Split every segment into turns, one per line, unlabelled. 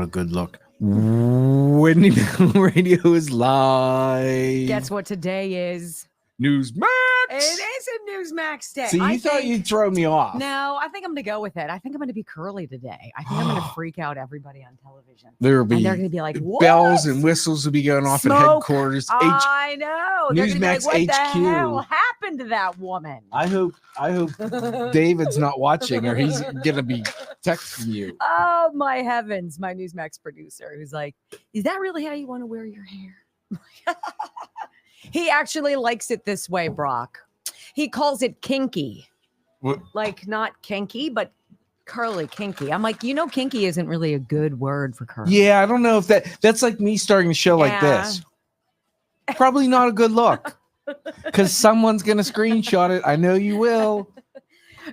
A good look. Wendy Radio is live.
Guess what today is?
Newsmax.
It is a Newsmax day.
See, you thought you'd throw me off.
No, I think I'm going to go with it. I think I'm going to be curly today. I think I'm going to freak out everybody on television.
There'll be
and they're going to be like, what?
Bells and whistles will be going off at headquarters.
I know.
Newsmax
like, what
HQ.
the hell happened to that woman?
I hope David's not watching or he's going to be texting you.
Oh, my heavens. My Newsmax producer who's like, is that really how you want to wear your hair? He actually likes it this way, Brock. He calls it kinky.
What?
Like not kinky, but curly kinky. I'm like, kinky isn't really a good word for curly.
Yeah, I don't know if that's like me starting a show like this. Probably not a good look because someone's going to screenshot it. I know you will.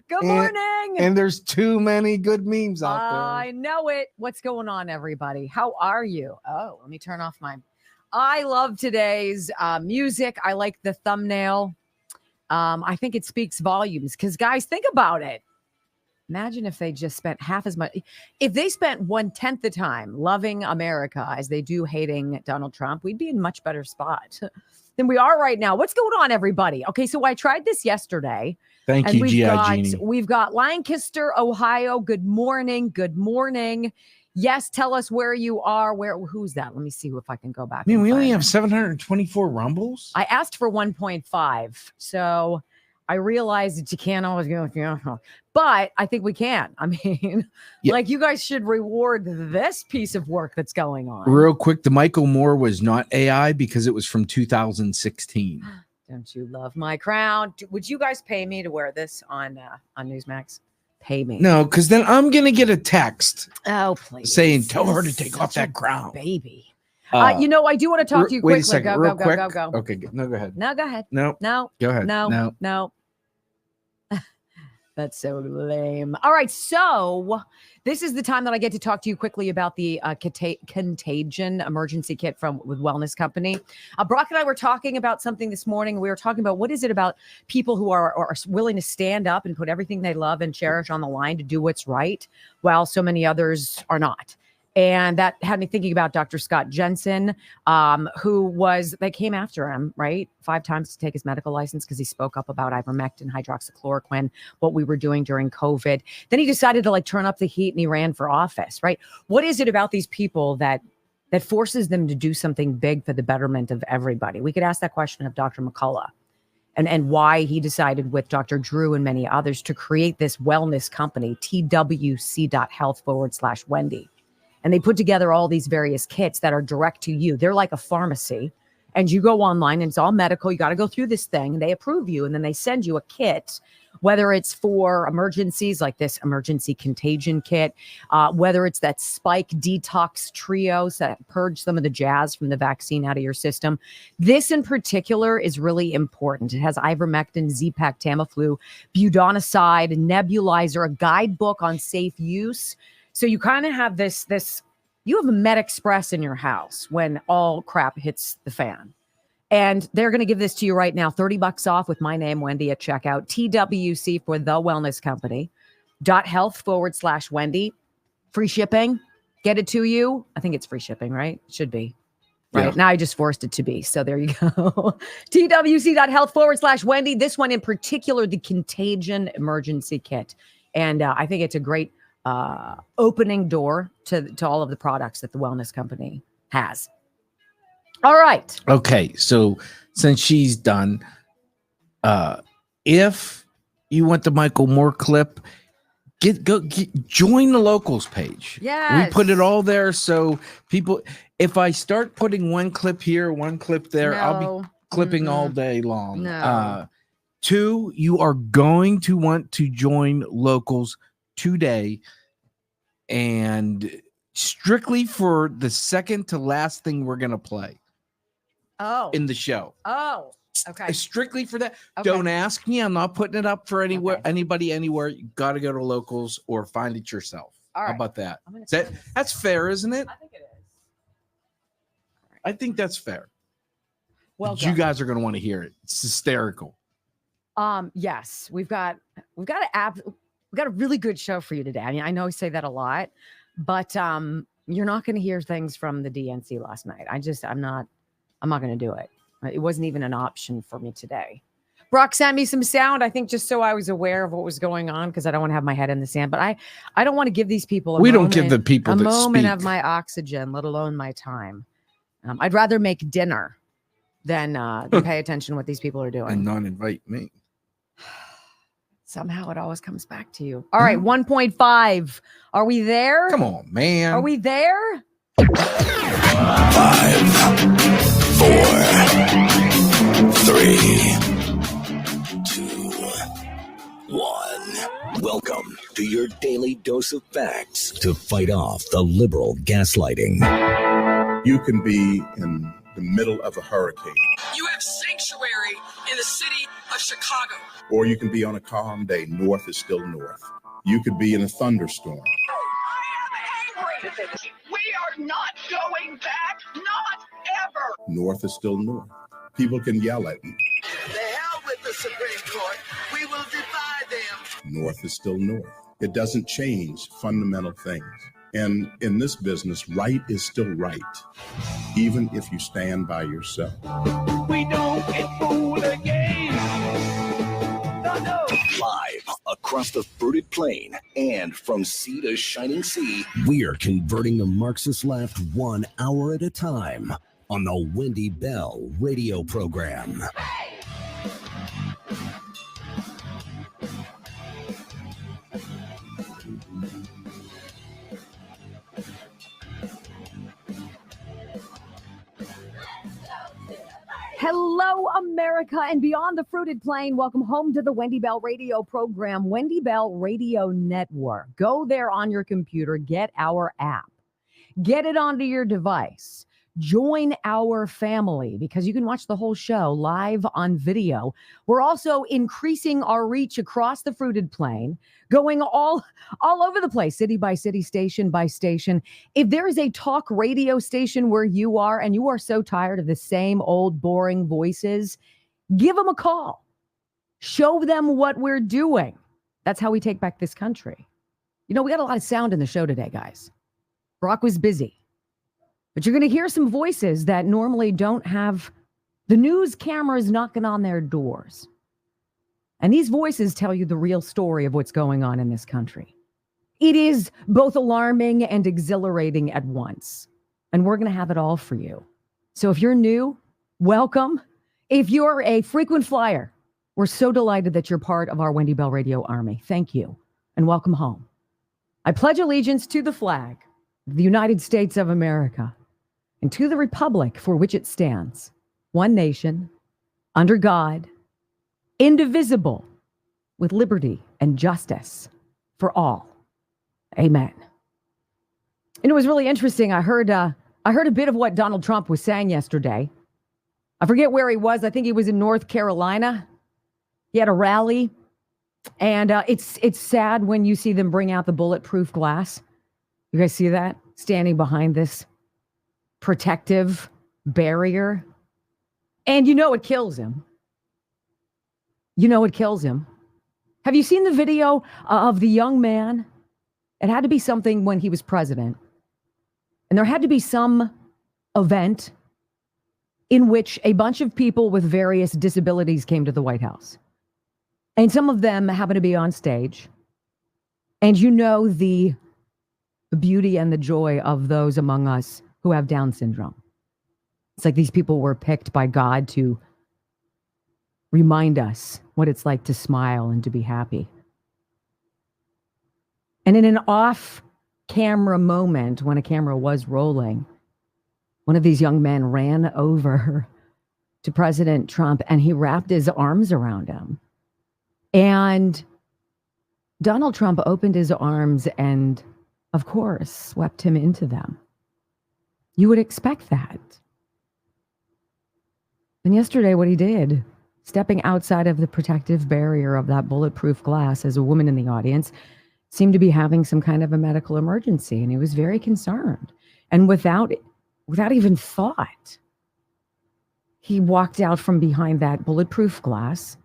Good morning.
And there's too many good memes out there.
I know it. What's going on, everybody? How are you? Oh, let me turn off my... I love today's music. I like the thumbnail. I think it speaks volumes because, guys, think about it. Imagine if they just spent half as much. If they spent 1/10 the time loving America as they do hating Donald Trump, we'd be in a much better spot than we are right now. What's going on, everybody? Okay, so I tried this yesterday.
Thank you, G.I. Jeannie.
We've got Lancaster, Ohio. Good morning. Good morning. Yes, tell us where you are. Who's that? Let me see if I can go back.
I mean, we only have 724 rumbles.
I asked for 1.5, so I realized that you can't always go, but I think we can. I mean, like you guys should reward this piece of work that's going on.
Real quick, the Michael Moore was not AI because it was from 2016.
Don't you love my crown? Would you guys pay me to wear this on Newsmax? Pay me.
No, because then I'm gonna get a text.
Oh, please.
Saying, tell her to take off that crown.
Baby. I do want to talk to you quickly.
Wait a second,
go.
Okay, no, go ahead.
No, go ahead.
No. Go ahead.
No. That's so lame. All right, so this is the time that I get to talk to you quickly about the contagion emergency kit with Wellness Company. Brock and I were talking about something this morning. We were talking about what is it about people who are willing to stand up and put everything they love and cherish on the line to do what's right, while so many others are not. And that had me thinking about Dr. Scott Jensen, they came after him, right? 5 times to take his medical license because he spoke up about ivermectin, hydroxychloroquine, what we were doing during COVID. Then he decided to turn up the heat and he ran for office, right? What is it about these people that forces them to do something big for the betterment of everybody? We could ask that question of Dr. McCullough and why he decided with Dr. Drew and many others to create this wellness company, twc.health/Wendy. And they put together all these various kits that are direct to you. They're like a pharmacy. And you go online and it's all medical. You got to go through this thing. And they approve you. And then they send you a kit, whether it's for emergencies like this emergency contagion kit, whether it's that spike detox trio that purge some of the jazz from the vaccine out of your system. This in particular is really important. It has ivermectin, Z-Pak, Tamiflu, budesonide, nebulizer, a guidebook on safe use. So you kind of have this, you have a Med Express in your house when all crap hits the fan. And they're going to give this to you right now, $30 off with my name, Wendy, at checkout. TWC for the Wellness Company. .health/Wendy. Free shipping. Get it to you. I think it's free shipping, right? Should be. Right. Yeah. Now I just forced it to be. So there you go. TWC.health/Wendy. This one in particular, the Contagion Emergency Kit. And I think it's a great opening door to all of the products that the Wellness Company has. All right.
Okay. So since she's done, if you want the Michael Moore clip, join the locals page.
Yeah.
We put it all there. So people, if I start putting one clip here, one clip there, I'll be clipping all day long.
No.
2, you are going to want to join locals today, and strictly for the second to last thing we're gonna play in the show.
Okay.
Strictly for that. Okay. Don't ask me. I'm not putting it up for anybody anywhere. You got to go to locals or find it yourself. All right. How about that? That's fair, isn't it?
I think it is.
Right. I think that's fair.
Well,
you guys are going to want to hear it. It's hysterical.
Yes, we've got a really good show for you today. I mean, I know we say that a lot, but You're not going to hear things from the DNC last night. I'm not going to do it. It wasn't even an option for me today. Brock sent me some sound, I think, just so I was aware of what was going on, because I don't want to have my head in the sand. But I don't want to give these people
we don't give the people
a
that
moment
speak.
of my oxygen, let alone my time. I'd rather make dinner than pay attention to what these people are doing.
And not invite me.
Somehow it always comes back to you. All right, 1.5. Are we there?
Come on, man.
Are we there?
5, 4, 3, 2, 1. Welcome to your daily dose of facts to fight off the liberal gaslighting.
You can be in the middle of a hurricane.
You have sanctuary in the city of Chicago.
Or you can be on a calm day. North is still north. You could be in a thunderstorm.
I am angry. We are not going back. Not ever.
North is still north. People can yell at me.
The hell with the Supreme Court. We will defy them.
North is still north. It doesn't change fundamental things. And in this business, right is still right, even if you stand by yourself.
We don't get fooled again. No.
Live across the fruited plain and from sea to shining sea, we are converting the Marxist left 1 hour at a time on the Wendy Bell radio program.
Hello, America, and beyond the fruited plain. Welcome home to the Wendy Bell radio program, Wendy Bell Radio Network. Go there on your computer, get our app, get it onto your device. Join our family, because you can watch the whole show live on video. We're also increasing our reach across the fruited plain, going all over the place, city by city, station by station. If there is a talk radio station where you are and you are so tired of the same old boring voices, give them a call. Show them what we're doing. That's how we take back this country. You know, we got a lot of sound in the show today, guys. Brock was busy. But you're going to hear some voices that normally don't have the news cameras knocking on their doors. And these voices tell you the real story of what's going on in this country. It is both alarming and exhilarating at once. And we're going to have it all for you. So if you're new, welcome. If you're a frequent flyer, we're so delighted that you're part of our Wendy Bell Radio Army. Thank you and welcome home. I pledge allegiance to the flag of the United States of America and to the republic for which it stands, one nation, under God, indivisible, with liberty and justice for all. Amen. And it was really interesting. I heard a bit of what Donald Trump was saying yesterday. I forget where he was. I think he was in North Carolina. He had a rally. And it's sad when you see them bring out the bulletproof glass. You guys see that? Standing behind this protective barrier. And you know it kills him. You know it kills him. Have you seen the video of the young man? It had to be something when he was president. And there had to be some event in which a bunch of people with various disabilities came to the White House. And some of them happened to be on stage. And you know the beauty and the joy of those among us who have Down syndrome. It's like these people were picked by God to remind us what it's like to smile and to be happy. And in an off-camera moment, when a camera was rolling, one of these young men ran over to President Trump and he wrapped his arms around him. And Donald Trump opened his arms and, of course, swept him into them. You would expect that. And yesterday, what he did, stepping outside of the protective barrier of that bulletproof glass as a woman in the audience, seemed to be having some kind of a medical emergency. And he was very concerned. And without even thought, he walked out from behind that bulletproof glass,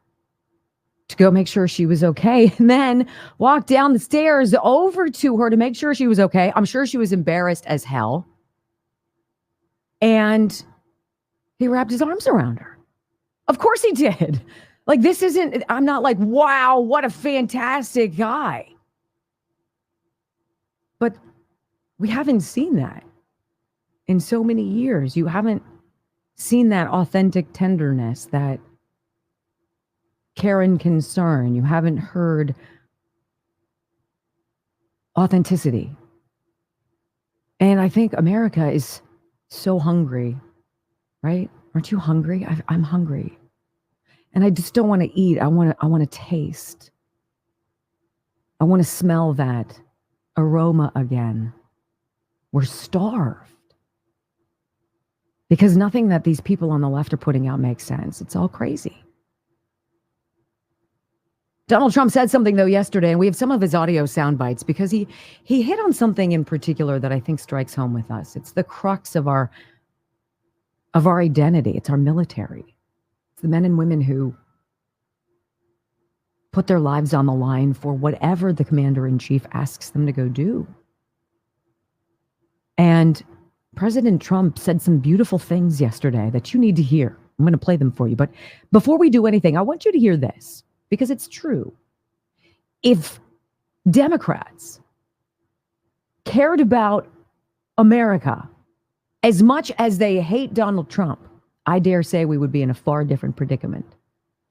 to go make sure she was okay, and then walked down the stairs over to her to make sure she was okay. I'm sure she was embarrassed as hell. And he wrapped his arms around her. Of course he did. Like, this isn't, I'm not like, wow, what a fantastic guy. But we haven't seen that in so many years. You haven't seen that authentic tenderness, that care and concern. You haven't heard authenticity. And I think America is so hungry, right? Aren't you hungry? I'm hungry. And I just don't want to eat. I want to taste. I want to smell that aroma again. We're starved. Because nothing that these people on the left are putting out makes sense. It's all crazy. Donald Trump said something, though, yesterday, and we have some of his audio sound bites, because he hit on something in particular that I think strikes home with us. It's the crux of our identity. It's our military. It's the men and women who put their lives on the line for whatever the commander-in-chief asks them to go do. And President Trump said some beautiful things yesterday that you need to hear. I'm going to play them for you. But before we do anything, I want you to hear this, because it's true. If Democrats cared about America as much as they hate Donald Trump, I dare say we would be in a far different predicament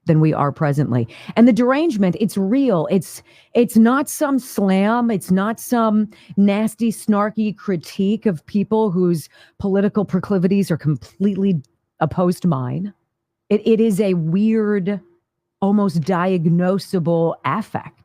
than we are presently. And the derangement, it's real. It's not some slam. It's not some nasty, snarky critique of people whose political proclivities are completely opposed to mine. It is a weird, almost diagnosable affect.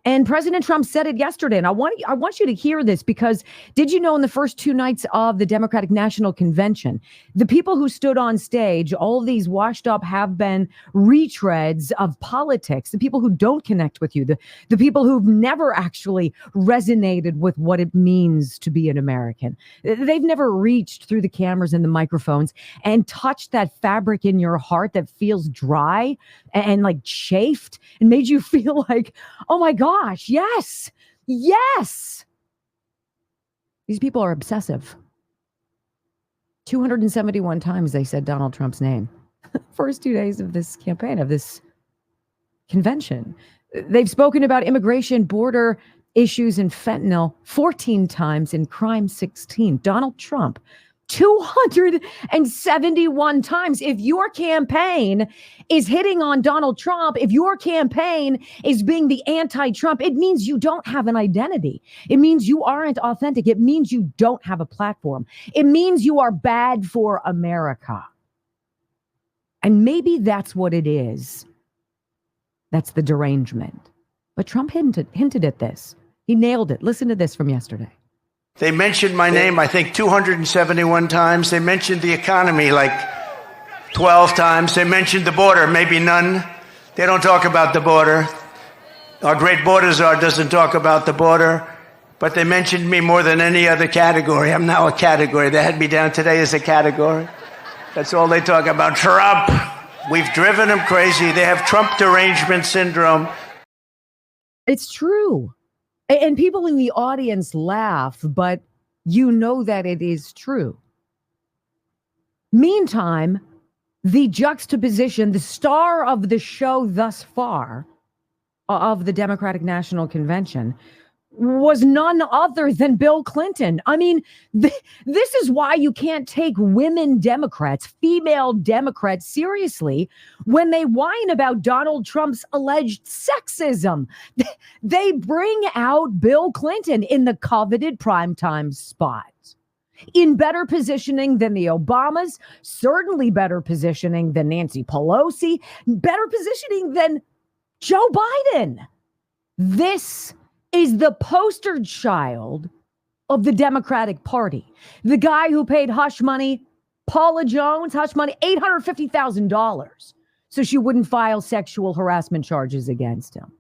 And President Trump said it yesterday, and I want you to hear this, because did you know in the first 2 nights of the Democratic National Convention, the people who stood on stage, all of these washed up, have been retreads of politics, the people who don't connect with you, the people who've never actually resonated with what it means to be an American. They've never reached through the cameras and the microphones and touched that fabric in your heart that feels dry and like chafed and made you feel like, oh my gosh, yes. These people are obsessive. 271 times they said Donald Trump's name. First 2 days of this campaign, of this convention. They've spoken about immigration, border issues, and fentanyl 14 times, and crime 16. Donald Trump 271 times. If your campaign is hitting on Donald Trump, if your campaign is being the anti-Trump, it means you don't have an identity. It means you aren't authentic. It means you don't have a platform. It means you are bad for America. And maybe that's what it is. That's the derangement. But Trump hinted at this. He nailed it. Listen to this from yesterday.
They mentioned my name, I think, 271 times. They mentioned the economy like 12 times. They mentioned the border, maybe none. They don't talk about the border. Our great border czar doesn't talk about the border. But they mentioned me more than any other category. I'm now a category. They had me down today as a category. That's all they talk about. Trump. We've driven them crazy. They have Trump derangement syndrome.
It's true. And people in the audience laugh, but you know that it is true. Meantime, the juxtaposition, the star of the show thus far of the Democratic National Convention was none other than Bill Clinton. I mean, this is why you can't take women Democrats, female Democrats seriously when they whine about Donald Trump's alleged sexism. They bring out Bill Clinton in the coveted primetime spot. In better positioning than the Obamas, certainly better positioning than Nancy Pelosi, better positioning than Joe Biden. This is the poster child of the Democratic Party. The guy who paid hush money, Paula Jones, hush money, $850,000, so she wouldn't file sexual harassment charges against him.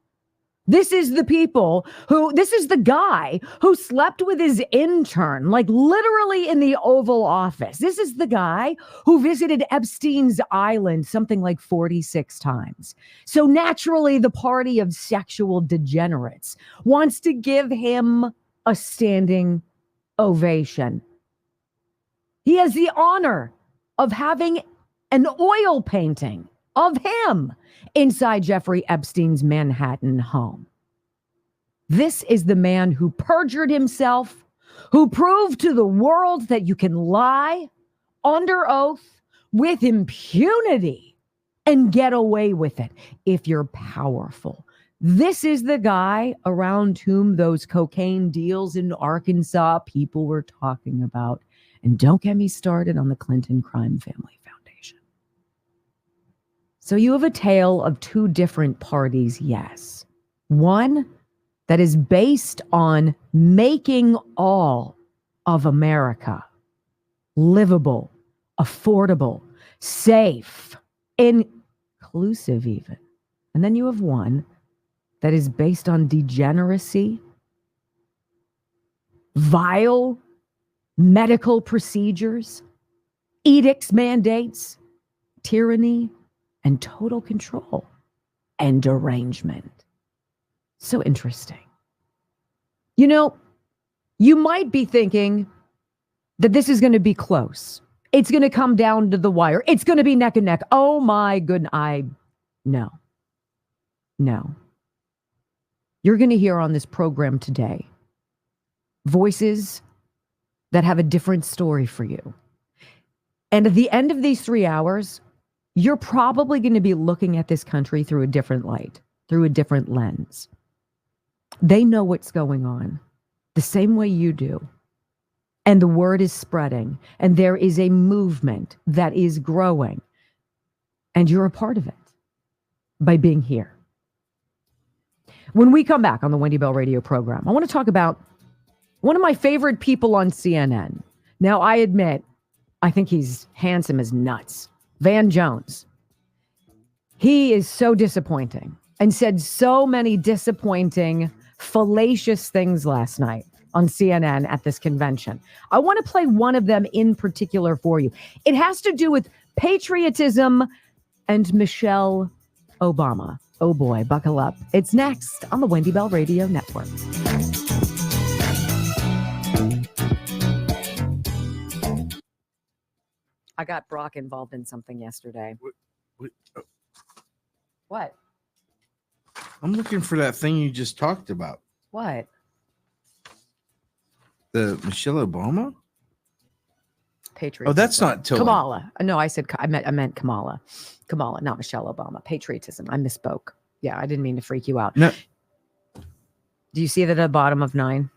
This is the guy who slept with his intern, like literally in the Oval Office. This is the guy who visited Epstein's Island something like 46 times. So naturally, the party of sexual degenerates wants to give him a standing ovation. He has the honor of having an oil painting of him inside Jeffrey Epstein's Manhattan home. This is the man who perjured himself, who proved to the world that you can lie under oath with impunity and get away with it if you're powerful. This is the guy around whom those cocaine deals in Arkansas people were talking about. And don't get me started on the Clinton Crime Family Foundation. So you have a tale of two different parties, yes. One that is based on making all of America livable, affordable, safe, inclusive even. And then you have one that is based on degeneracy, vile medical procedures, edicts, mandates, tyranny, and total control and derangement. So interesting. You know, you might be thinking that this is going to be close. It's going to come down to the wire. It's going to be neck and neck. Oh my goodness. No. You're going to hear on this program today voices that have a different story for you. And at the end of these 3 hours, you're probably going to be looking at this country through a different light, through a different lens. They know what's going on the same way you do. And the word is spreading. And there is a movement that is growing. And you're a part of it by being here. When we come back on the Wendy Bell radio program, I want to talk about one of my favorite people on CNN. Now, I admit, I think he's handsome as nuts. Van Jones. He is so disappointing and said so many disappointing, fallacious things last night on CNN at this convention. I want to play one of them in particular for you. It has to do with patriotism and Michelle Obama. Oh boy, buckle up. It's next on the Wendy Bell Radio Network. I got Brock involved in something yesterday. What?
I'm looking for that thing you just talked about.
What?
The Michelle Obama?
Patriotism.
Oh, that's not till
Kamala. No, I meant Kamala. Kamala, not Michelle Obama. Patriotism. I misspoke. Yeah, I didn't mean to freak you out.
No.
Do you see that at the bottom of 9?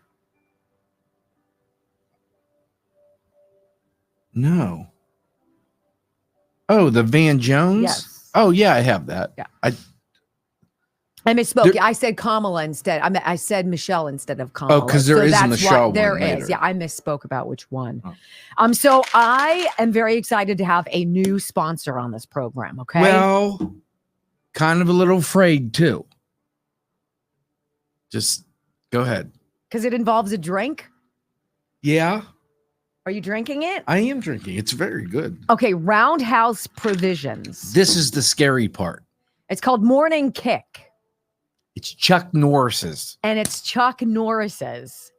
No. Oh, the Van Jones?
Yes.
Oh, yeah, I have that.
Yeah. I misspoke. I said Kamala instead. I said Michelle instead of Kamala.
Oh, because there is a Michelle one
There
later.
is. Yeah, I misspoke about which one. Oh. So I am very excited to have a new sponsor on this program, okay?
Well, kind of a little afraid, too. Just go ahead.
Because it involves a drink?
Yeah.
Are you drinking it?
I am drinking. It's very good.
Okay, Roundhouse Provisions.
This is the scary part.
It's called Morning Kick.
It's Chuck Norris's.
And it's Chuck Norris's.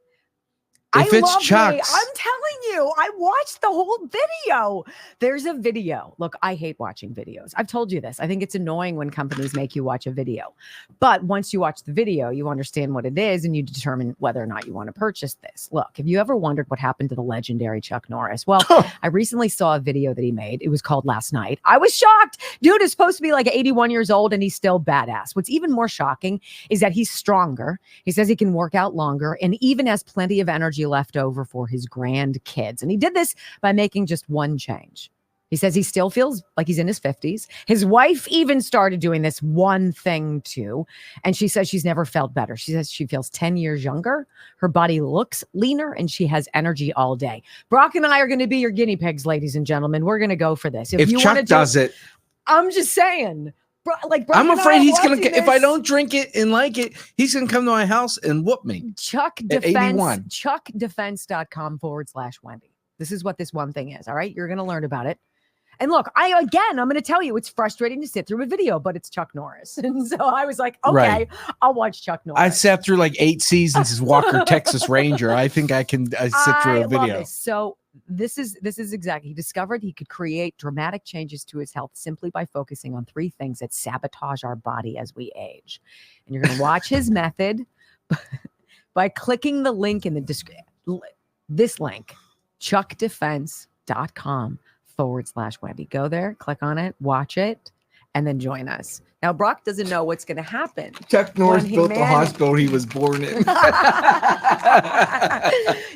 If it's Chuck's.
I'm telling you, I watched the whole video. There's a video. Look, I hate watching videos. I've told you this. I think it's annoying when companies make you watch a video. But once you watch the video, you understand what it is and you determine whether or not you want to purchase this. Look, have you ever wondered what happened to the legendary Chuck Norris? Well, I recently saw a video that he made. It was called Last Night. I was shocked. Dude is supposed to be like 81 years old and he's still badass. What's even more shocking is that he's stronger. He says he can work out longer and even has plenty of energy left over for his grandkids. And he did this by making just one change. He says he still feels like he's in his 50s. His wife even started doing this one thing too. And she says she's never felt better. She says she feels 10 years younger. Her body looks leaner and she has energy all day. Brock and I are going to be your guinea pigs, ladies and gentlemen. We're going to go for this.
If Chuck does it.
I'm just saying. Brock
I'm
and I
afraid
are
he's gonna.
watching
If I
this.
don't drink it and like it, he's gonna come to my house and whoop me.
Chuck
At
Defense,
81.
chuckdefense.com/Wendy. This is what this one thing is. All right. You're going to learn about it. And look, I'm going to tell you, it's frustrating to sit through a video, but it's Chuck Norris. And so I was like, okay,
Right.
I'll watch Chuck Norris.
I sat through like 8 seasons as Walker, Texas Ranger. I think I can sit through a
love
video.
this. So this is exactly. He discovered he could create dramatic changes to his health simply by focusing on 3 things that sabotage our body as we age. And you're going to watch his method by clicking the link in the description. This link, chuckdefense.com/Wendy. Go there, click on it, watch it, and then join us. Now, Brock doesn't know what's going to happen.
Chuck Norris
when he
built the
managed-
hospital he was born in.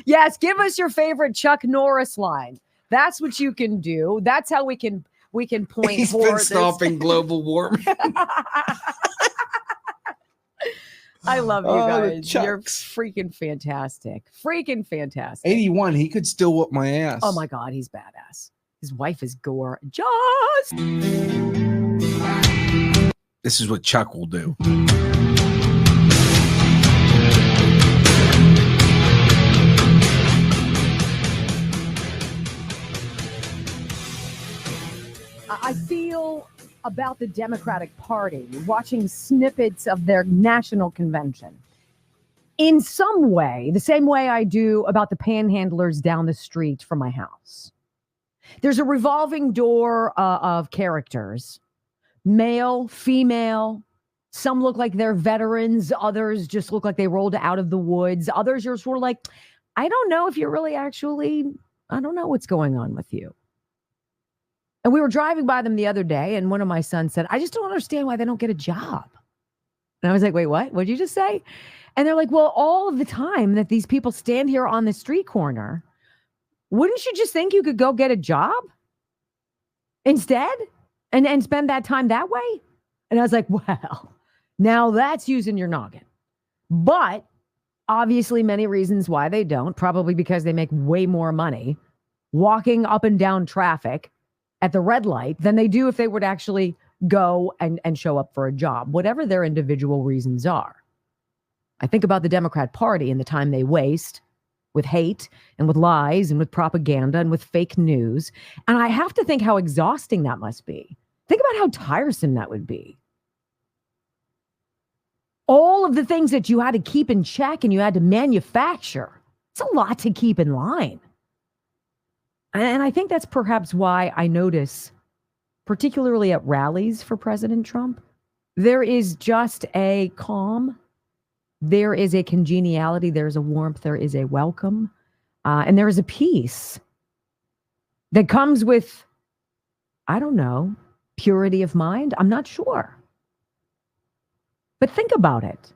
Yes, give us your favorite Chuck Norris line. That's what you can do. That's how we can point
He's
for
been
this.
stopping global warming.
I love you
Oh, the
guys. You're
Chucks.
freaking fantastic. Freaking fantastic.
81. He could still whoop my ass.
Oh my God, he's badass. His wife is gorgeous.
This is what Chuck will do.
I feel about the Democratic Party watching snippets of their national convention in some way, the same way I do about the panhandlers down the street from my house. There's a revolving door of characters, male, female. Some look like they're veterans. Others just look like they rolled out of the woods. Others are sort of like, I don't know if you're really actually, I don't know what's going on with you. And we were driving by them the other day, and one of my sons said, I just don't understand why they don't get a job. And I was like, wait, what? What'd you just say? And they're like, well, all of the time that these people stand here on the street corner, wouldn't you just think you could go get a job instead and spend that time that way? And I was like, well, now that's using your noggin. But obviously many reasons why they don't, probably because they make way more money walking up and down traffic at the red light than they do if they would actually go and show up for a job, whatever their individual reasons are. I think about the Democrat Party and the time they waste with hate and with lies and with propaganda and with fake news. And I have to think how exhausting that must be. Think about how tiresome that would be. All of the things that you had to keep in check and you had to manufacture. It's a lot to keep in line. And I think that's perhaps why I notice, particularly at rallies for President Trump, there is just a calm, there is a congeniality, there's a warmth, there is a welcome, and there is a peace that comes with, I don't know, purity of mind. I'm not sure. But think about it.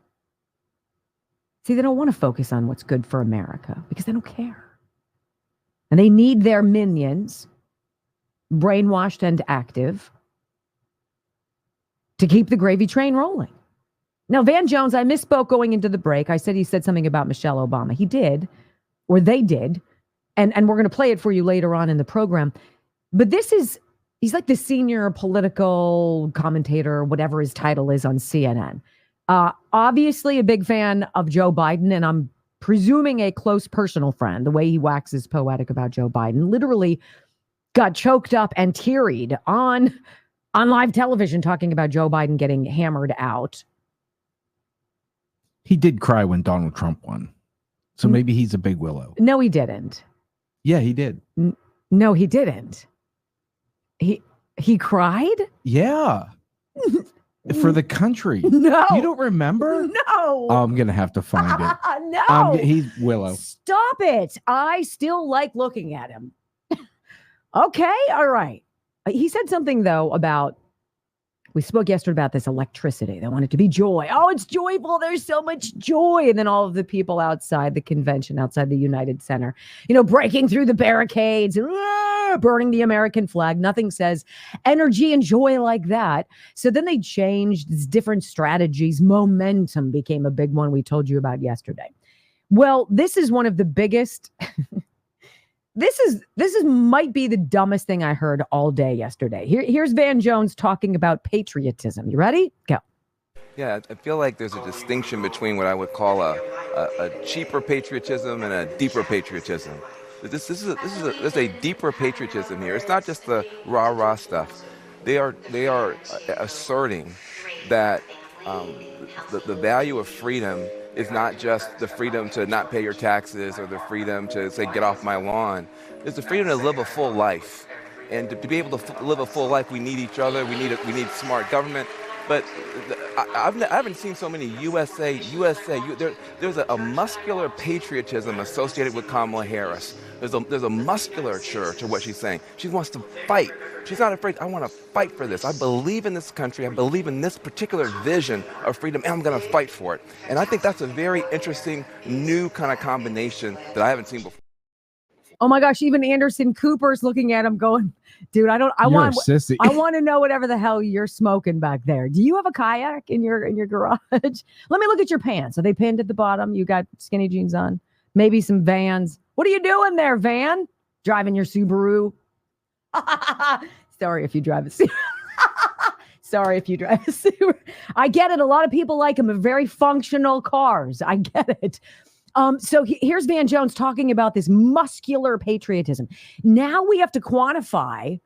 See, they don't want to focus on what's good for America because they don't care. And they need their minions, brainwashed and active, to keep the gravy train rolling. Now, Van Jones, I misspoke going into the break. I said he said something about Michelle Obama. He did, or they did. And we're going to play it for you later on in the program. But he's like the senior political commentator, whatever his title is on CNN. Obviously a big fan of Joe Biden, and I'm presuming a close personal friend. The way he waxes poetic about Joe Biden, literally got choked up and tearied on live television talking about Joe Biden getting hammered out.
He did cry when Donald Trump won. So maybe he's a big willow.
No, he didn't.
Yeah, he did.
No, he didn't. He cried?
Yeah. For the country.
No.
You don't remember?
No.
Oh, I'm going to have to find it.
No.
He's Willow.
Stop it. I still like looking at him. Okay. All right. He said something, though, about, we spoke yesterday about this electricity. They want it to be joy. Oh, it's joyful. There's so much joy. And then all of the people outside the convention, outside the United Center, breaking through the barricades and burning the American flag. Nothing says energy and joy like that. So then they changed different strategies. Momentum became a big one we told you about yesterday. Well, this is one of the biggest This is might be the dumbest thing I heard all day yesterday. Here's Van Jones talking about patriotism. You ready? Go.
Yeah, I feel like there's a distinction between what I would call a cheaper patriotism and a deeper patriotism. There's a deeper patriotism here. It's not just the rah-rah stuff. They are asserting that the value of freedom is not just the freedom to not pay your taxes or the freedom to say get off my lawn. It's the freedom to live a full life, and to be able to live a full life, we need each other. We need smart government. But I haven't seen so many USA. There's a muscular patriotism associated with Kamala Harris. There's a musculature to what she's saying. She wants to fight. She's not afraid. I want to fight for this. I believe in this country. I believe in this particular vision of freedom, and I'm going to fight for it. And I think that's a very interesting, new kind of combination that I haven't seen before.
Oh my gosh, even Anderson Cooper's looking at him going, dude, I want to know whatever the hell you're smoking back there. Do you have a kayak in your garage? Let me look at your pants. Are they pinned at the bottom? You got skinny jeans on, maybe some Vans. What are you doing there, Van? Driving your Subaru? Sorry if you drive a Subaru. Sorry if you drive a Subaru. I get it. A lot of people like them. They're very functional cars. I get it. So here's Van Jones talking about this muscular patriotism. Now we have to quantify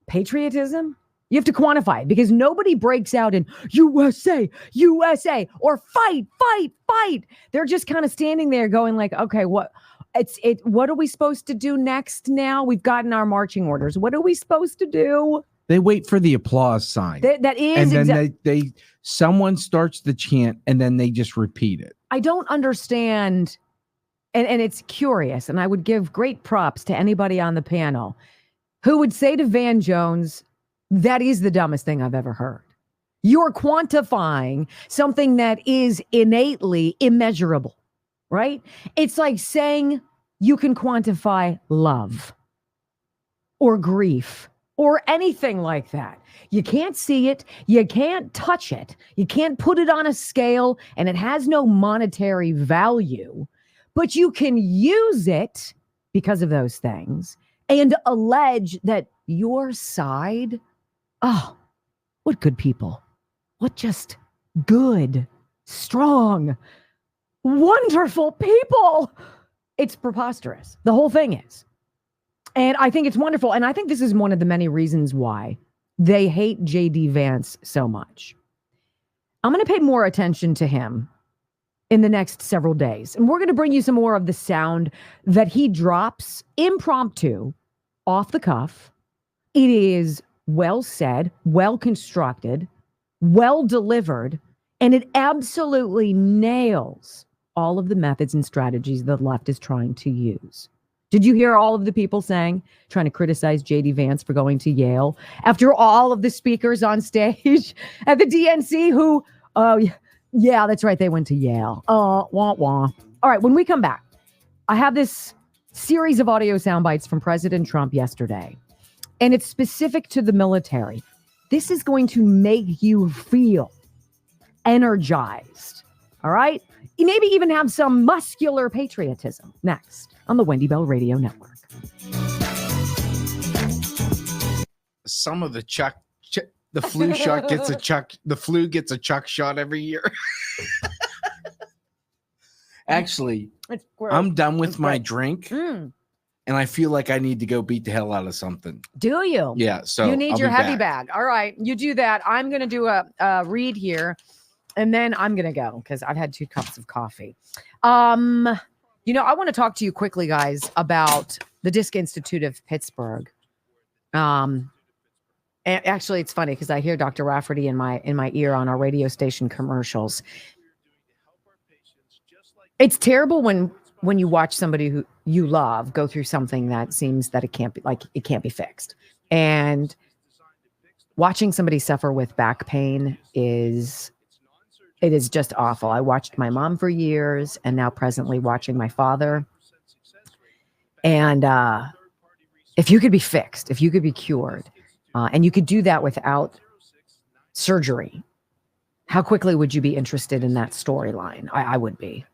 patriotism. You have to quantify it because nobody breaks out in USA, USA, or fight, fight, fight. They're just kind of standing there going like, okay, what are we supposed to do next now? We've gotten our marching orders. What are we supposed to do?
They wait for the applause sign.
That is,
and then someone starts the chant, and then they just repeat it.
I don't understand, and it's curious, and I would give great props to anybody on the panel who would say to Van Jones, that is the dumbest thing I've ever heard. You're quantifying something that is innately immeasurable, right? It's like saying you can quantify love or grief or anything like that. You can't see it. You can't touch it. You can't put it on a scale, and it has no monetary value, but you can use it because of those things and allege that your side, oh, what good people, what just good, strong, wonderful people. It's preposterous. The whole thing is. And I think it's wonderful. And I think this is one of the many reasons why they hate J.D. Vance so much. I'm going to pay more attention to him in the next several days. And we're going to bring you some more of the sound that he drops impromptu, off the cuff. It is well said, well constructed, well delivered, and it absolutely nails all of the methods and strategies the left is trying to use. Did you hear all of the people trying to criticize J.D. Vance for going to Yale after all of the speakers on stage at the DNC who, yeah, that's right, they went to Yale. Wah, wah. All right, when we come back, I have this series of audio sound bites from President Trump yesterday, and it's specific to the military. This is going to make you feel energized, all right? You maybe even have some muscular patriotism next on the Wendy Bell Radio Network.
Some of the the flu shot gets the flu gets a Chuck shot every year. Actually, I'm done with my drink, and I feel like I need to go beat the hell out of something.
Do you?
Yeah. So
you need your heavy bag. All right, you do that. I'm going to do a read here, and then I'm going to go because I've had 2 cups of coffee. I want to talk to you quickly, guys, about the Disc Institute of Pittsburgh. And actually, it's funny because I hear Dr. Rafferty in my ear on our radio station commercials. It's terrible when you watch somebody who you love go through something that seems that it can't be fixed. And watching somebody suffer with back pain is just awful. I watched my mom for years, and now presently watching my father. And if you could be fixed, if you could be cured, and you could do that without surgery, how quickly would you be interested in that storyline? I would be.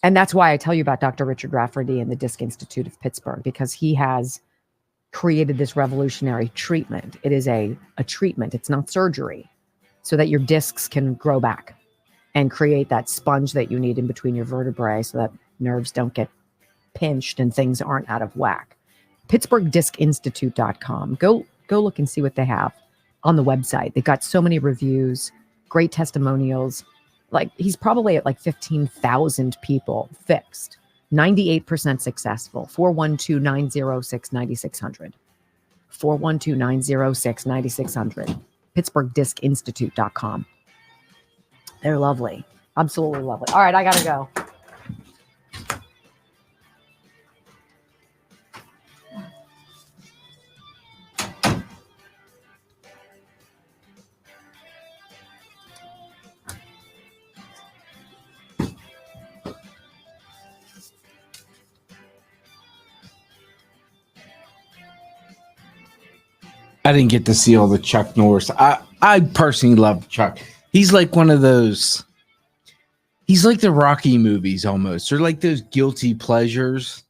And that's why I tell you about Dr. Richard Rafferty and the Disc Institute of Pittsburgh, because he has created this revolutionary treatment. It is a treatment. It's not surgery, so that your discs can grow back and create that sponge that you need in between your vertebrae so that nerves don't get pinched and things aren't out of whack. PittsburghDiscInstitute.com. Go look and see what they have on the website. They've got so many reviews, great testimonials. Like, he's probably at like 15,000 people fixed, 98% successful. 412-906-9600. 412-906-9600. PittsburghDiscInstitute.com. They're lovely. Absolutely lovely. All right, I got to go.
I didn't get to see all the Chuck Norris. I personally love Chuck. He's like one of those. He's like the Rocky movies almost. They're like those guilty pleasures.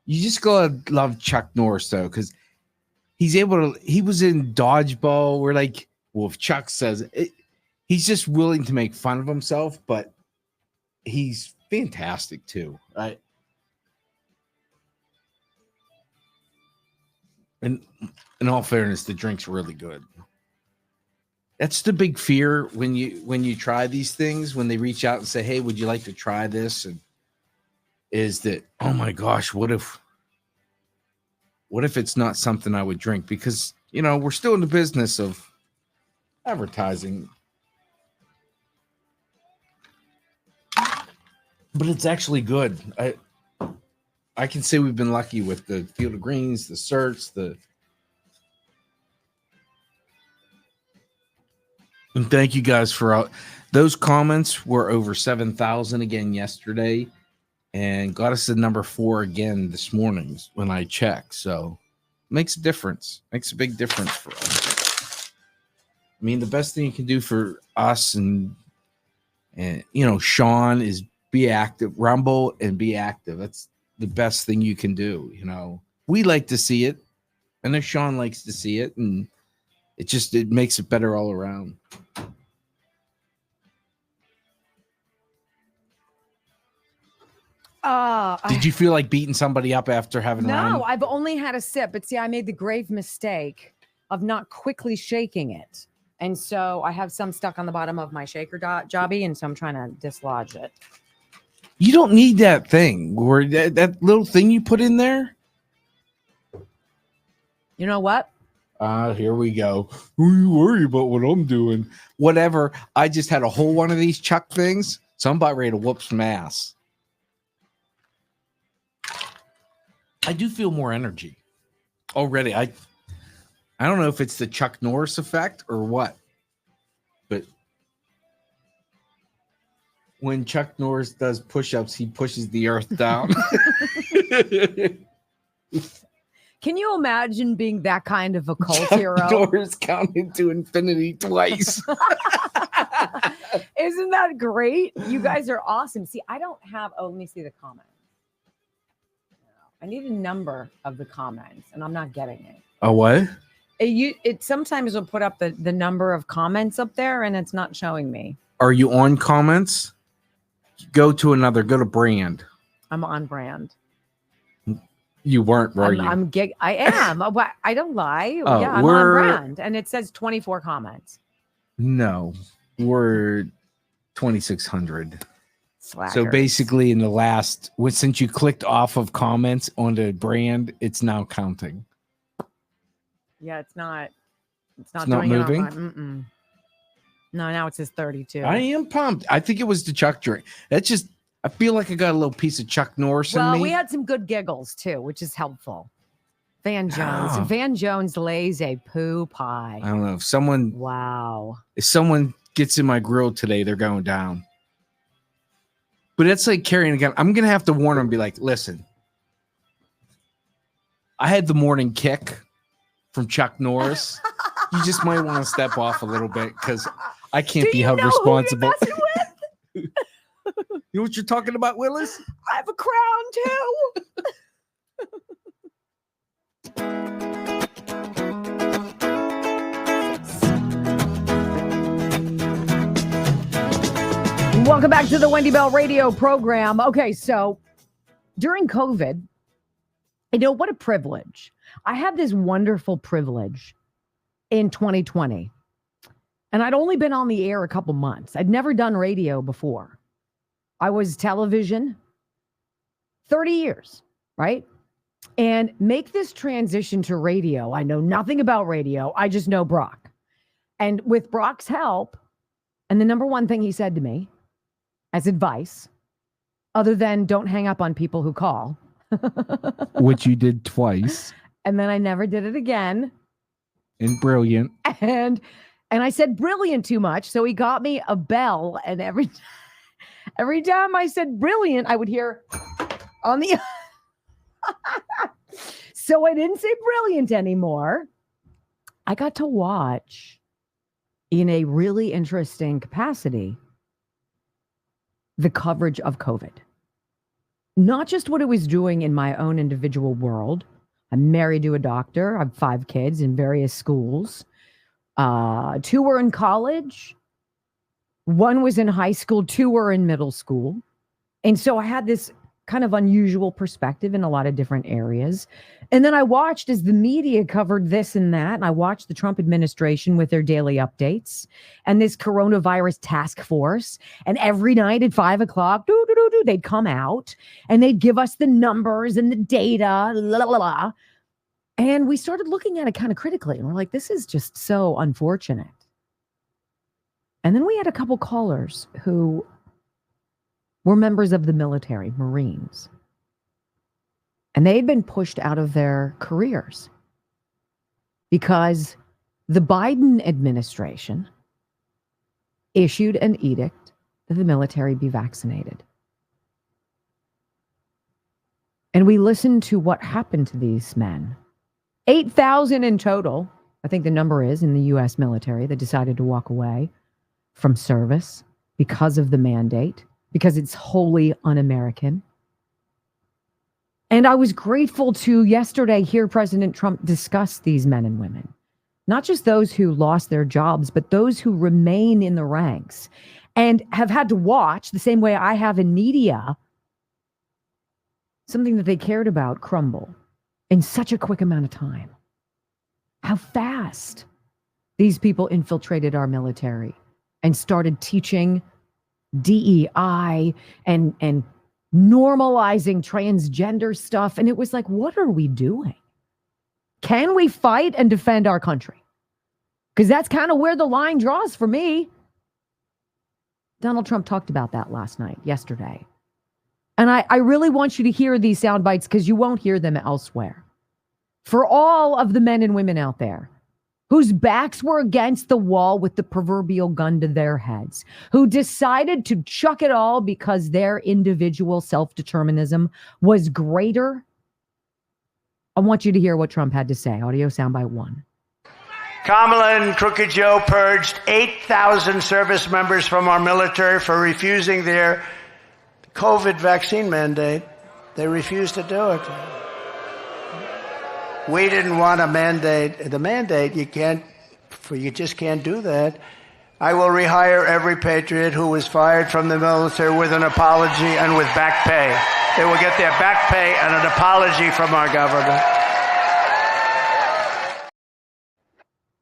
You just gotta love Chuck Norris though, because he's able to. He was in Dodgeball. Where like, well, if Chuck says it, he's just willing to make fun of himself, but he's fantastic too. Right. And in all fairness, the drink's really good. That's the big fear when you try these things, when they reach out and say, "Hey, would you like to try this?" And is that, oh my gosh, what if it's not something I would drink? Because, you know, we're still in the business of advertising. But it's actually good. I can say we've been lucky with the Field of Greens, the certs, and thank you guys for those comments. Were over 7,000 again yesterday, and got us to number 4 again this morning when I checked. So makes a difference. Makes a big difference for us. I mean, the best thing you can do for us and you know, Sean, is be active, rumble and be active. That's the best thing you can do. You know, we like to see it, and if Sean likes to see it, and it makes it better all around. Did you feel like beating somebody up after having run?
No, I've only had a sip, but see, I made the grave mistake of not quickly shaking it. And so I have some stuck on the bottom of my shaker jobby, and so I'm trying to dislodge it.
You don't need that thing, or that little thing you put in there.
You know what?
Here we go. Who you worry about what I'm doing? Whatever. I just had a whole one of these Chuck things, so I'm about ready to whoop some ass. I do feel more energy already. I don't know if it's the Chuck Norris effect or what, but when Chuck Norris does push-ups, he pushes the earth down.
Can you imagine being that kind of a cult
Chuck
hero?
Norris counted to infinity twice.
Isn't that great? You guys are awesome. See, I don't have, let me see the comments. I need a number of the comments, and I'm not getting it.
Oh, what?
It sometimes will put up the number of comments up there, and it's not showing me.
Are you on comments? Go to brand.
I'm on brand.
You weren't, were you?
I am. I don't lie.
Oh,
yeah, I'm on brand, and it says 24 comments.
No, we're 2,600.
Slackers.
So basically, in the last, since you clicked off of comments on the brand, it's now counting.
Yeah, it's not
doing moving.
No, now it says 32.
I am pumped. I think it was the Chuck drink. That's just, I feel like I got a little piece of Chuck Norris in me.
Well, we had some good giggles too, which is helpful. Van Jones.
Oh.
Van Jones lays a poo pie.
I don't know if someone.
Wow.
If someone gets in my grill today, they're going down. But it's like carrying a gun. I'm gonna have to warn them and be like, listen, I had the morning kick from Chuck Norris. You just might want to step off a little bit because I can't be held responsible. You know what you're talking about, Willis?
I have a crown too. Welcome back to the Wendy Bell radio program. Okay, so during COVID, what a privilege. I had this wonderful privilege in 2020, and I'd only been on the air a couple months. I'd never done radio before. I was television 30 years, right? And make this transition to radio. I know nothing about radio. I just know Brock. And with Brock's help, and the number one thing he said to me as advice, other than don't hang up on people who call.
Which you did twice.
And then I never did it again.
And brilliant.
And I said brilliant too much. So he got me a bell. And every time I said brilliant, I would hear on the... So I didn't say brilliant anymore. I got to watch in a really interesting capacity the coverage of COVID. Not just what it was doing in my own individual world. I'm married to a doctor. I have 5 kids in various schools. 2 were in college. 1 was in high school. 2 were in middle school. And so I had this kind of unusual perspective in a lot of different areas. And then I watched as the media covered this and that. And I watched the Trump administration with their daily updates and this coronavirus task force. And every night at 5 o'clock, they'd come out and they'd give us the numbers and the data, And we started looking at it kind of critically. And we're like, this is just so unfortunate. And then we had a couple callers who were members of the military, Marines. And they had been pushed out of their careers because the Biden administration issued an edict that the military be vaccinated. And we listened to what happened to these men. 8,000 in total, I think the number is, in the U.S. military that decided to walk away from service because of the mandate, because it's wholly un-American. And I was grateful to yesterday hear President Trump discuss these men and women, not just those who lost their jobs, but those who remain in the ranks and have had to watch, the same way I have in media, something that they cared about crumble in such a quick amount of time. How fast these people infiltrated our military and started teaching DEI and normalizing transgender stuff. And it was like, what are we doing? Can we fight and defend our country? Because that's kind of where the line draws for me. Donald Trump talked about that yesterday. And I really want you to hear these sound bites because you won't hear them elsewhere. For all of the men and women out there whose backs were against the wall with the proverbial gun to their heads, who decided to chuck it all because their individual self-determinism was greater, I want you to hear what Trump had to say. Audio soundbite 1.
Kamala and Crooked Joe purged 8,000 service members from our military for refusing their COVID vaccine mandate. They refused to do it. We didn't want a mandate. The mandate, you just can't do that. I will rehire every patriot who was fired from the military with an apology and with back pay. They will get their back pay and an apology from our government.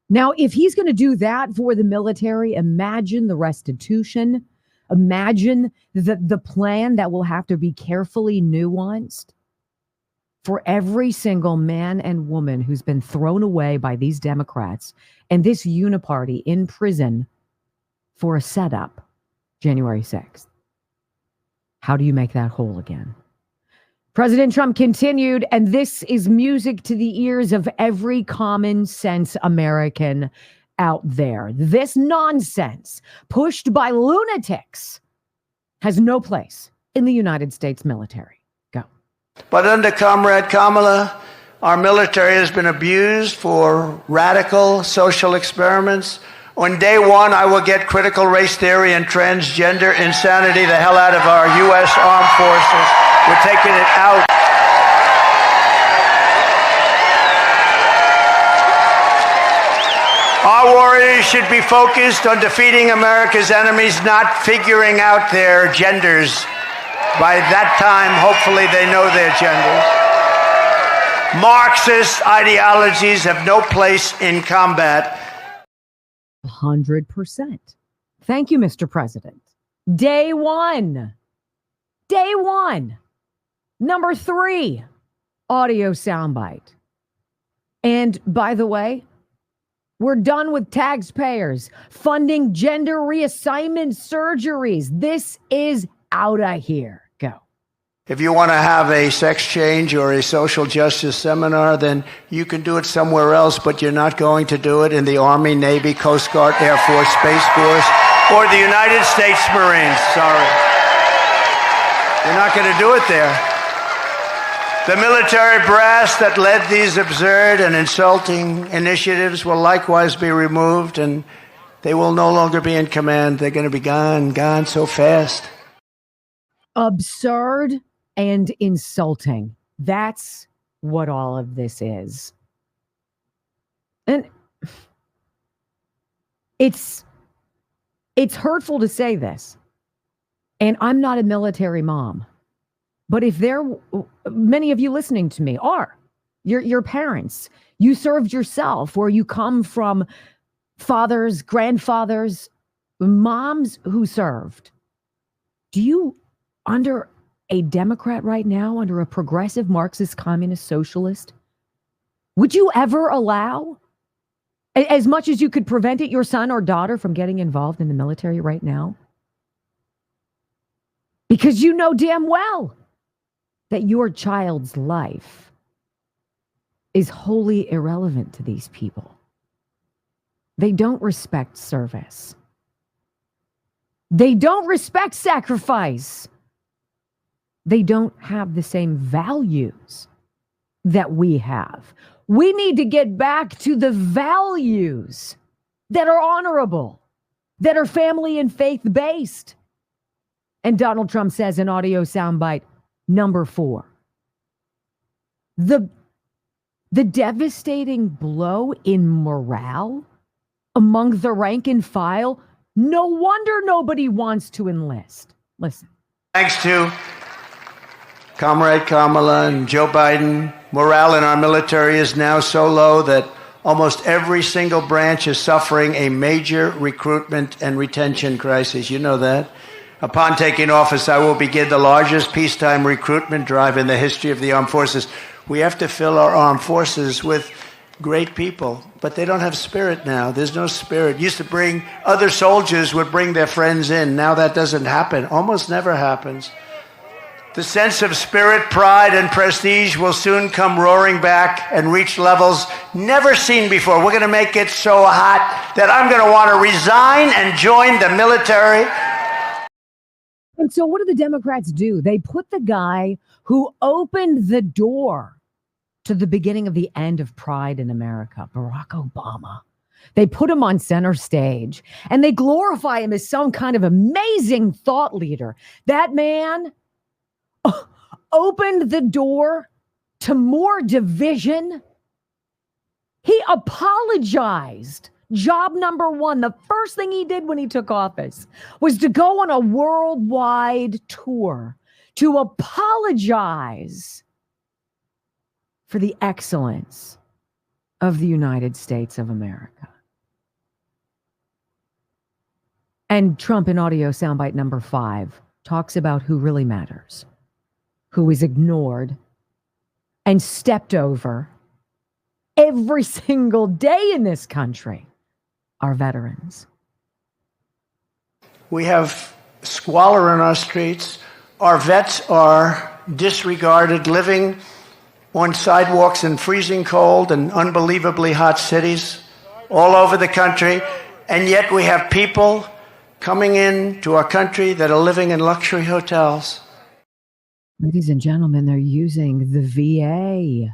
Now, if he's going to do that for the military, imagine the restitution. Imagine the plan that will have to be carefully nuanced for every single man and woman who's been thrown away by these Democrats and this uniparty in prison for a setup January 6th. How do you make that whole again? President Trump continued, and this is music to the ears of every common sense American out there. This nonsense pushed by lunatics has no place in the United States military. Go.
But under Comrade Kamala, our military has been abused for radical social experiments, On day one, I will get critical race theory and transgender insanity the hell out of our U.S. Armed Forces. We're taking it out. Our warriors should be focused on defeating America's enemies, not figuring out their genders. By that time, hopefully, they know their genders. Marxist ideologies have no place in combat.
100%. Thank you, Mr. President. Day one. Day one. Number 3, audio soundbite. And by the way, we're done with taxpayers funding gender reassignment surgeries. This is out of here. Go.
If you want to have a sex change or a social justice seminar, then you can do it somewhere else, but you're not going to do it in the Army, Navy, Coast Guard, Air Force, Space Force, or the United States Marines. Sorry. You're not going to do it there. The military brass that led these absurd and insulting initiatives will likewise be removed, and they will no longer be in command. They're going to be gone so fast.
Absurd and insulting. That's what all of this is. And it's hurtful to say this. And I'm not a military mom. But if many of you listening to me are, your parents, you served yourself, or you come from fathers, grandfathers, moms who served. Do you, under a Democrat right now, under a progressive Marxist communist socialist, would you ever allow, as much as you could prevent it, your son or daughter from getting involved in the military right now? Because you know damn well that your child's life is wholly irrelevant to these people. They don't respect service. They don't respect sacrifice. They don't have the same values that we have. We need to get back to the values that are honorable, that are family and faith-based. And Donald Trump says in audio soundbite number 4, the devastating blow in morale among the rank and file, no wonder nobody wants to enlist. Listen.
Thanks to Comrade Kamala and Joe Biden, morale in our military is now so low that almost every single branch is suffering a major recruitment and retention crisis. You know that. Upon taking office, I will begin the largest peacetime recruitment drive in the history of the armed forces. We have to fill our armed forces with great people, but they don't have spirit now. There's no spirit. Used to bring, other soldiers would bring their friends in. Now that doesn't happen. Almost never happens. The sense of spirit, pride, and prestige will soon come roaring back and reach levels never seen before. We're going to make it so hot that I'm going to want to resign and join the military.
And so what do the Democrats do? They put the guy who opened the door to the beginning of the end of Pride in America, Barack Obama. They put him on center stage and they glorify him as some kind of amazing thought leader. That man opened the door to more division. He apologized. Job number 1, the first thing he did when he took office was to go on a worldwide tour to apologize for the excellence of the United States of America. And Trump in audio soundbite number 5 talks about who really matters, who is ignored and stepped over every single day in this country. Our veterans.
We have squalor in our streets. Our vets are disregarded, living on sidewalks in freezing cold and unbelievably hot cities all over the country. And yet we have people coming in to our country that are living in luxury hotels.
Ladies and gentlemen, they're using the VA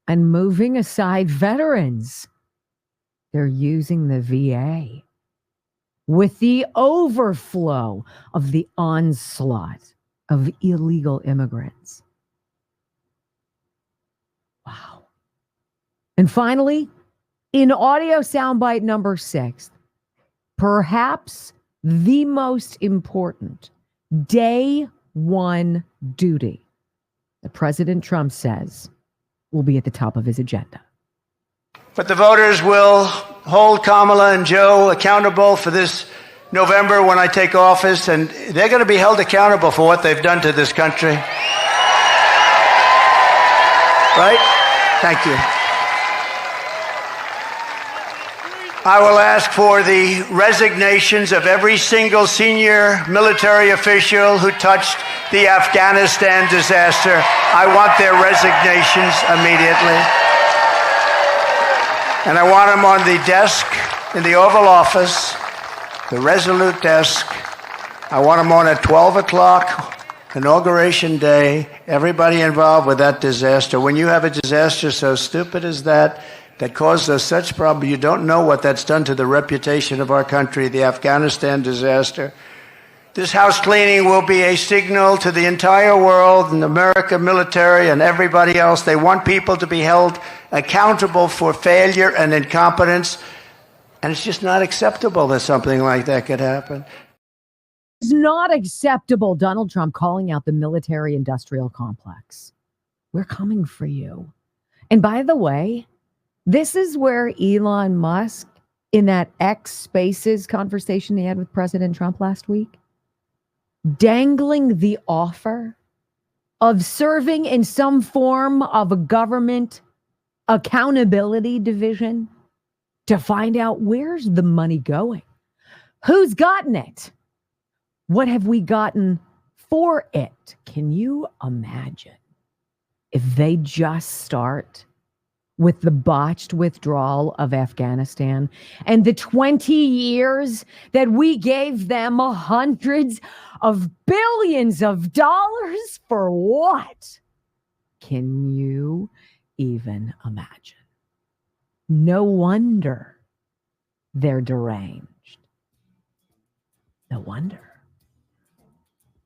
and moving aside veterans. They're using the VA with the overflow of the onslaught of illegal immigrants. Wow. And finally, in audio soundbite number 6, perhaps the most important day one duty that President Trump says will be at the top of his agenda.
But the voters will hold Kamala and Joe accountable for this November when I take office, and they're going to be held accountable for what they've done to this country. Right? Thank you. I will ask for the resignations of every single senior military official who touched the Afghanistan disaster. I want their resignations immediately. And I want them on the desk in the Oval Office, the Resolute desk. I want them on at 12 o'clock, Inauguration Day, everybody involved with that disaster. When you have a disaster so stupid as that caused us such problems, you don't know what that's done to the reputation of our country, the Afghanistan disaster. This house cleaning will be a signal to the entire world and America military and everybody else. They want people to be held accountable for failure and incompetence. And it's just not acceptable that something like that could happen.
It's not acceptable, Donald Trump calling out the military-industrial complex. We're coming for you. And by the way, this is where Elon Musk, in that X Spaces conversation he had with President Trump last week, dangling the offer of serving in some form of a government accountability division to find out where's the money going. Who's gotten it? What have we gotten for it? Can you imagine if they just start with the botched withdrawal of Afghanistan and the 20 years that we gave them hundreds of billions of dollars for what? Can you even imagine? No wonder they're deranged. No wonder.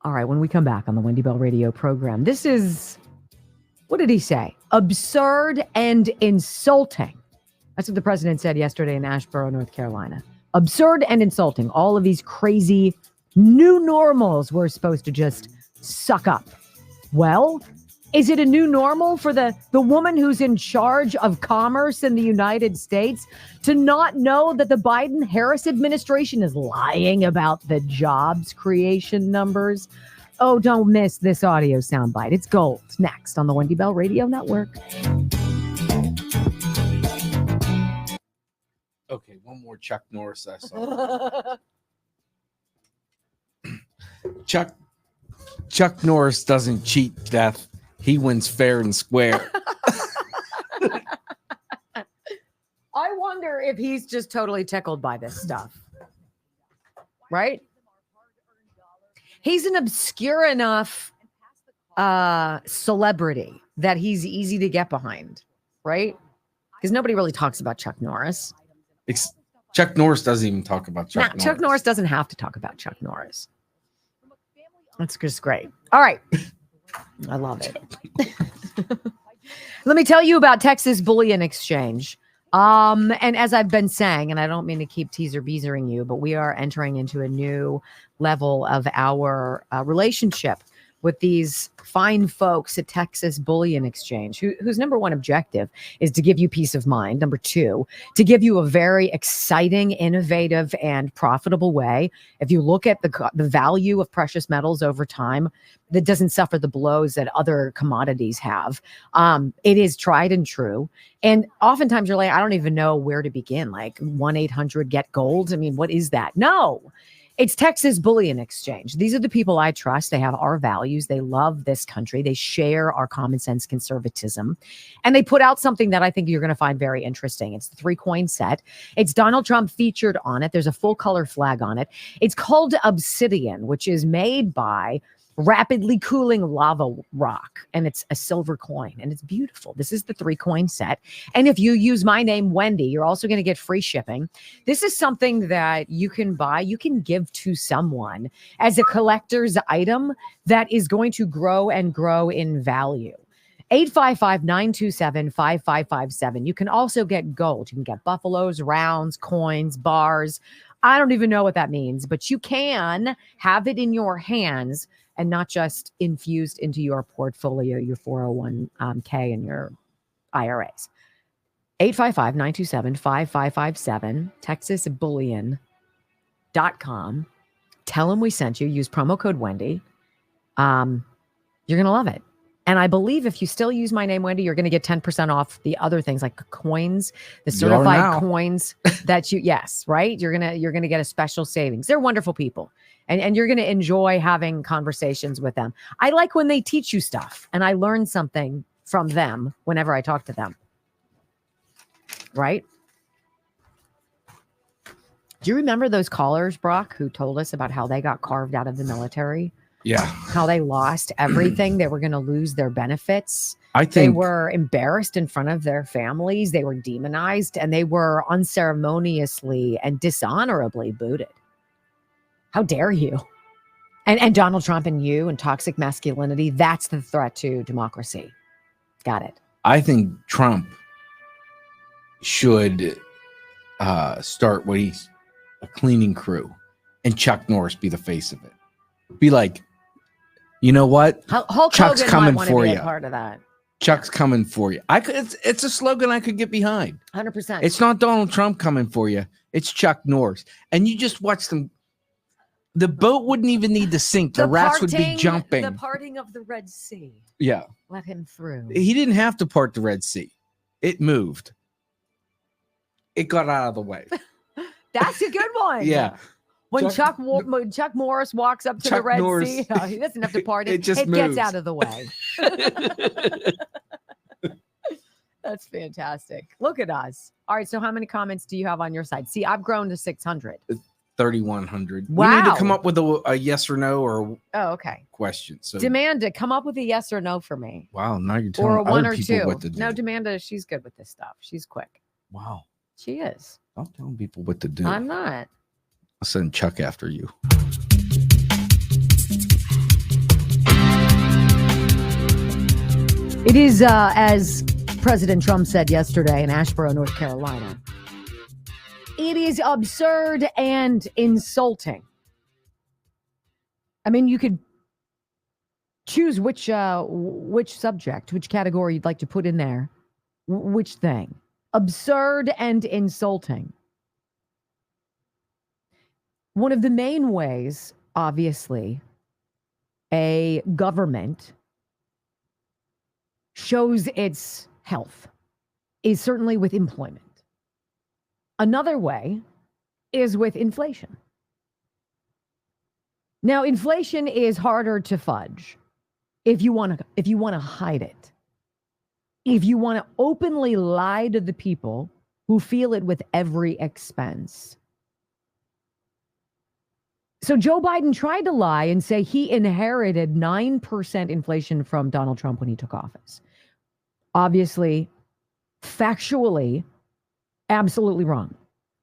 All right, when we come back on the Wendy Bell Radio program, this is, what did he say? Absurd and insulting. That's what the president said yesterday in Asheboro, North Carolina. Absurd and insulting. All of these crazy new normals we're supposed to just suck up. Well, is it a new normal for the woman who's in charge of commerce in the United States to not know that the Biden-Harris administration is lying about the jobs creation numbers? Oh, don't miss this audio soundbite. It's gold. Next on the Wendy Bell Radio Network.
Okay, one more Chuck Norris I saw. Chuck Norris doesn't cheat death. He wins fair and square.
I wonder if he's just totally tickled by this stuff. Right? He's an obscure enough celebrity that he's easy to get behind, right? Because nobody really talks about Chuck Norris.
Chuck Norris doesn't even talk about Chuck Norris.
Chuck Norris doesn't have to talk about Chuck Norris. That's just great. All right. I love it. Let me tell you about Texas Bullion Exchange. And as I've been saying, and I don't mean to keep teaser-beezering you, but we are entering into a new level of our relationship with these fine folks at Texas Bullion Exchange, whose number one objective is to give you peace of mind. Number two, to give you a very exciting, innovative, and profitable way. If you look at the value of precious metals over time, that doesn't suffer the blows that other commodities have. It is tried and true. And oftentimes you're like, I don't even know where to begin. Like 1-800-GET-GOLD. I mean, what is that? No. It's Texas Bullion Exchange. These are the people I trust. They have our values. They love this country. They share our common sense conservatism. And they put out something that I think you're going to find very interesting. It's the 3-coin set. It's Donald Trump featured on it. There's a full color flag on it. It's called Obsidian, which is made by rapidly cooling lava rock, and it's a silver coin, and it's beautiful. This is the 3-coin set. And if you use my name, Wendy, you're also going to get free shipping. This is something that you can buy, you can give to someone as a collector's item that is going to grow and grow in value. 855-927-5557. You can also get gold. You can get buffaloes, rounds, coins, bars. I don't even know what that means, but you can have it in your hands and not just infused into your portfolio, your 401k and your IRAs. 855-927-5557, texasbullion.com. Tell them we sent you. Use promo code Wendy. You're going to love it. And I believe if you still use my name, Wendy, you're going to get 10% off the other things like coins, the certified coins that yes, right? You're going to get a special savings. They're wonderful people. And you're going to enjoy having conversations with them. I like when they teach you stuff, and I learn something from them whenever I talk to them. Right? Do you remember those callers, Brock, who told us about how they got carved out of the military?
Yeah.
How they lost everything. They were going to lose their benefits.
I think
they were embarrassed in front of their families. They were demonized, and they were unceremoniously and dishonorably booted. How dare you? And Donald Trump and you and toxic masculinity, that's the threat to democracy. Got it.
I think Trump should start what he's a cleaning crew and Chuck Norris be the face of it. Be like, you know what?
Hulk
Chuck's
Hogan
coming
might
for
be
you.
a part of that.
Chuck's coming for you. It's a slogan I could get behind.
100%.
It's not Donald Trump coming for you. It's Chuck Norris. And you just watch them. The boat wouldn't even need to sink. The rats would be jumping.
The parting of the Red Sea.
Yeah.
Let him through.
He didn't have to part the Red Sea. It moved. It got out of the way.
That's a good one.
Yeah.
When Chuck Morris walks up to the Red Sea, he doesn't have to part it. It gets out of the way. That's fantastic. Look at us. All right. So how many comments do you have on your side? See, I've grown to 600.
3,100.
Wow.
We need to come up with a yes or no or question. So
Demanda, come up with a yes or no for me.
Wow. Now you're telling
or a one
other
or
people
two.
what to do.
No, Demanda, she's good with this stuff. She's quick.
Wow.
She is.
Don't tell people what to do.
I'm not.
I'll send Chuck after you.
It is, as President Trump said yesterday in Asheboro, North Carolina, it is absurd and insulting. I mean, you could choose which subject, which category you'd like to put in there, which thing. Absurd and insulting. One of the main ways, obviously, a government shows its health is certainly with employment. Another way is with inflation. Now, inflation is harder to fudge if you want to hide it. If you want to openly lie to the people who feel it with every expense. So Joe Biden tried to lie and say he inherited 9% inflation from Donald Trump when he took office. Obviously, factually, absolutely wrong.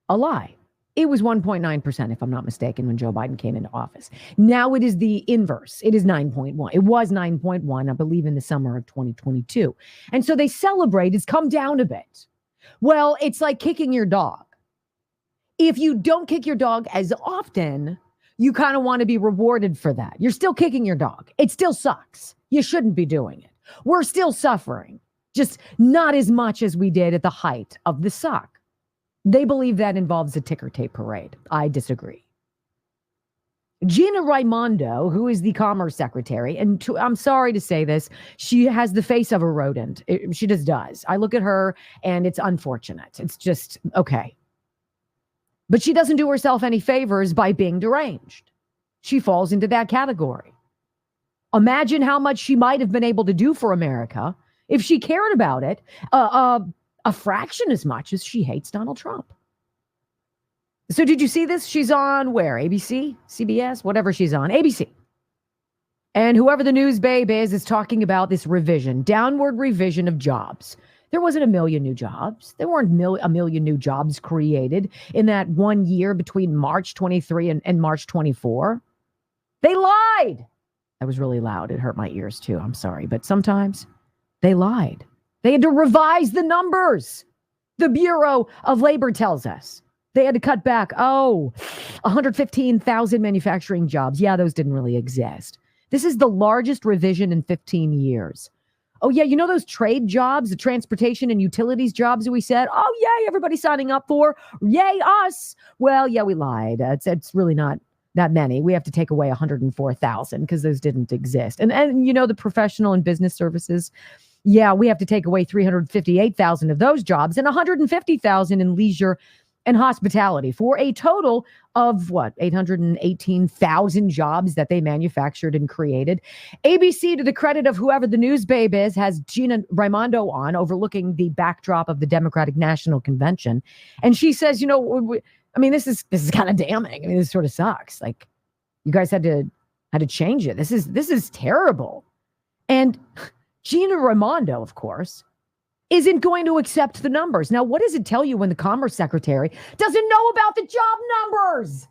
A lie. It was 1.9%, if I'm not mistaken, when Joe Biden came into office. Now it is the inverse. It is 9.1. It was 9.1, I believe, in the summer of 2022. And so they celebrate. It's come down a bit. Well, it's like kicking your dog. If you don't kick your dog as often, you kind of want to be rewarded for that. You're still kicking your dog. It still sucks. You shouldn't be doing it. We're still suffering, just not as much as we did at the height of the suck. They believe that involves a ticker tape parade. I disagree. Gina Raimondo, who is the Commerce Secretary, and I'm sorry to say this, she has the face of a rodent. She just does. I look at her and it's unfortunate. It's just, okay. But she doesn't do herself any favors by being deranged. She falls into that category. Imagine how much she might have been able to do for America if she cared about it a fraction as much as she hates Donald Trump. So did you see this? She's on where? ABC? CBS? Whatever she's on. ABC. And whoever the news babe is talking about this revision, downward revision of jobs. There wasn't a million new jobs. There weren't a million new jobs created in that 1 year between March 23 and March 24. They lied. That was really loud. It hurt my ears too. I'm sorry. But sometimes they lied. They had to revise the numbers. The Bureau of Labor tells us they had to cut back, 115,000 manufacturing jobs. Yeah, those didn't really exist. This is the largest revision in 15 years. Oh, yeah, you know those trade jobs, the transportation and utilities jobs that we said, oh, yay, everybody signing up for? Yay, us. Well, yeah, we lied. It's really not that many. We have to take away 104,000 because those didn't exist. And you know, the professional and business services, yeah, we have to take away 358,000 of those jobs and 150,000 in leisure and hospitality for a total of 818,000 jobs that they manufactured and created. ABC, to the credit of whoever the news babe is, has Gina Raimondo on overlooking the backdrop of the Democratic National Convention. And she says, this is kind of damning. I mean, this sort of sucks. Like, you guys had to change it. This is terrible. And Gina Raimondo, of course, isn't going to accept the numbers. Now, what does it tell you when the Commerce Secretary doesn't know about the job numbers?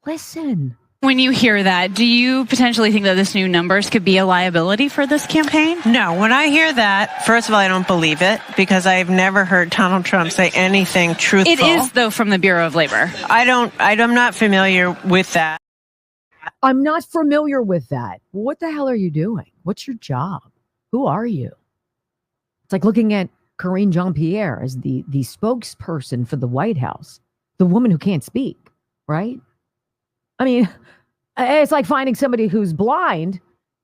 Listen.
When you hear that, do you potentially think that this new numbers could be a liability for this campaign?
No. When I hear that, first of all, I don't believe it because I've never heard Donald Trump say anything truthful.
It is, though, from the Bureau of Labor.
I'm not familiar with that.
I'm not familiar with that. What the hell are you doing? What's your job? Who are you? It's like looking at Karine Jean-Pierre as the spokesperson for the White House, the woman who can't speak, right? I mean, it's like finding somebody who's blind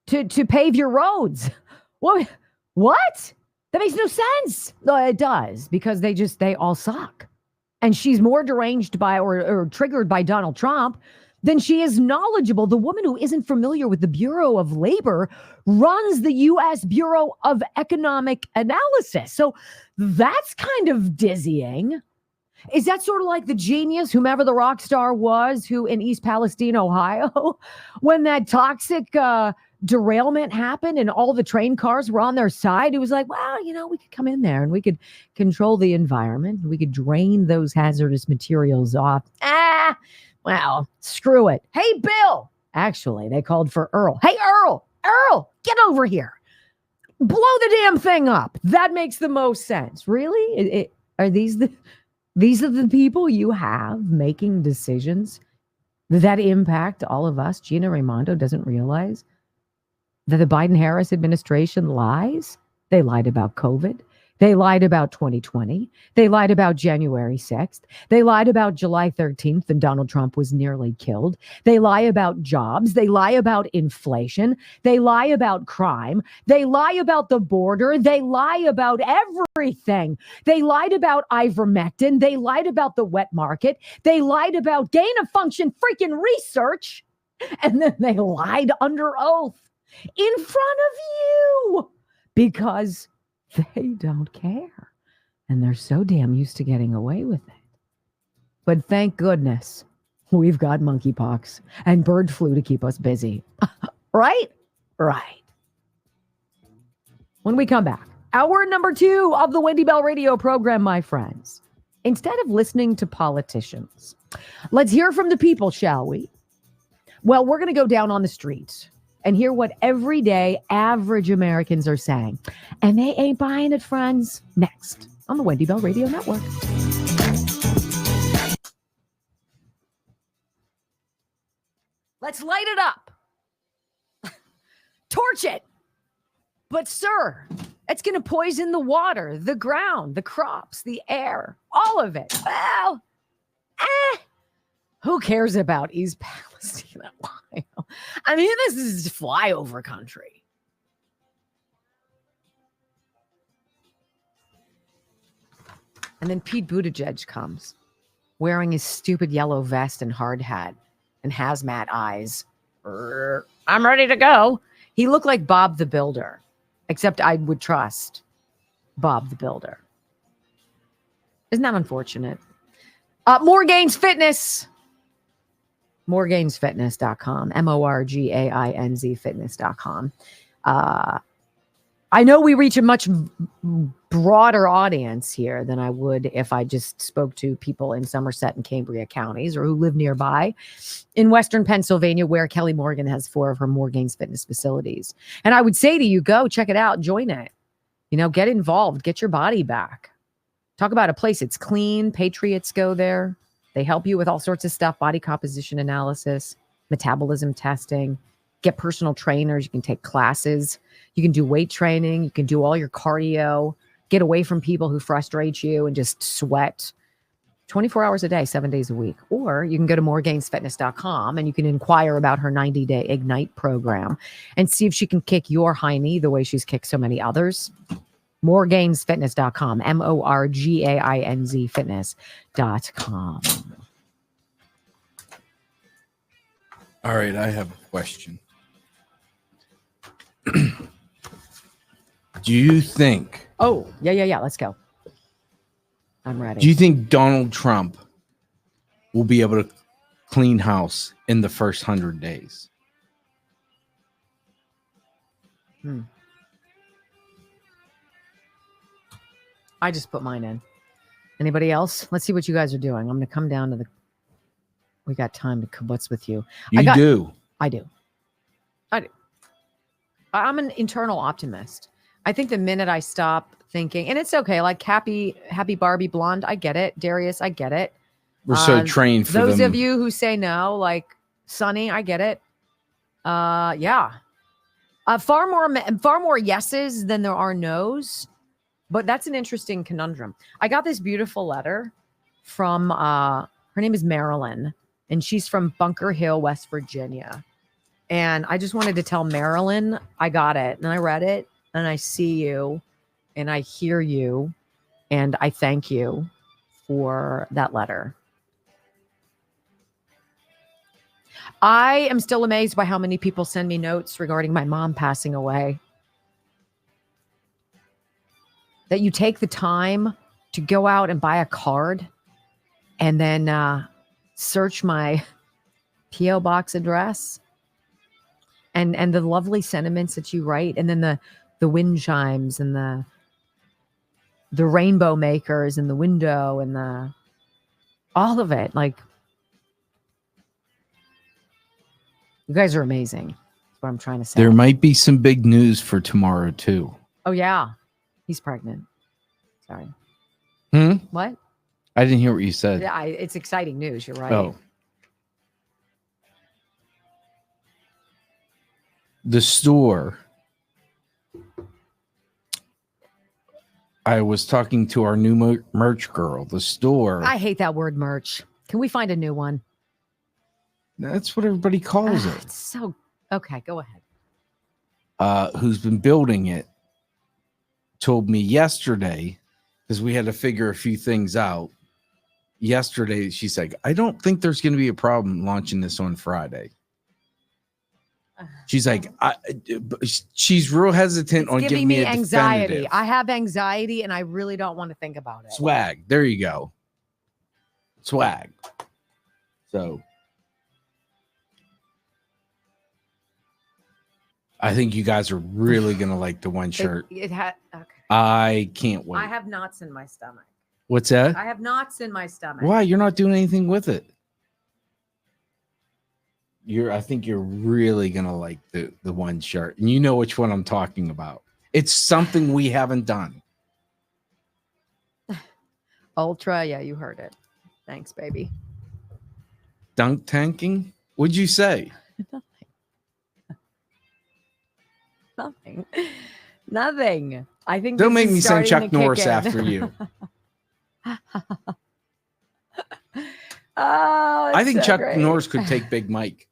to pave your roads. What? That makes no sense. No, it does, because they all suck. And she's more deranged by or triggered by Donald Trump than she is knowledgeable. The woman who isn't familiar with the Bureau of Labor runs the U.S. Bureau of Economic Analysis. So that's kind of dizzying. Is that sort of like the genius, whomever the rock star was, who in East Palestine, Ohio, when that toxic derailment happened and all the train cars were on their side, it was like, well, we could come in there and we could control the environment. We could drain those hazardous materials off. Well, screw it. Hey, Bill. Actually, they called for Earl. Hey, Earl, get over here. Blow the damn thing up. That makes the most sense. Really? Are these are the people you have making decisions that impact all of us? Gina Raimondo doesn't realize that the Biden-Harris administration lies. They lied about COVID. They lied about 2020. They lied about January 6th. They lied about July 13th, and Donald Trump was nearly killed. They lie about jobs. They lie about inflation. They lie about crime. They lie about the border. They lie about everything. They lied about ivermectin. They lied about the wet market. They lied about gain-of-function freaking research. And then they lied under oath in front of you because they don't care. And they're so damn used to getting away with it. But thank goodness we've got monkeypox and bird flu to keep us busy. Right? Right. When we come back, hour number 2 of the Wendy Bell radio program, my friends. Instead of listening to politicians, let's hear from the people, shall we? Well, we're going to go down on the streets and hear what everyday average Americans are saying. And they ain't buying it, friends. Next on the Wendy Bell Radio Network. Let's light it up. Torch it. But sir, it's going to poison the water, the ground, the crops, the air, all of it. Well, who cares about East Palestine? I mean, this is flyover country. And then Pete Buttigieg comes wearing his stupid yellow vest and hard hat and hazmat eyes. I'm ready to go. He looked like Bob the Builder, except I would trust Bob the Builder. Isn't that unfortunate? More Gains Fitness. Morgainsfitness.com, MORGAINZ fitness.com. I know we reach a much broader audience here than I would if I just spoke to people in Somerset and Cambria counties or who live nearby in Western Pennsylvania, where Kelly Morgan has 4 of her Morgains Fitness facilities. And I would say to you, go check it out, join it, get involved, get your body back. Talk about a place. It's clean. Patriots go there. They help you with all sorts of stuff, body composition analysis, metabolism testing, get personal trainers. You can take classes. You can do weight training. You can do all your cardio, get away from people who frustrate you and just sweat 24 hours a day, 7 days a week. Or you can go to morgainsfitness.com and you can inquire about her 90-day Ignite program and see if she can kick your high knee the way she's kicked so many others. Morgainsfitness.com, MORGAINZ fitness.com.
All right, I have a question. Do you think...
Oh, yeah. Let's go. I'm ready.
Do you think Donald Trump will be able to clean house in the first 100 days?
I just put mine in. Anybody else? Let's see what you guys are doing. I'm going to come down to we got time to what's with you.
I do.
I'm an internal optimist. I think the minute I stop thinking, and it's okay, like happy Barbie blonde, I get it. Darius, I get it.
We're so trained for
those
them.
of you who say no, like Sonny, I get it. Yeah. Far more yeses than there are nos. But that's an interesting conundrum. I got this beautiful letter from, her name is Marilyn, and she's from Bunker Hill, West Virginia. And I just wanted to tell Marilyn, I got it. And I read it, and I see you, and I hear you, and I thank you for that letter. I am still amazed by how many people send me notes regarding my mom passing away. That you take the time to go out and buy a card and then search my P.O. box address and the lovely sentiments that you write, and then the wind chimes and the rainbow makers and the window and all of it. Like, you guys are amazing. That's what I'm trying to say.
There might be some big news for tomorrow too.
Oh yeah. He's pregnant. Sorry. What?
I didn't hear what you said.
Yeah, it's exciting news. You're right.
Oh. The store. I was talking to our new merch girl. The store.
I hate that word merch. Can we find a new one?
That's what everybody calls it.
It's so okay. Go ahead.
Who's been building it told me yesterday, because we had to figure a few things out. Yesterday, she's like, I don't think there's going to be a problem launching this on Friday. She's like, she's real hesitant on giving me a
anxiety.
definitive.
I have anxiety, and I really don't want to think about it.
Swag. There you go. Swag. So I think you guys are really going to like the one shirt.
Okay.
I can't wait.
I have knots in my stomach.
What's that?
I have knots in my stomach.
Why? You're not doing anything with it. I think you're really going to like the one shirt. And you know which one I'm talking about. It's something we haven't done.
Ultra. Yeah, you heard it. Thanks, baby.
Dunk tanking? What'd you say?
Nothing. I think
don't make me send Chuck Norris after you. I think
so
Chuck
great.
Norris could take Big Mike.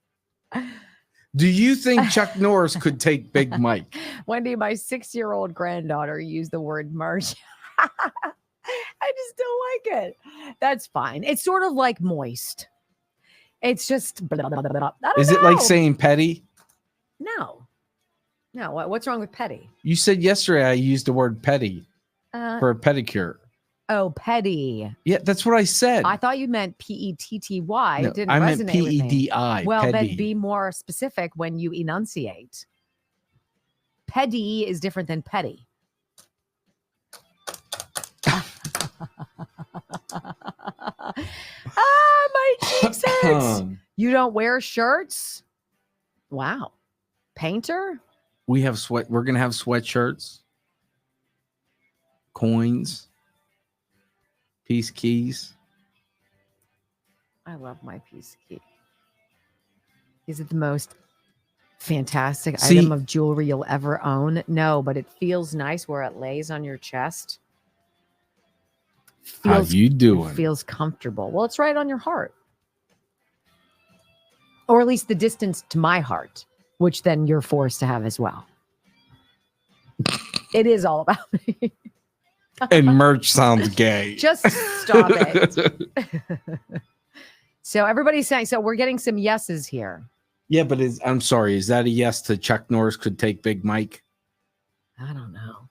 Do you think Chuck Norris could take Big Mike?
Wendy, my 6-year-old granddaughter used the word merch. I just don't like it. That's fine. It's sort of like moist. It's just blah, blah, blah, blah.
Is it like saying petty?
No. What's wrong with petty?
You said yesterday I used the word petty for a pedicure.
Oh, petty.
Yeah, that's what I said.
I thought you meant Petty.
No,
It didn't
I
resonate
meant
with me.
PEDI.
Well,
petty.
then be more specific when you enunciate. Petty is different than petty. My cheeks hurt. You don't wear shirts? Wow. Painter?
We're gonna have sweatshirts, coins, peace keys.
I love my peace key. Is it the most fantastic item of jewelry you'll ever own? No, but it feels nice where it lays on your chest.
How you doing?
It feels comfortable. Well, it's right on your heart. Or at least the distance to my heart, which then you're forced to have as well. It is all about me.
And merch sounds gay.
Just stop it. So everybody's saying, so we're getting some yeses here.
Yeah, but I'm sorry. Is that a yes to Chuck Norris could take Big Mike?
I don't know.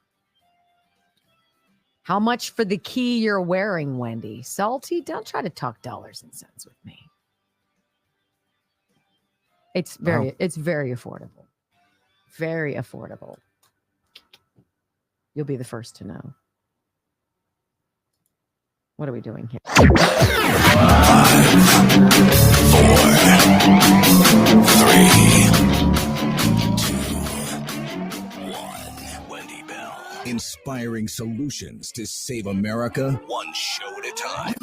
How much for the key you're wearing, Wendy? Salty, don't try to talk dollars and cents with me. It's very affordable. Very affordable. You'll be the first to know. What are we doing here?
5, 4, 3, 2, 1. Wendy Bell. Inspiring solutions to save America, one show at a time.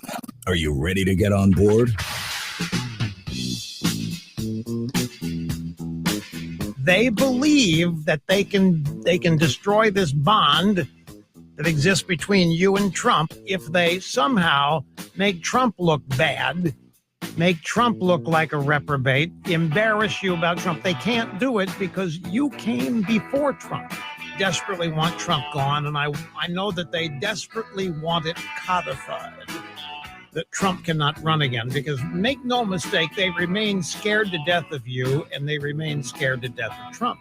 Are you ready to get on board?
They believe that they can destroy this bond that exists between you and Trump if they somehow make Trump look bad, make Trump look like a reprobate, embarrass you about Trump. They can't do it because you came before Trump. Desperately want Trump gone, and I know that they desperately want it codified, that Trump cannot run again, because make no mistake, they remain scared to death of you, and they remain scared to death of Trump.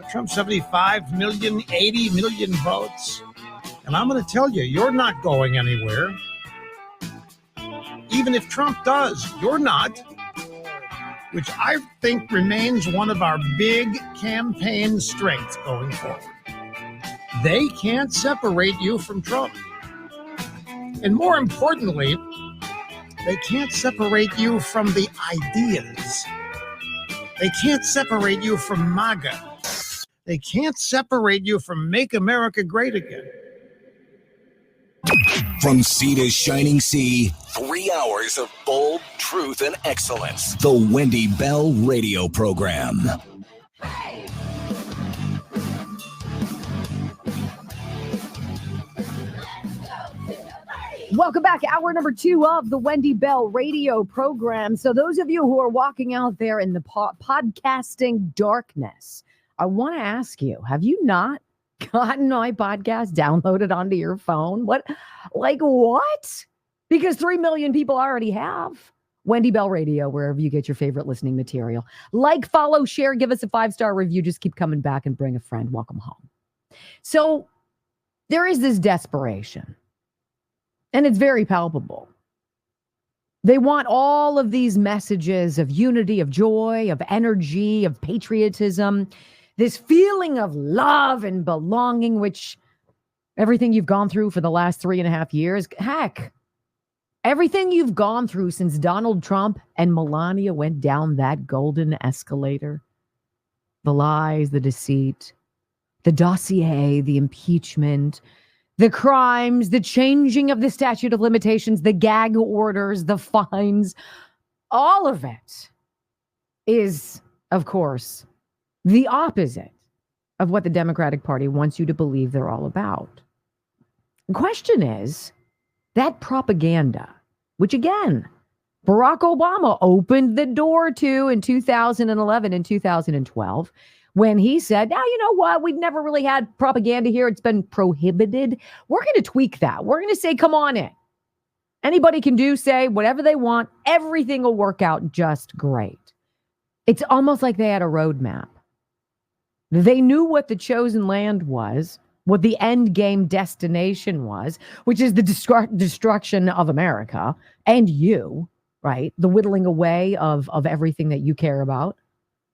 Trump, 75 million, 80 million votes. And I'm going to tell you, you're not going anywhere. Even if Trump does, you're not. Which I think remains one of our big campaign strengths going forward. They can't separate you from Trump. And more importantly, they can't separate you from the ideas. They can't separate you from MAGA. They can't separate you from Make America Great Again.
From sea to shining sea, 3 hours of bold truth and excellence. The Wendy Bell Radio Program.
Welcome back. Hour number 2 of the Wendy Bell Radio Program. So those of you who are walking out there in the podcasting darkness, I want to ask you, have you not gotten my podcast downloaded onto your phone? What? Because 3 million people already have. Wendy Bell Radio, wherever you get your favorite listening material. Like, follow, share, give us a 5-star review. Just keep coming back and bring a friend. Welcome home. So there is this desperation, and it's very palpable. They want all of these messages of unity, of joy, of energy, of patriotism, this feeling of love and belonging, which everything you've gone through for the last 3.5 years, heck, everything you've gone through since Donald Trump and Melania went down that golden escalator, the lies, the deceit, the dossier, the impeachment, the crimes, the changing of the statute of limitations, the gag orders, the fines, all of it is, of course, the opposite of what the Democratic Party wants you to believe they're all about. The question is, that propaganda, which again, Barack Obama opened the door to in 2011 and 2012, when he said, now, you know what? We've never really had propaganda here. It's been prohibited. We're going to tweak that. We're going to say, come on in. Anybody can say whatever they want. Everything will work out just great. It's almost like they had a roadmap. They knew what the chosen land was. what the end game destination was, which is the destruction of America and you, right? The whittling away of everything that you care about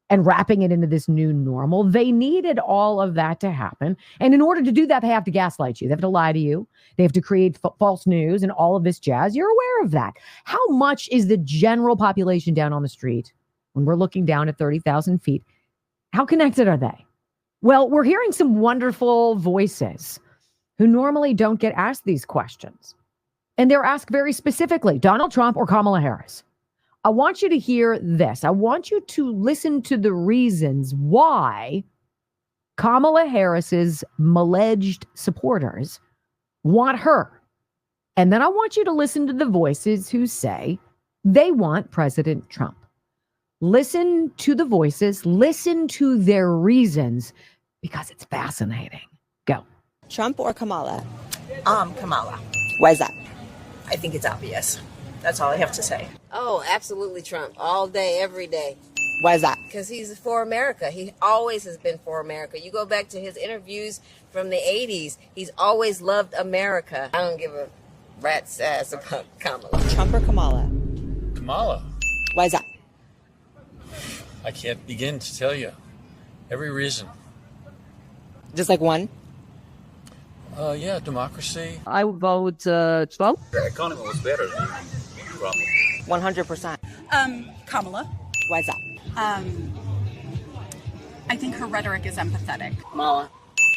and wrapping it into this new normal. They needed all of that to happen. And in order to do that, they have to gaslight you. They have to lie to you. They have to create false news and all of this jazz. You're aware of that. How much is the general population down on the street when we're looking down at 30,000 feet? How connected are they? Well, we're hearing some wonderful voices who normally don't get asked these questions. And they're asked very specifically, Donald Trump or Kamala Harris? I want you to hear this. I want you to listen to the reasons why Kamala Harris's alleged supporters want her. And then I want you to listen to the voices who say they want President Trump. Listen to the voices, listen to their reasons, because it's fascinating. Go.
Trump or Kamala?
Kamala.
Why is that?
I think it's obvious. That's all I have to say.
Oh, absolutely Trump. All day, every day.
Why is that?
Because he's for America. He always has been for America. You go back to his interviews from the 80s. He's always loved America. I don't give a rat's ass about Kamala.
Trump or Kamala?
Kamala.
Why is that?
I can't begin to tell you. Every reason.
Just like one?
Yeah, democracy.
I would vote Trump.
The economy was better than Trump.
100%.
Kamala.
Why is that?
I think her rhetoric is empathetic.
Kamala.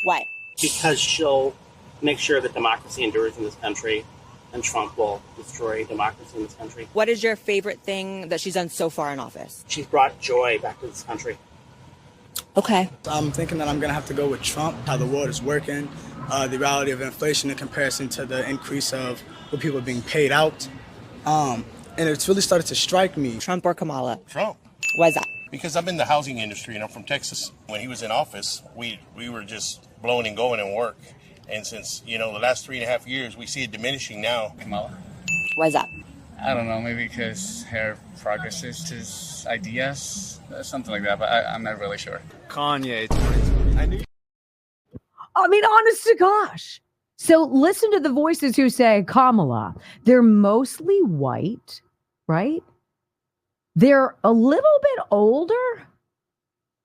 Why?
Because she'll make sure that democracy endures in this country, and Trump will destroy democracy in this country.
What is your favorite thing that she's done so far in office?
She's brought joy back to this country.
Okay.
I'm thinking that I'm going to have to go with Trump, how the world is working, the reality of inflation in comparison to the increase of what people are being paid out. And it's really started to strike me.
Trump or Kamala?
Trump.
Why is that?
Because I'm in the housing industry and I'm from Texas. When he was in office, we were just blowing and going and work. And since, the last 3.5 years, we see it diminishing now.
Kamala.
Why is that?
I don't know, maybe because her progressist ideas, something like that, but I'm not really sure.
Kanye 2020.
I mean, honest to gosh. So listen to the voices who say Kamala. They're mostly white, right? They're a little bit older,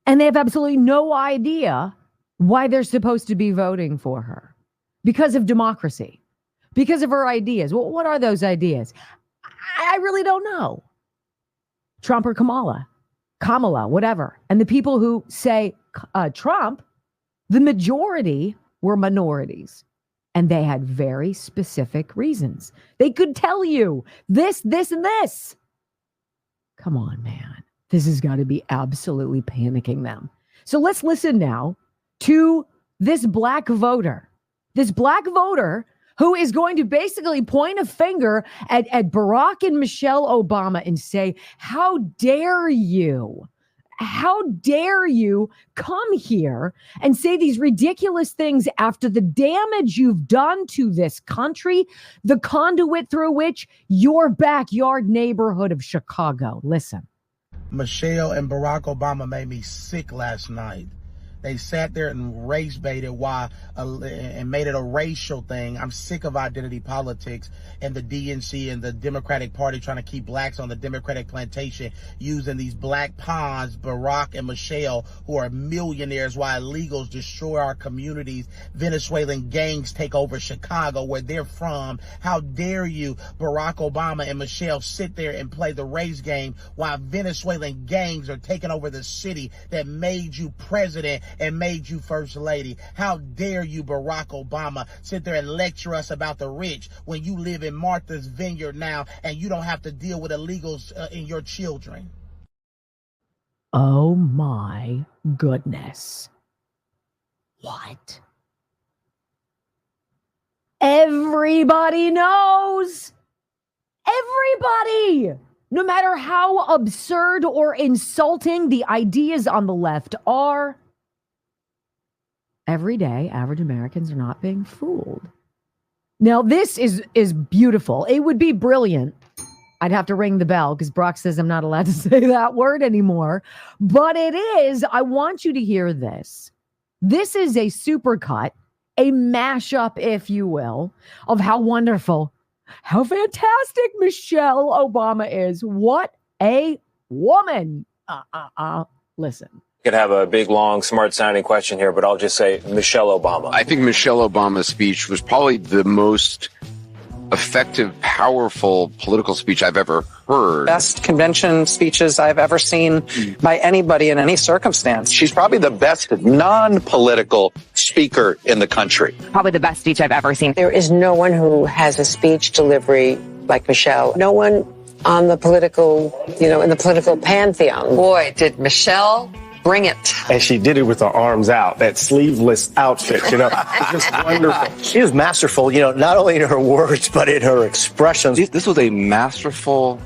and they have absolutely no idea why they're supposed to be voting for her. Because of democracy, because of her ideas. Well, what are those ideas? I really don't know. Trump or Kamala, whatever. And the people who say Trump, the majority were minorities. And they had very specific reasons. They could tell you this, this, and this. Come on, man. This has got to be absolutely panicking them. So let's listen now to this black voter. This black voter who is going to basically point a finger at Barack and Michelle Obama and say, how dare you? How dare you come here and say these ridiculous things after the damage you've done to this country, the conduit through which your backyard neighborhood of Chicago. Listen.
Michelle and Barack Obama made me sick last night. They sat there and race baited and made it a racial thing. I'm sick of identity politics and the DNC and the Democratic Party trying to keep blacks on the Democratic plantation using these black pawns, Barack and Michelle, who are millionaires while illegals destroy our communities. Venezuelan gangs take over Chicago, where they're from. How dare you, Barack Obama and Michelle, sit there and play the race game while Venezuelan gangs are taking over the city that made you president and made you first lady. How dare you, Barack Obama, sit there and lecture us about the rich when you live in Martha's Vineyard now and you don't have to deal with illegals in your children.
Oh my goodness. What? Everybody knows. Everybody. No matter how absurd or insulting the ideas on the left are, every day, average Americans are not being fooled. Now, this is beautiful. It would be brilliant. I'd have to ring the bell because Brock says I'm not allowed to say that word anymore. But it is. I want you to hear this. This is a supercut a mashup, if you will, of how wonderful, how fantastic Michelle Obama is. What a woman. Listen.
Could have a big, long, smart-sounding question here, but I'll just say Michelle Obama.
I think Michelle Obama's speech was probably the most effective, powerful political speech I've ever heard.
Best convention speeches I've ever seen by anybody in any circumstance.
She's probably the best non-political speaker in the country.
Probably the best speech I've ever seen.
There is no one who has a speech delivery like Michelle. No one on the political, in the political pantheon.
Boy, did Michelle bring it.
And she did it with her arms out, that sleeveless outfit, just wonderful. She was masterful, not only in her words, but in her expressions.
This was a masterful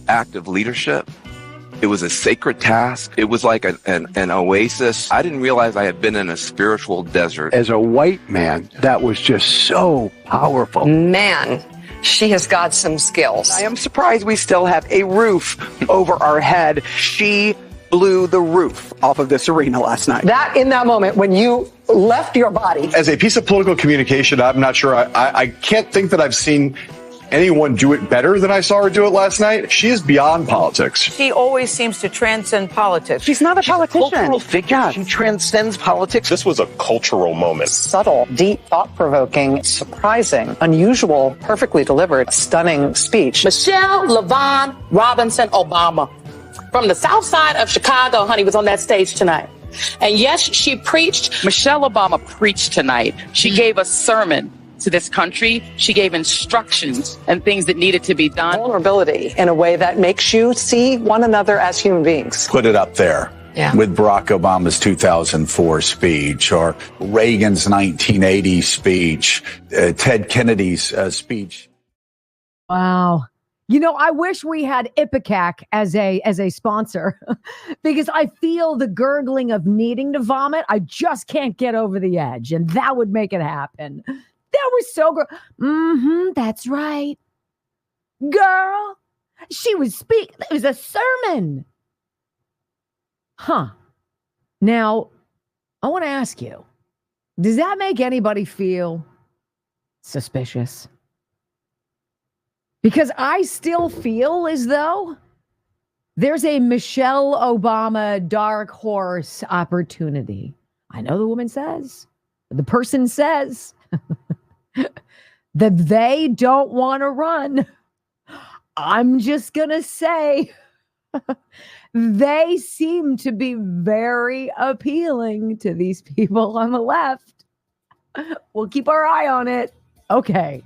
act of leadership. It was a sacred task. It was like an oasis. I didn't realize I had been in a spiritual desert.
As a white man, that was just so powerful.
Man, she has got some skills.
I am surprised we still have a roof over our head. She blew the roof off of this arena last night.
That in that moment when you left your body.
As a piece of political communication, I'm not sure. I can't think that I've seen anyone do it better than I saw her do it last night. She is beyond politics.
She always seems to transcend politics.
She's not a politician.
A cultural figure. She transcends politics. This was a cultural moment.
Subtle, deep, thought-provoking, surprising, unusual, perfectly delivered, stunning speech.
Michelle LaVaughn Robinson Obama from the south side of Chicago, honey, was on that stage tonight. And yes, she preached.
Michelle Obama preached tonight. She gave a sermon to this country. She gave instructions and things that needed to be done.
Vulnerability in a way that makes you see one another as human beings.
Put it up there.
Yeah.
With Barack Obama's 2004 speech or Reagan's 1980 speech, Ted Kennedy's speech.
Wow. I wish we had Ipecac as a sponsor because I feel the gurgling of needing to vomit. I just can't get over the edge, and that would make it happen. That was so good. That's right. Girl, she was speaking. It was a sermon. Huh. Now, I want to ask you, does that make anybody feel suspicious? Because I still feel as though there's a Michelle Obama dark horse opportunity. I know the woman says, the person says that they don't want to run. I'm just going to say they seem to be very appealing to these people on the left. We'll keep our eye on it. Okay.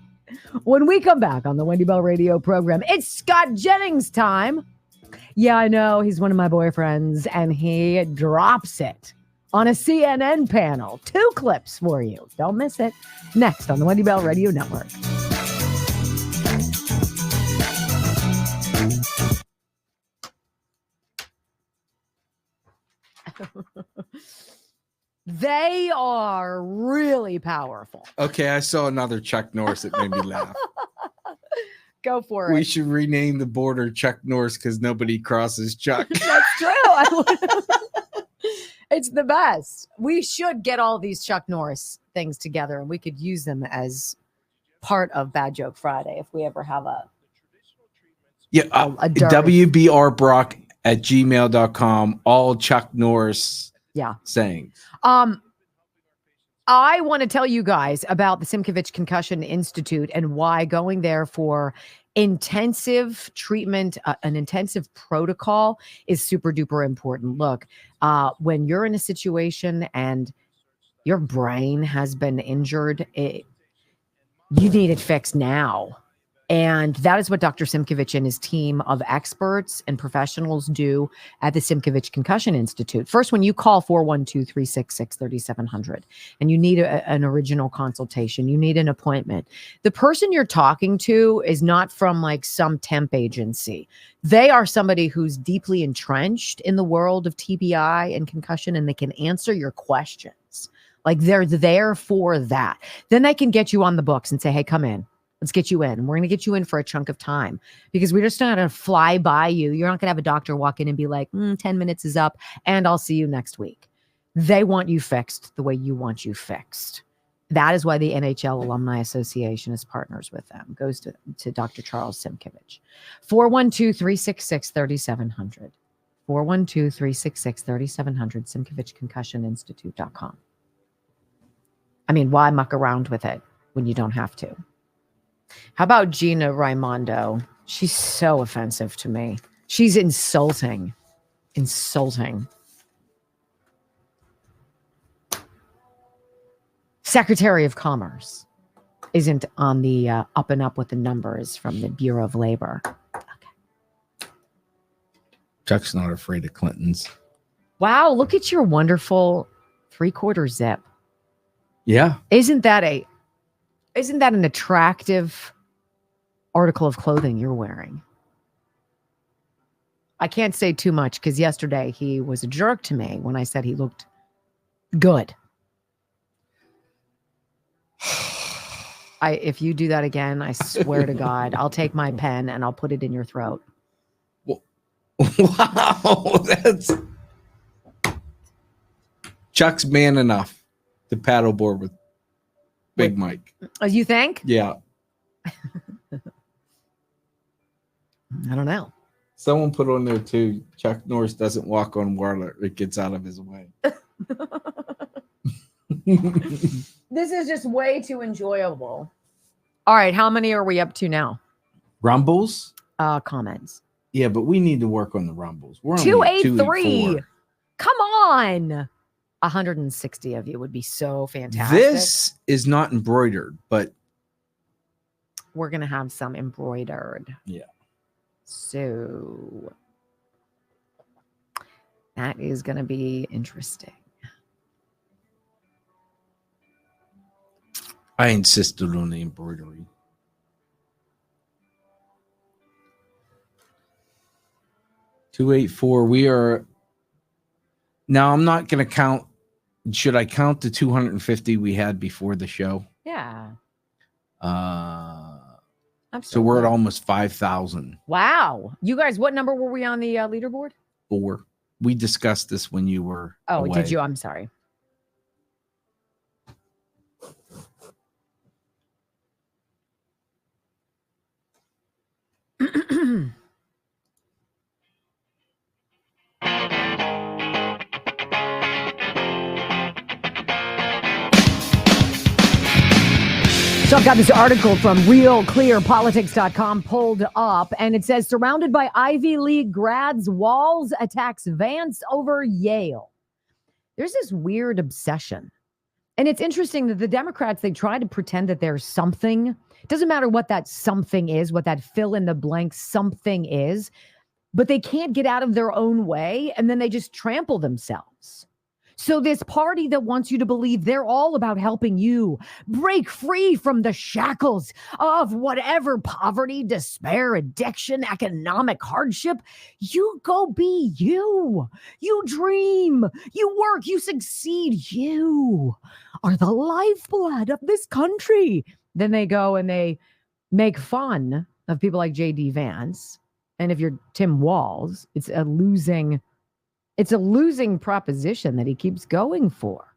When we come back on the Wendy Bell radio program, it's Scott Jennings time. Yeah, I know he's one of my boyfriends, and he drops it on a CNN panel. 2 clips for you. Don't miss it. Next on the Wendy Bell Radio Network. They are really powerful.
Okay, I saw another Chuck Norris that made me laugh.
Go for it.
We should rename the border Chuck Norris because nobody crosses Chuck.
That's true. It's the best. We should get all these Chuck Norris things together, and we could use them as part of Bad Joke Friday if we ever have a
WBRBrock at gmail.com. All Chuck Norris sayings.
I want to tell you guys about the Simkovich Concussion Institute and why going there for intensive treatment, an intensive protocol is super duper important. Look, when you're in a situation and your brain has been injured, you need it fixed now. And that is what Dr. Simkovich and his team of experts and professionals do at the Simkovich Concussion Institute. First, when you call 412-366-3700 and you need an original consultation, you need an appointment, the person you're talking to is not from like some temp agency. They are somebody who's deeply entrenched in the world of TBI and concussion, and they can answer your questions. Like they're there for that. Then they can get you on the books and say, hey, come in. Let's get you in. We're going to get you in for a chunk of time because we're just not going to fly by you. You're not going to have a doctor walk in and be like, 10 minutes is up and I'll see you next week. They want you fixed the way you want you fixed. That is why the NHL Alumni Association is partners with them. Goes to Dr. Charles Simkevich. 412-366-3700. 412-366-3700. SimkevichConcussionInstitute.com. I mean, why muck around with it when you don't have to? How about Gina Raimondo? She's so offensive to me. She's insulting. Insulting. Secretary of Commerce isn't on the up and up with the numbers from the Bureau of Labor.
Chuck's not afraid of Clintons.
Wow, look at your wonderful 3/4 zip.
Yeah.
Isn't that an attractive article of clothing you're wearing? I can't say too much because yesterday he was a jerk to me when I said he looked good. If you do that again, I swear to God, I'll take my pen and I'll put it in your throat.
Wow, that's Chuck's man enough to paddleboard with Big Mike.
You think?
Yeah.
I don't know.
Someone put on there too. Chuck Norris doesn't walk on water; it gets out of his way.
This is just way too enjoyable. All right, how many are we up to now?
Rumbles?
Comments.
Yeah, but we need to work on the rumbles. We're only
283.
284.
Come on. 160 of you would be so fantastic.
This is not embroidered, but
we're going to have some embroidered.
Yeah.
So that is going to be interesting.
I insisted on the embroidery. $284. We are now. I'm not going to count. Should I count the 250 we had before the show?
Yeah.
So we're at almost 5,000.
Wow. You guys, what number were we on the leaderboard?
4. We discussed this when you were.
Oh,
away.
did you? I'm sorry. So I've got this article from RealClearPolitics.com pulled up, and it says, surrounded by Ivy League grads, Walz attacks Vance over Yale. There's this weird obsession. And it's interesting that the Democrats, they try to pretend that there's something. It doesn't matter what that something is, what that fill in the blank something is, but they can't get out of their own way, and then they just trample themselves. So this party that wants you to believe they're all about helping you break free from the shackles of whatever poverty, despair, addiction, economic hardship, you go be you. You dream, you work, you succeed. You are the lifeblood of this country. Then they go and they make fun of people like J.D. Vance. And if you're Tim Walz, it's a losing proposition that he keeps going for.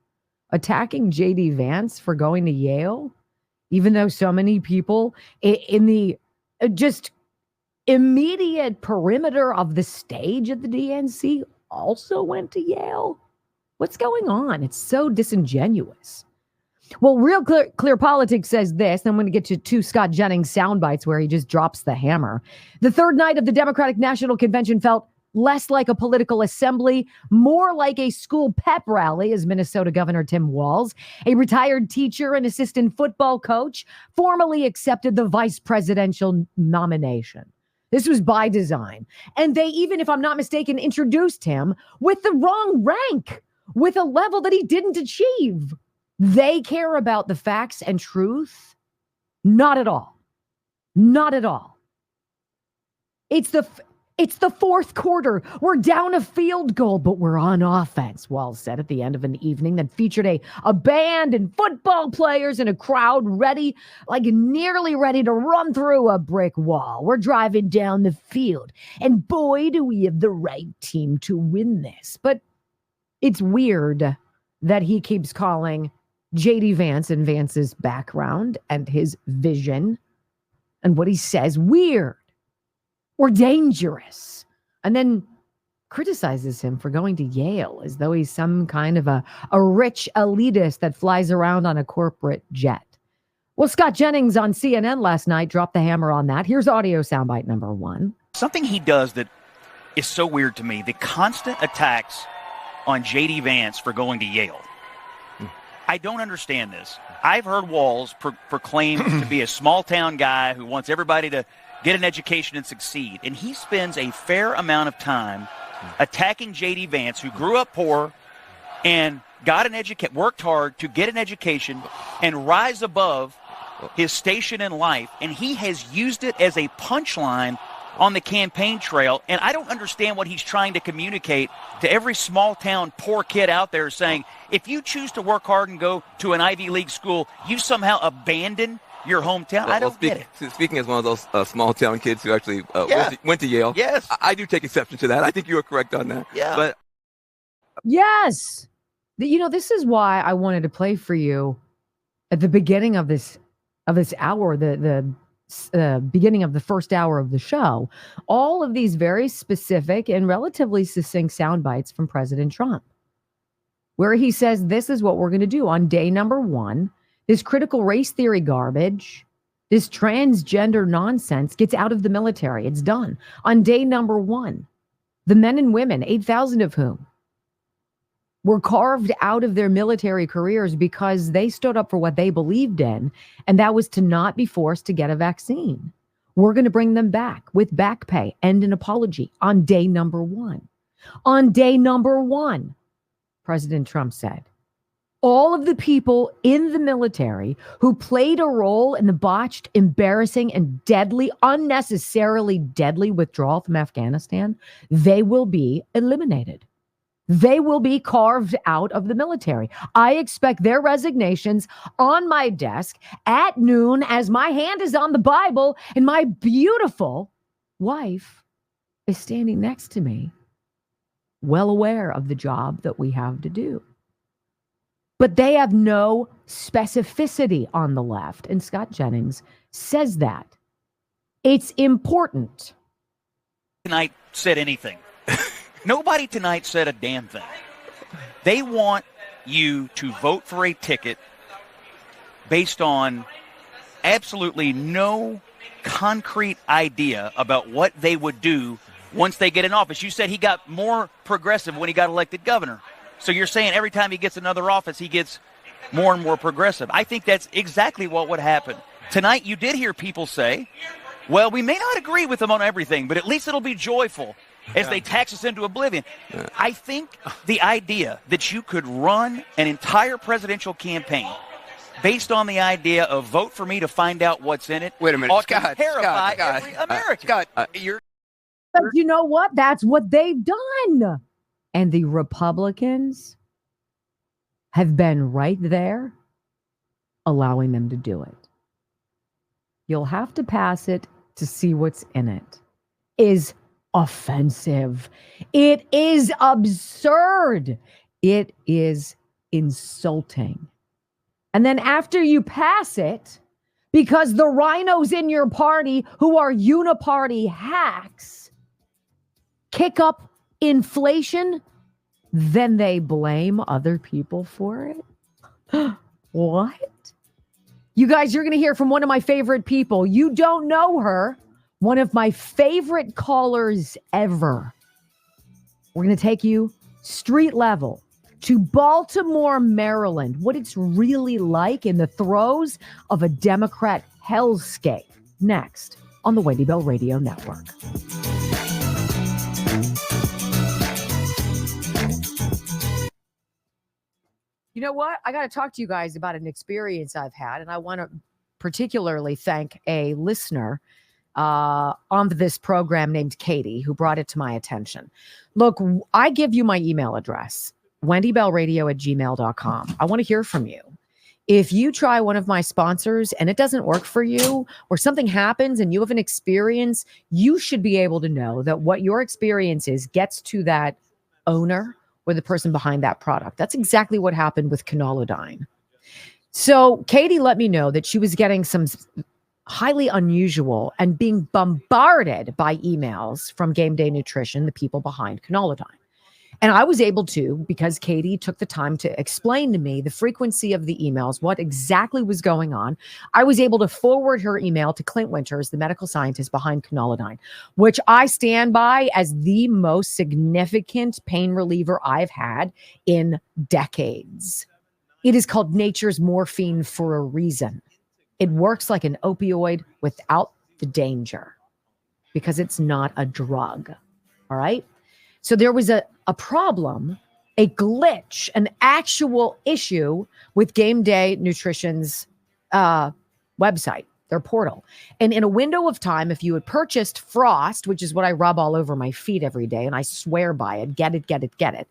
Attacking J.D. Vance for going to Yale, even though so many people in the just immediate perimeter of the stage at the DNC also went to Yale. What's going on? It's so disingenuous. Well, Real Clear Politics says this, and I'm going to get to 2 Scott Jennings sound bites where he just drops the hammer. The third night of the Democratic National Convention felt less like a political assembly, more like a school pep rally, as Minnesota Governor Tim Walz, a retired teacher and assistant football coach, formally accepted the vice presidential nomination. This was by design. And they even, if I'm not mistaken, introduced him with the wrong rank, with a level that he didn't achieve. They care about the facts and truth? Not at all. Not at all. It's the fourth quarter. We're down a field goal, but we're on offense, Walz said at the end of an evening that featured a band and football players and a crowd ready, like nearly ready to run through a brick wall. We're driving down the field, and boy, do we have the right team to win this. But it's weird that he keeps calling J.D. Vance and Vance's background and his vision and what he says weird or dangerous, and then criticizes him for going to Yale as though he's some kind of a rich elitist that flies around on a corporate jet. Well, Scott Jennings on CNN last night dropped the hammer on that. Here's audio soundbite number 1.
Something he does that is so weird to me, the constant attacks on J.D. Vance for going to Yale. I don't understand this. I've heard Walz proclaim to be a small-town guy who wants everybody to get an education and succeed, and he spends a fair amount of time attacking J.D. Vance, who grew up poor and got an worked hard to get an education and rise above his station in life, and he has used it as a punchline on the campaign trail. And I don't understand what he's trying to communicate to every small-town poor kid out there, saying, if you choose to work hard and go to an Ivy League school, you somehow abandon your hometown. I don't get it.
Speaking as one of those small-town kids who actually went to Yale,
yes,
I do take exception to that. I think you are correct on that.
Yeah.
But
yes, this is why I wanted to play for you at the beginning of this hour, the beginning of the first hour of the show, all of these very specific and relatively succinct sound bites from President Trump, where he says, this is what we're going to do on day number 1. This critical race theory garbage, this transgender nonsense gets out of the military. It's done. On day number 1, the men and women, 8,000 of whom were carved out of their military careers because they stood up for what they believed in, and that was to not be forced to get a vaccine. We're going to bring them back with back pay and an apology on day number 1. On day number 1, President Trump said, all of the people in the military who played a role in the botched, embarrassing, and deadly, unnecessarily deadly withdrawal from Afghanistan, they will be eliminated. They will be carved out of the military. I expect their resignations on my desk at noon as my hand is on the Bible and my beautiful wife is standing next to me, well aware of the job that we have to do. But they have no specificity on the left. And Scott Jennings says that. It's important.
Tonight said anything. Nobody tonight said a damn thing. They want you to vote for a ticket based on absolutely no concrete idea about what they would do once they get in office. You said he got more progressive when he got elected governor. So you're saying every time he gets another office, he gets more and more progressive. I think that's exactly what would happen. Tonight, you did hear people say, well, we may not agree with them on everything, but at least it'll be joyful as they tax us into oblivion. I think the idea that you could run an entire presidential campaign based on the idea of vote for me to find out what's in it.
Wait a minute,
Scott, terrify every American.
Scott,
But you know what? That's what they've done. And the Republicans have been right there allowing them to do it. You'll have to pass it to see what's in it. Is offensive. It is absurd. It is insulting. And then after you pass it, because the rhinos in your party who are uniparty hacks kick up inflation, then they blame other people for it. What? You guys, you're going to hear from one of my favorite people. You don't know her. One of my favorite callers ever. We're going to take you street level to Baltimore, Maryland. What it's really like in the throes of a Democrat hellscape. Next on the Wendy Bell Radio Network. You know what? I got to talk to you guys about an experience I've had, and I want to particularly thank a listener on this program named Katie, who brought it to my attention. Look, I give you my email address, wendybellradio@gmail.com. I want to hear from you. If you try one of my sponsors and it doesn't work for you, or something happens and you have an experience, you should be able to know that what your experience is gets to that owner or the person behind that product. That's exactly what happened with Canolodyne. So Katie let me know that she was getting some highly unusual and being bombarded by emails from Game Day Nutrition, the people behind Canola Dime. And I was able to, because Katie took the time to explain to me the frequency of the emails, what exactly was going on. I was able to forward her email to Clint Winters, the medical scientist behind Canola Dime, which I stand by as the most significant pain reliever I've had in decades. It is called nature's morphine for a reason. It works like an opioid without the danger because it's not a drug. All right. So there was a problem, a glitch, an actual issue with Game Day Nutrition's website, their portal. And in a window of time, if you had purchased Frost, which is what I rub all over my feet every day, and I swear by it, get it,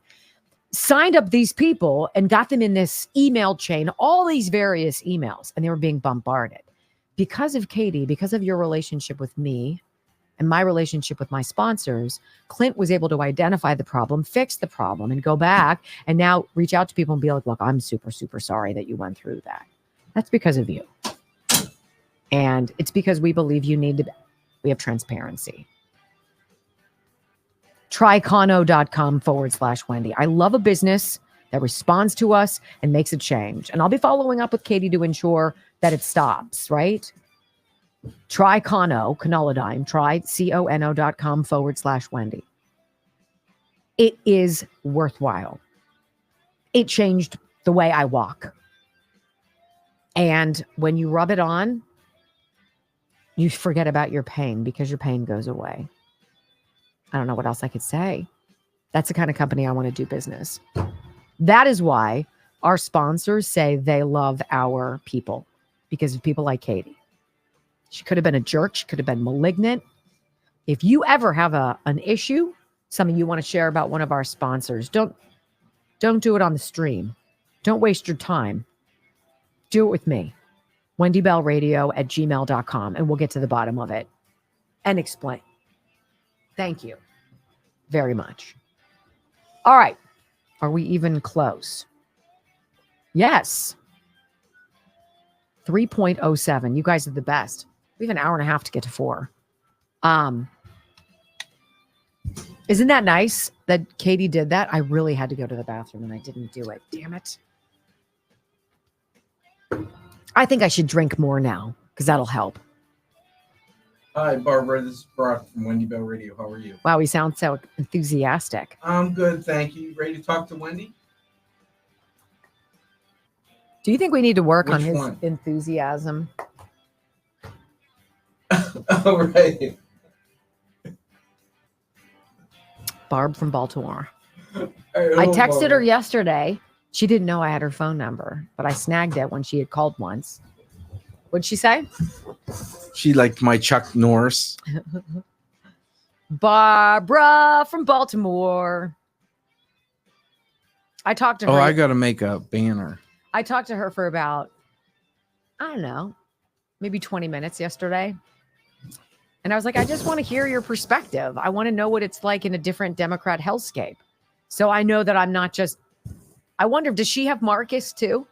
signed up these people and got them in this email chain, all these various emails, and they were being bombarded. Because of Katie, because of your relationship with me, and my relationship with my sponsors, Clint was able to identify the problem, fix the problem, and go back and now reach out to people and be like, look, I'm super, super sorry that you went through that. That's because of you. And it's because we believe we have transparency. Trycono.com/Wendy. I love a business that responds to us and makes a change. And I'll be following up with Katie to ensure that it stops, right? Try Canola Dime, trycono.com/Wendy. It is worthwhile. It changed the way I walk. And when you rub it on, you forget about your pain because your pain goes away. I don't know what else I could say. That's the kind of company I want to do business. That is why our sponsors say they love our people, because of people like Katie. She could have been a jerk. She could have been malignant. If you ever have an issue, something you want to share about one of our sponsors, don't do it on the stream. Don't waste your time. Do it with me. WendyBellRadio@gmail.com, and we'll get to the bottom of it and explain. Thank you very much. All right. Are we even close? Yes. 3.07. You guys are the best. We have an hour and a half to get to 4. Isn't that nice that Katie did that? I really had to go to the bathroom and I didn't do it. Damn it. I think I should drink more now because that'll help.
Hi, Barbara. This is Brock from Wendy Bell Radio. How are you?
Wow, he sounds so enthusiastic.
I'm good, thank you. Ready to talk to Wendy?
Do you think we need to work on
Which
his
one?
enthusiasm?
All right.
Barb from Baltimore.
I
I texted her yesterday. She didn't know I had her phone number, but I snagged it when she had called once. What'd she say?
She liked my Chuck Norris.
Barbara from Baltimore. I talked to her.
Oh, I got to make a banner.
I talked to her for about, I don't know, maybe 20 minutes yesterday. And I was like, I just want to hear your perspective. I want to know what it's like in a different Democrat hellscape. So I know that I'm not just, I wonder, does she have Marcus too?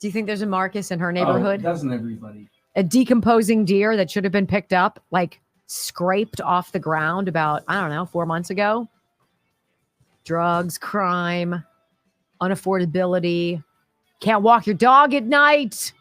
Do you think there's a Marcus in her neighborhood?
Oh, doesn't everybody?
A decomposing deer that should have been picked up, like scraped off the ground about, I don't know, 4 months ago. Drugs, crime, unaffordability. Can't walk your dog at night.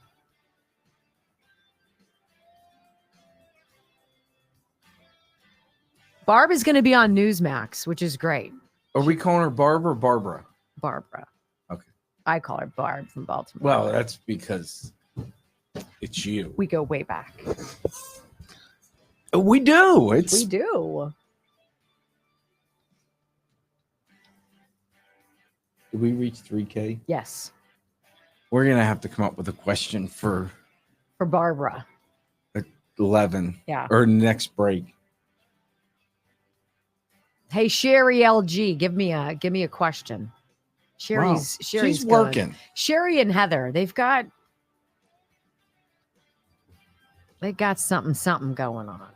Barb is going to be on Newsmax, which is great.
Are we calling her Barb or Barbara?
Barbara.
Okay.
I call her Barb from Baltimore.
Well, that's because it's you.
We go way back.
We do.
We do.
Did we reach 3K?
Yes.
We're going to have to come up with a question for
Barbara.
11.
Yeah.
Or next break.
Hey, Sherry LG, give me a question. Sherry's
She's
good.
working.
Sherry and Heather, they got something going on.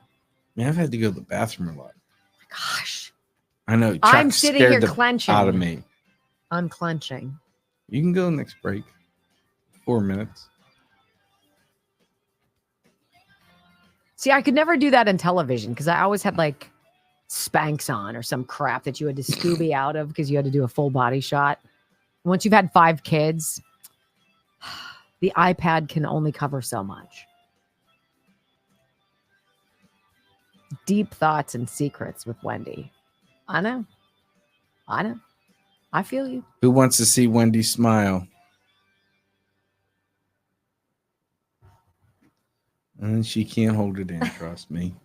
Man, I've had to go to the bathroom a lot.
Gosh.
I know. Chuck
I'm sitting
scared
here
the
clenching.
out of me.
I'm clenching.
You can go next break. 4 minutes.
See, I could never do that in television because I always had like Spanx on or some crap that you had to Scooby out of because you had to do a full body shot. Once you've had 5 kids, the iPad can only cover so much. Deep thoughts and secrets with Wendy. I know. I feel you.
Who wants to see Wendy smile? And she can't hold it in, trust me.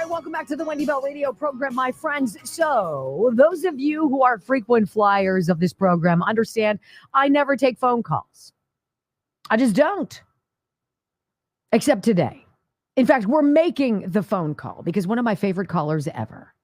Welcome back to the Wendy Bell Radio program, my friends. So those of you who are frequent flyers of this program understand I never take phone calls. I just don't. Except today. In fact, we're making the phone call because one of my favorite callers ever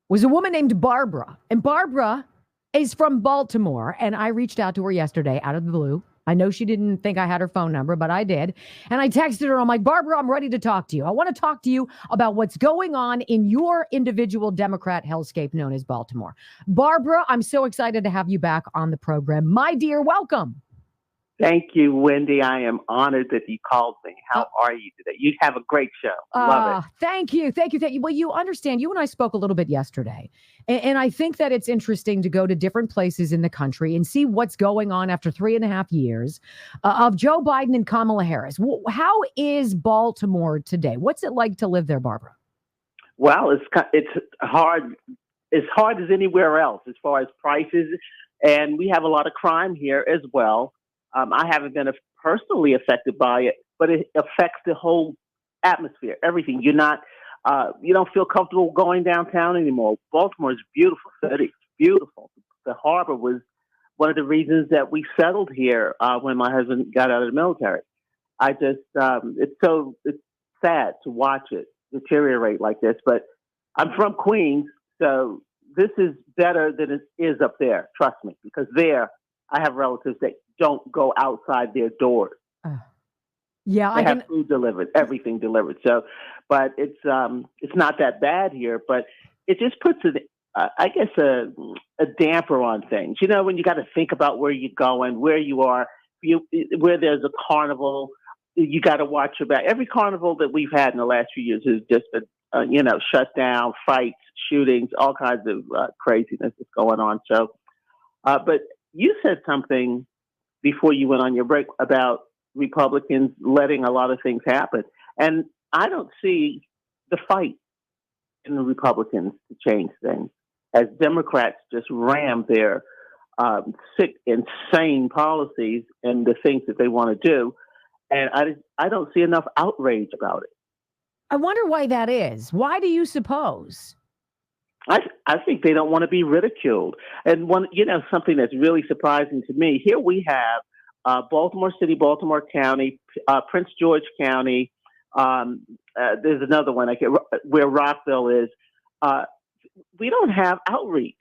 was a woman named Barbara. And Barbara is from Baltimore. And I reached out to her yesterday out of the blue. I know she didn't think I had her phone number, but I did. And I texted her. I'm like, Barbara, I'm ready to talk to you. I want to talk to you about what's going on in your individual Democrat hellscape known as Baltimore. Barbara, I'm so excited to have you back on the program. My dear, welcome.
Thank you, Wendy. I am honored that you called me. How are you today? You have a great show. Love it.
Thank you. Well, you understand, you and I spoke a little bit yesterday, and I think that it's interesting to go to different places in the country and see what's going on after 3.5 years of Joe Biden and Kamala Harris. How is Baltimore today? What's it like to live there, Barbara?
Well, it's hard. As hard as anywhere else as far as prices, and we have a lot of crime here as well. I haven't been personally affected by it, but it affects the whole atmosphere, everything. You're not, you don't feel comfortable going downtown anymore. Baltimore is a beautiful city. It's beautiful. The harbor was one of the reasons that we settled here when my husband got out of the military. It's sad to watch it deteriorate like this, but I'm from Queens, so this is better than it is up there. Trust me, because there I have relatives that don't go outside their doors.
Yeah,
they have food delivered, everything delivered. So, but it's not that bad here, but it just puts a damper on things. You know, when you got to think about where you're going, where you are, where there's a carnival, you got to watch your back. Every carnival that we've had in the last few years has just been, shut down, fights, shootings, all kinds of craziness is going on. So, but you said something before you went on your break about Republicans letting a lot of things happen. And I don't see the fight in the Republicans to change things as Democrats just ram their sick, insane policies and the things that they want to do. And I don't see enough outrage about it.
I wonder why that is. Why do you suppose?
I think they don't want to be ridiculed. And something that's really surprising to me, here we have Baltimore City, Baltimore County, Prince George County. There's another one where Rockville is. We don't have outreach.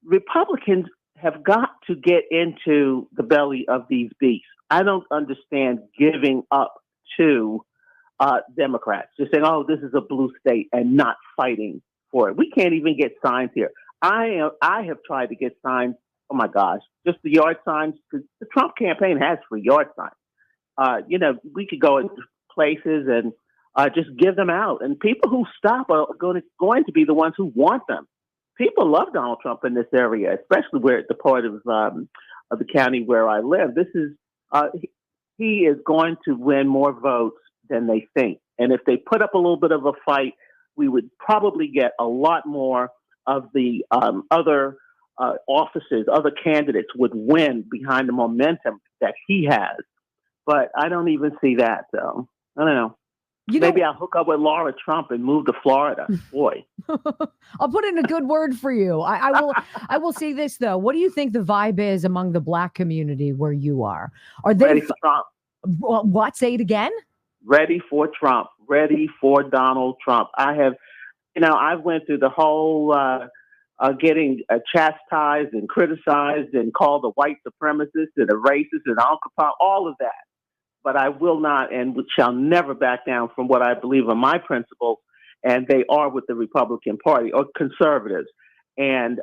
Republicans have got to get into the belly of these beasts. I don't understand giving up to Democrats, just saying, oh, this is a blue state, and not fighting for it. We can't even get signs here. I have tried to get signs. Oh my gosh, just the yard signs, because the Trump campaign has free yard signs. We could go in places and just give them out, and people who stop are going to be the ones who want them. People love Donald Trump in this area, especially where the part of the county where I live. This is he is going to win more votes than they think, and if they put up a little bit of a fight, we would probably get a lot more of the other offices, other candidates would win behind the momentum that he has. But I don't even see that, though. I don't know. Maybe I'll hook up with Laura Trump and move to Florida. Boy.
I'll put in a good word for you. I will say this, though. What do you think the vibe is among the Black community where you are? Are they
ready for Trump?
What? Say it again?
Ready for Trump. Ready for Donald Trump. I went through the whole getting chastised and criticized and called a white supremacist and a racist and occupy, all of that. But I will not and shall never back down from what I believe are my principles, and they are with the Republican Party or conservatives. And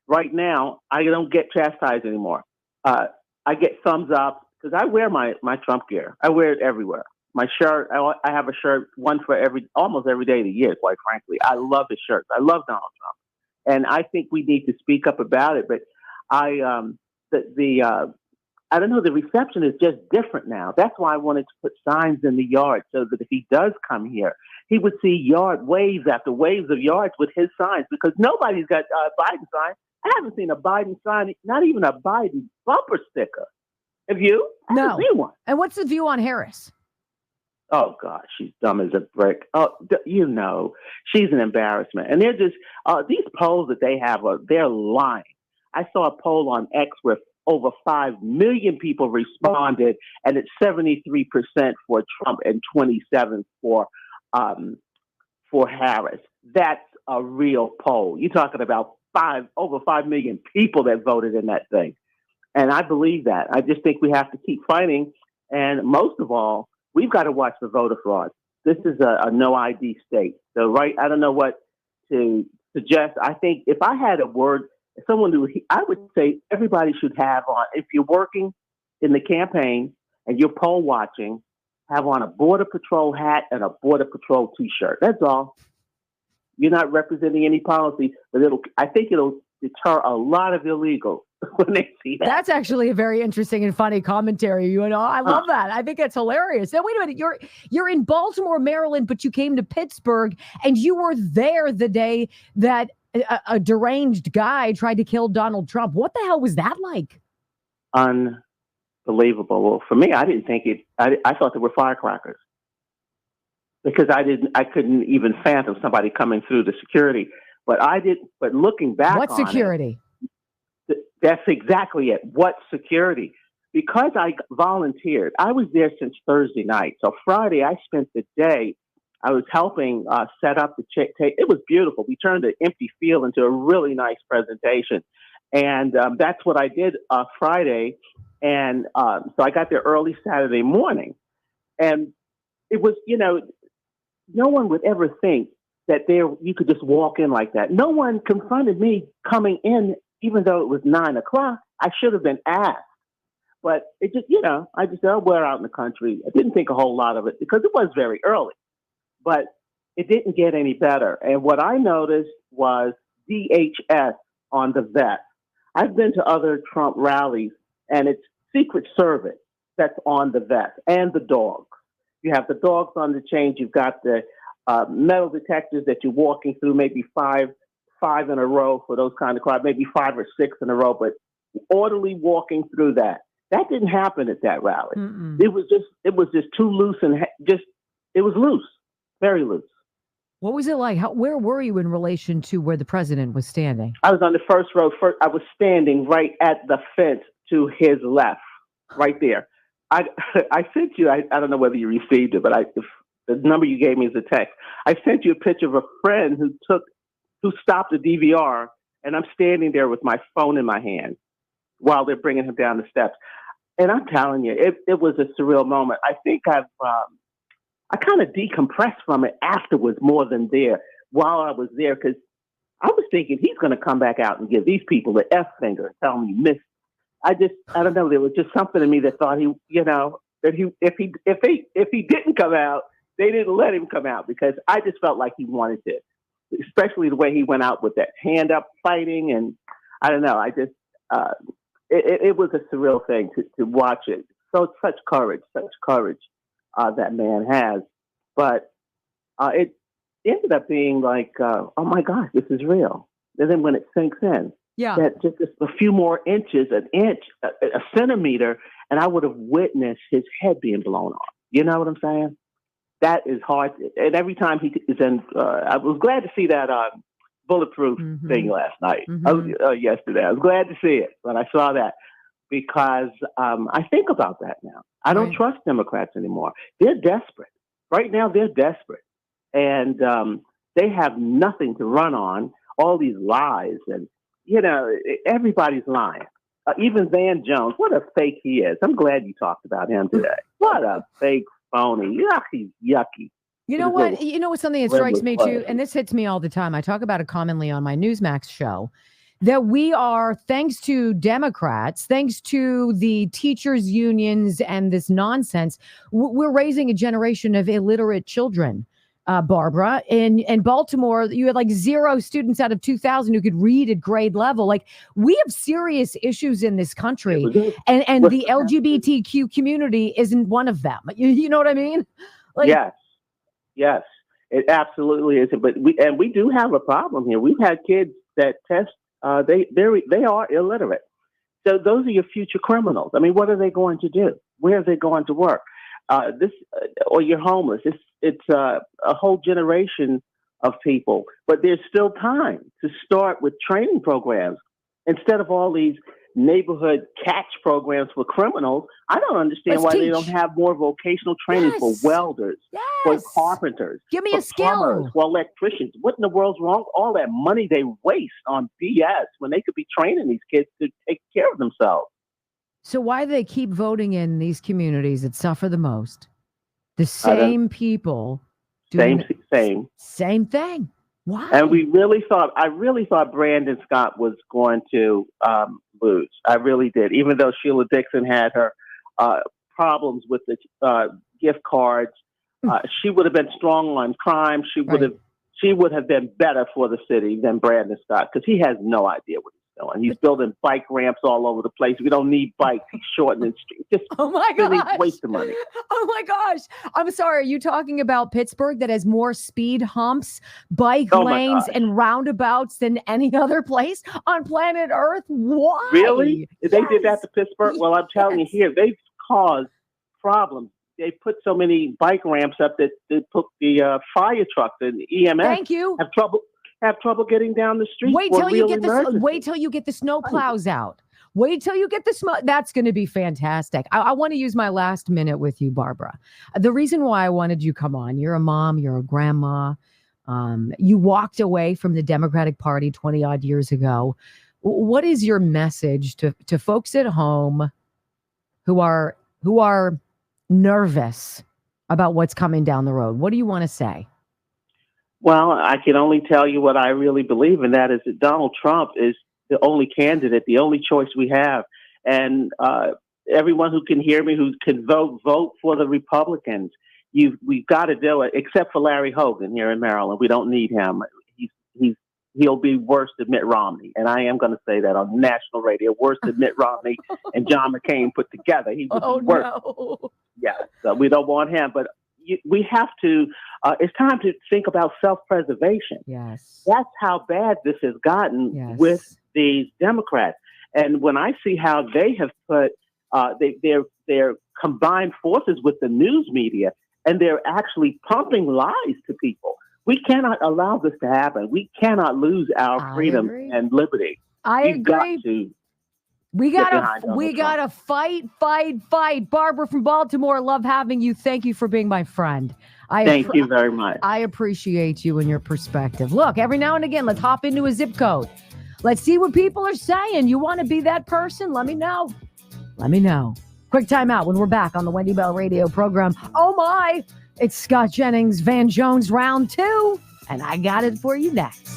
right now, I don't get chastised anymore. I get thumbs up because I wear my Trump gear. I wear it everywhere. My shirt, I have a shirt, one for almost every day of the year, quite frankly. I love his shirts. I love Donald Trump. And I think we need to speak up about it. But I don't know, the reception is just different now. That's why I wanted to put signs in the yard so that if he does come here, he would see waves after waves of yards with his signs, because nobody's got a Biden sign. I haven't seen a Biden sign, not even a Biden bumper sticker. Have you? I haven't seen one.
And what's the view on Harris?
Oh, gosh, she's dumb as a brick. Oh, she's an embarrassment. And they're just, these polls that they have, they're lying. I saw a poll on X where over 5 million people responded, and it's 73% for Trump and 27% for Harris. That's a real poll. You're talking about over 5 million people that voted in that thing. And I believe that. I just think we have to keep fighting. And most of all, we've got to watch the voter fraud. This is a no ID state. So, I don't know what to suggest. I think if I had a word, I would say everybody should have on, if you're working in the campaign and you're poll watching, have on a Border Patrol hat and a Border Patrol T-shirt. That's all. You're not representing any policy, but I think it'll deter a lot of illegals when they see that.
That's actually a very interesting and funny commentary. I love that. I think that's hilarious. Now, wait a minute. You're in Baltimore, Maryland, but you came to Pittsburgh, and you were there the day that a deranged guy tried to kill Donald Trump. What the hell was that like?
Unbelievable. Well, for me, I didn't think it. I thought they were firecrackers because I couldn't even fathom somebody coming through the security. But looking back,
what security?
That's exactly it. What security? Because I volunteered. I was there since Thursday night. So Friday, I spent the day. I was helping set up the tape. It was beautiful. We turned an empty field into a really nice presentation. And that's what I did Friday. And so I got there early Saturday morning. And it was, no one would ever think that you could just walk in like that. No one confronted me coming in, even though it was 9 o'clock. I should have been asked. But it just, I just said, we're out in the country. I didn't think a whole lot of it because it was very early. But it didn't get any better. And what I noticed was DHS on the vest. I've been to other Trump rallies, and it's Secret Service that's on the vest, and the dogs. You have the dogs on the chains. You've got the metal detectors that you're walking through, maybe five in a row for those kind of crowds, maybe 5 or 6 in a row, but orderly walking through that. That didn't happen at that rally. Mm-mm. It was just too loose it was loose. Very loose.
What was it like? Where were you in relation to where the president was standing?
I was on the first row. I was standing right at the fence to his left, right there. I sent you, I don't know whether you received it, but the number you gave me is a text. I sent you a picture of a friend who stopped the DVR, and I'm standing there with my phone in my hand while they're bringing him down the steps. And I'm telling you, it was a surreal moment. I think I kind of decompressed from it afterwards more than there while I was there, because I was thinking he's going to come back out and give these people the F finger and tell them he missed. I don't know. There was just something in me that thought if he didn't come out, they didn't let him come out, because I just felt like he wanted to, especially the way he went out with that hand up fighting. And I don't know. It was a surreal thing to watch it. So such courage that man has, but it ended up being like, oh my gosh, this is real. And then when it sinks in, that just a few more inches, an inch, a centimeter, and I would have witnessed his head being blown off. You know what I'm saying? That is hard. And every time he is in, I was glad to see that bulletproof thing last night, yesterday. I was glad to see it when I saw that, because I think about that now. I don't trust Democrats anymore. They're desperate. Right now, they're desperate. And they have nothing to run on. all these lies, and everybody's lying. Even Van Jones, what a fake he is. I'm glad you talked about him today. What a fake phony. Yucky.
You know what? You know what's something that strikes me too, and this hits me all the time. I talk about it commonly on my Newsmax show, that we are, thanks to Democrats, thanks to the teachers' unions and this nonsense, we're raising a generation of illiterate children. Barbara, in Baltimore, you had like 0 students out of 2,000 who could read at grade level. Like, we have serious issues in this country, and the LGBTQ community isn't one of them. You know what I mean? Like,
yes, it absolutely is. But we do have a problem here. We've had kids that test. They are illiterate. So those are your future criminals. I mean, what are they going to do? Where are they going to work? Or you're homeless. It's a whole generation of people, but there's still time to start with training programs instead of all these neighborhood catch programs for criminals. I don't understand why they don't have more vocational training for welders, for carpenters,
give me
for
a skill,
plumbers, for electricians. What in the world's wrong? All that money they waste on BS when they could be training these kids to take care of themselves.
So why do they keep voting in these communities that suffer the most? The same people doing same thing. Why?
And I really thought Brandon Scott was going to lose. I really did. Even though Sheila Dixon had her problems with the gift cards, she would have been strong on crime. She would have been better for the city than Brandon Scott, because he has no idea what he's doing. He's building bike ramps all over the place. We don't need bikes. He's shortening streets. Just waste of money.
Oh my gosh. I'm sorry. Are you talking about Pittsburgh that has more speed humps, bike lanes, and roundabouts than any other place on planet Earth? Why?
Really? They did that to Pittsburgh? Well, I'm telling you here, they've caused problems. They put so many bike ramps up that they put the fire trucks and EMS have trouble getting down the street.
Wait till you get the snow plows out. Wait till you get the smoke. That's going to be fantastic. I want to use my last minute with you, Barbara. The reason why I wanted you come on, you're a mom, you're a grandma. You walked away from the Democratic Party 20 odd years ago. What is your message to folks at home who are nervous about what's coming down the road? What do you want to say?
Well, I can only tell you what I really believe, and that is that Donald Trump is the only candidate, the only choice we have. And everyone who can hear me, who can vote for the Republicans. We've got to do it, except for Larry Hogan here in Maryland. We don't need him. He'll be worse than Mitt Romney. And I am going to say that on national radio, worse than Mitt Romney and John McCain put together. He would be worse. No. Yeah, so we don't want him. But we have to, it's time to think about self-preservation.
Yes.
That's how bad this has gotten with these Democrats. And when I see how they have put their combined forces with the news media, and they're actually pumping lies to people. We cannot allow this to happen. We cannot lose our freedom and liberty.
I agree. We gotta fight. Barbara from Baltimore, love having you. Thank you for being my friend.
Thank you very much.
I appreciate you and your perspective. Look, every now and again, let's hop into a zip code. Let's see what people are saying. You want to be that person? Let me know. Quick time out when we're back on the Wendy Bell radio program. Oh my, it's Scott Jennings, Van Jones, round 2, and I got it for you next.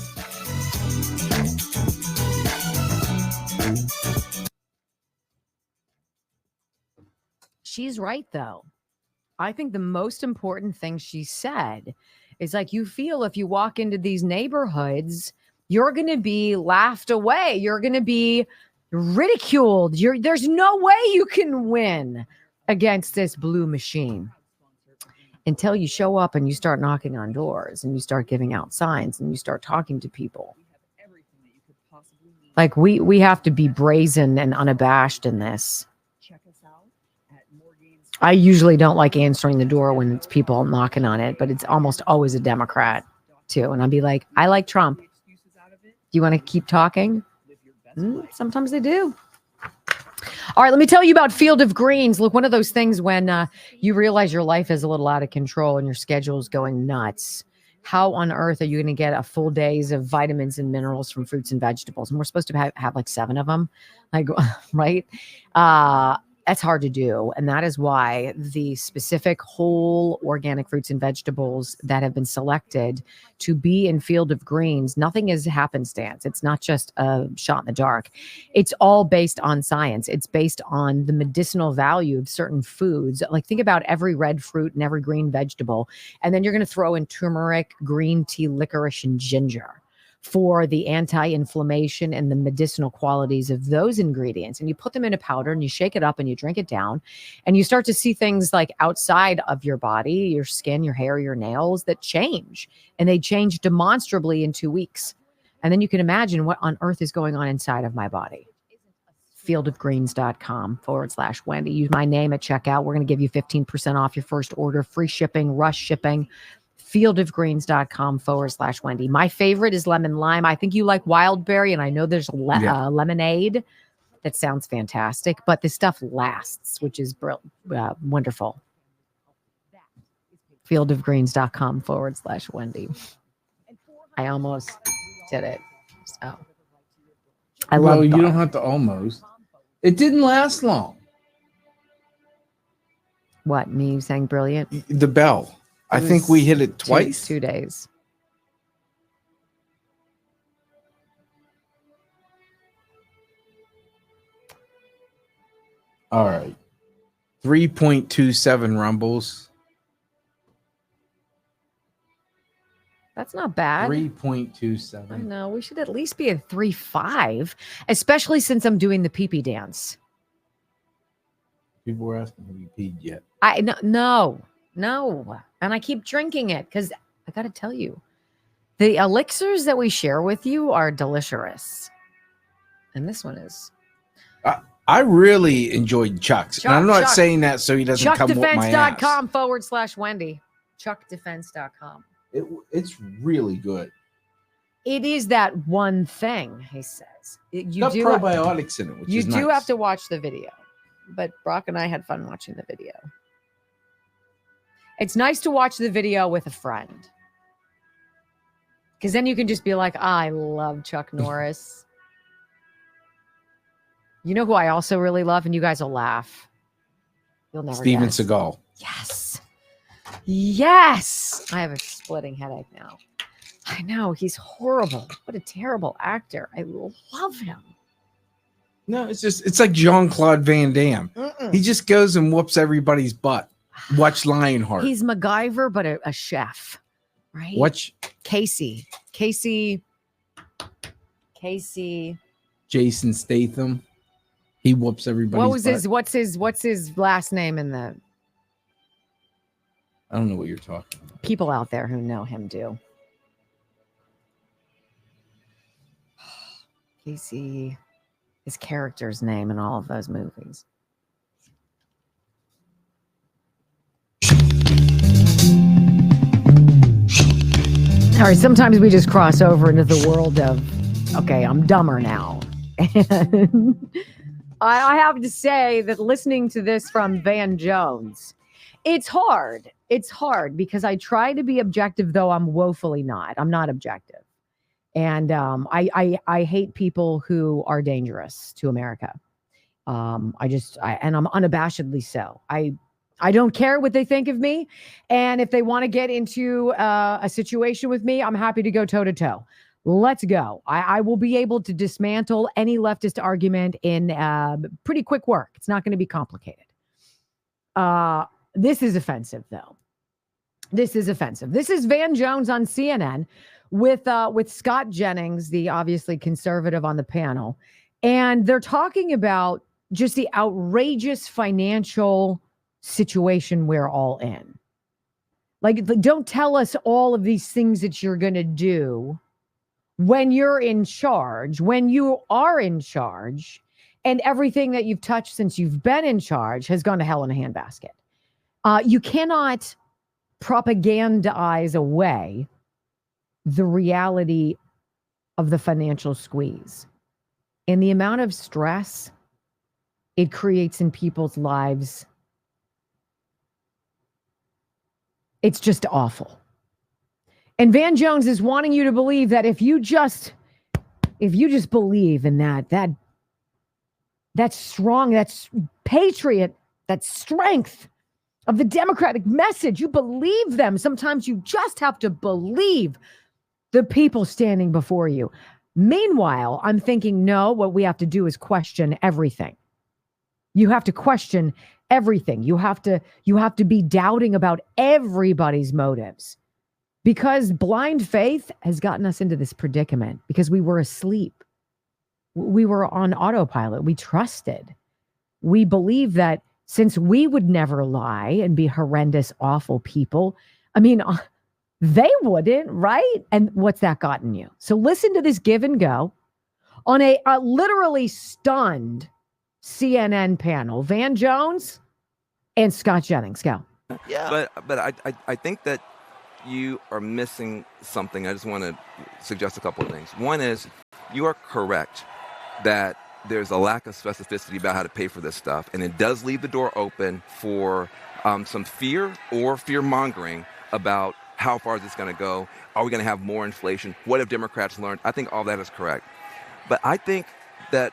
She's right, though. I think the most important thing she said is, like, you feel if you walk into these neighborhoods, you're going to be laughed away. You're going to be ridiculed. There's no way you can win against this blue machine until you show up and you start knocking on doors and you start giving out signs and you start talking to people. Like, we have to be brazen and unabashed in this. I usually don't like answering the door when it's people knocking on it, but it's almost always a Democrat too. And I'd be like, I like Trump. Do you want to keep talking? Sometimes they do. All right, let me tell you about Field of Greens. Look, one of those things when you realize your life is a little out of control and your schedule is going nuts. how on earth are you going to get a full days of vitamins and minerals from fruits and vegetables? And we're supposed to have like 7 of them, like, right? That's hard to do. And that is why the specific whole organic fruits and vegetables that have been selected to be in Field of Greens, nothing is happenstance. It's not just a shot in the dark. It's all based on science. It's based on the medicinal value of certain foods. Like, think about every red fruit and every green vegetable. And then you're going to throw in turmeric, green tea, licorice, and ginger for the anti-inflammation and the medicinal qualities of those ingredients. And you put them in a powder and you shake it up and you drink it down, and you start to see things like outside of your body, your skin, your hair, your nails, that change, and they change demonstrably in 2 weeks. And then you can imagine what on earth is going on inside of my body. fieldofgreens.com/Wendy. Use my name at checkout. We're going to give you 15% off your first order, free shipping, rush shipping. fieldofgreens.com/Wendy. My favorite is lemon lime. I think you like wild berry, and I know there's lemonade that sounds fantastic, but this stuff lasts, which is wonderful. fieldofgreens.com/Wendy. I almost did it. So I love.
Well, you don't have to almost. It didn't last long.
What, me saying brilliant?
The bell. I think we hit it twice.
2 days.
All right. 3.27 rumbles.
That's not bad.
3.27.
No, we should at least be at 3.5, especially since I'm doing the pee-pee dance.
People were asking, have you peed yet?
No. And I keep drinking it because I got to tell you, the elixirs that we share with you are delicious. And this one is.
I really enjoyed Chuck's. And I'm not saying that so he doesn't come with my ass.
ChuckDefense.com/Wendy. ChuckDefense.com.
It's really good.
It is that one thing, he says. You
got
do
probiotics in it, which is nice.
You do have to watch the video. But Brock and I had fun watching the video. It's nice to watch the video with a friend, because then you can just be like, I love Chuck Norris. You know who I also really love, and you guys will laugh. You'll never
Steven
guess.
Seagal.
Yes. I have a splitting headache now. I know. He's horrible. What a terrible actor. I love him.
No, it's like Jean-Claude Van Damme. He just goes and whoops everybody's butt. Watch Lionheart.
He's MacGyver, but a chef, right?
Watch
Casey.
Jason Statham. He whoops everybody's butt.
What's his last name in the?
I don't know what you're talking about.
People out there who know him do. Casey, his character's name in all of those movies. All right, sometimes we just cross over into the world of, okay, I'm dumber now. And I have to say that listening to this from Van Jones, it's hard. It's hard because I try to be objective, though I'm woefully not. I'm not objective. And I hate people who are dangerous to America. And I'm unabashedly so. I don't care what they think of me. And if they want to get into a situation with me, I'm happy to go toe to toe. Let's go. I will be able to dismantle any leftist argument in pretty quick work. It's not going to be complicated. This is offensive, though. This is offensive. This is Van Jones on CNN with Scott Jennings, the obviously conservative on the panel. And they're talking about just the outrageous financial situation we're all in. Like, don't tell us all of these things that you're going to do when you're in charge, when you are in charge, and everything that you've touched since you've been in charge has gone to hell in a handbasket. You cannot propagandize away the reality of the financial squeeze and the amount of stress it creates in people's lives. It's just awful. And Van Jones is wanting you to believe that if you just believe in that strong, that's patriot, that strength of the Democratic message, you believe them. Sometimes you just have to believe the people standing before you. Meanwhile, I'm thinking, no, what we have to do is question everything. You have to question everything. You have to be doubting about everybody's motives, because blind faith has gotten us into this predicament because we were asleep. We were on autopilot. We trusted. We believed that since we would never lie and be horrendous, awful people, I mean, they wouldn't, right? And what's that gotten you? So listen to this give and go on a literally stunned CNN panel. Van Jones and Scott Jennings. Go.
Yeah. But I think that you are missing something. I just want to suggest a couple of things. One is you are correct that there's a lack of specificity about how to pay for this stuff, and it does leave the door open for some fear or fear-mongering about how far is this going to go. Are we going to have more inflation? What have Democrats learned? I think all that is correct. But I think that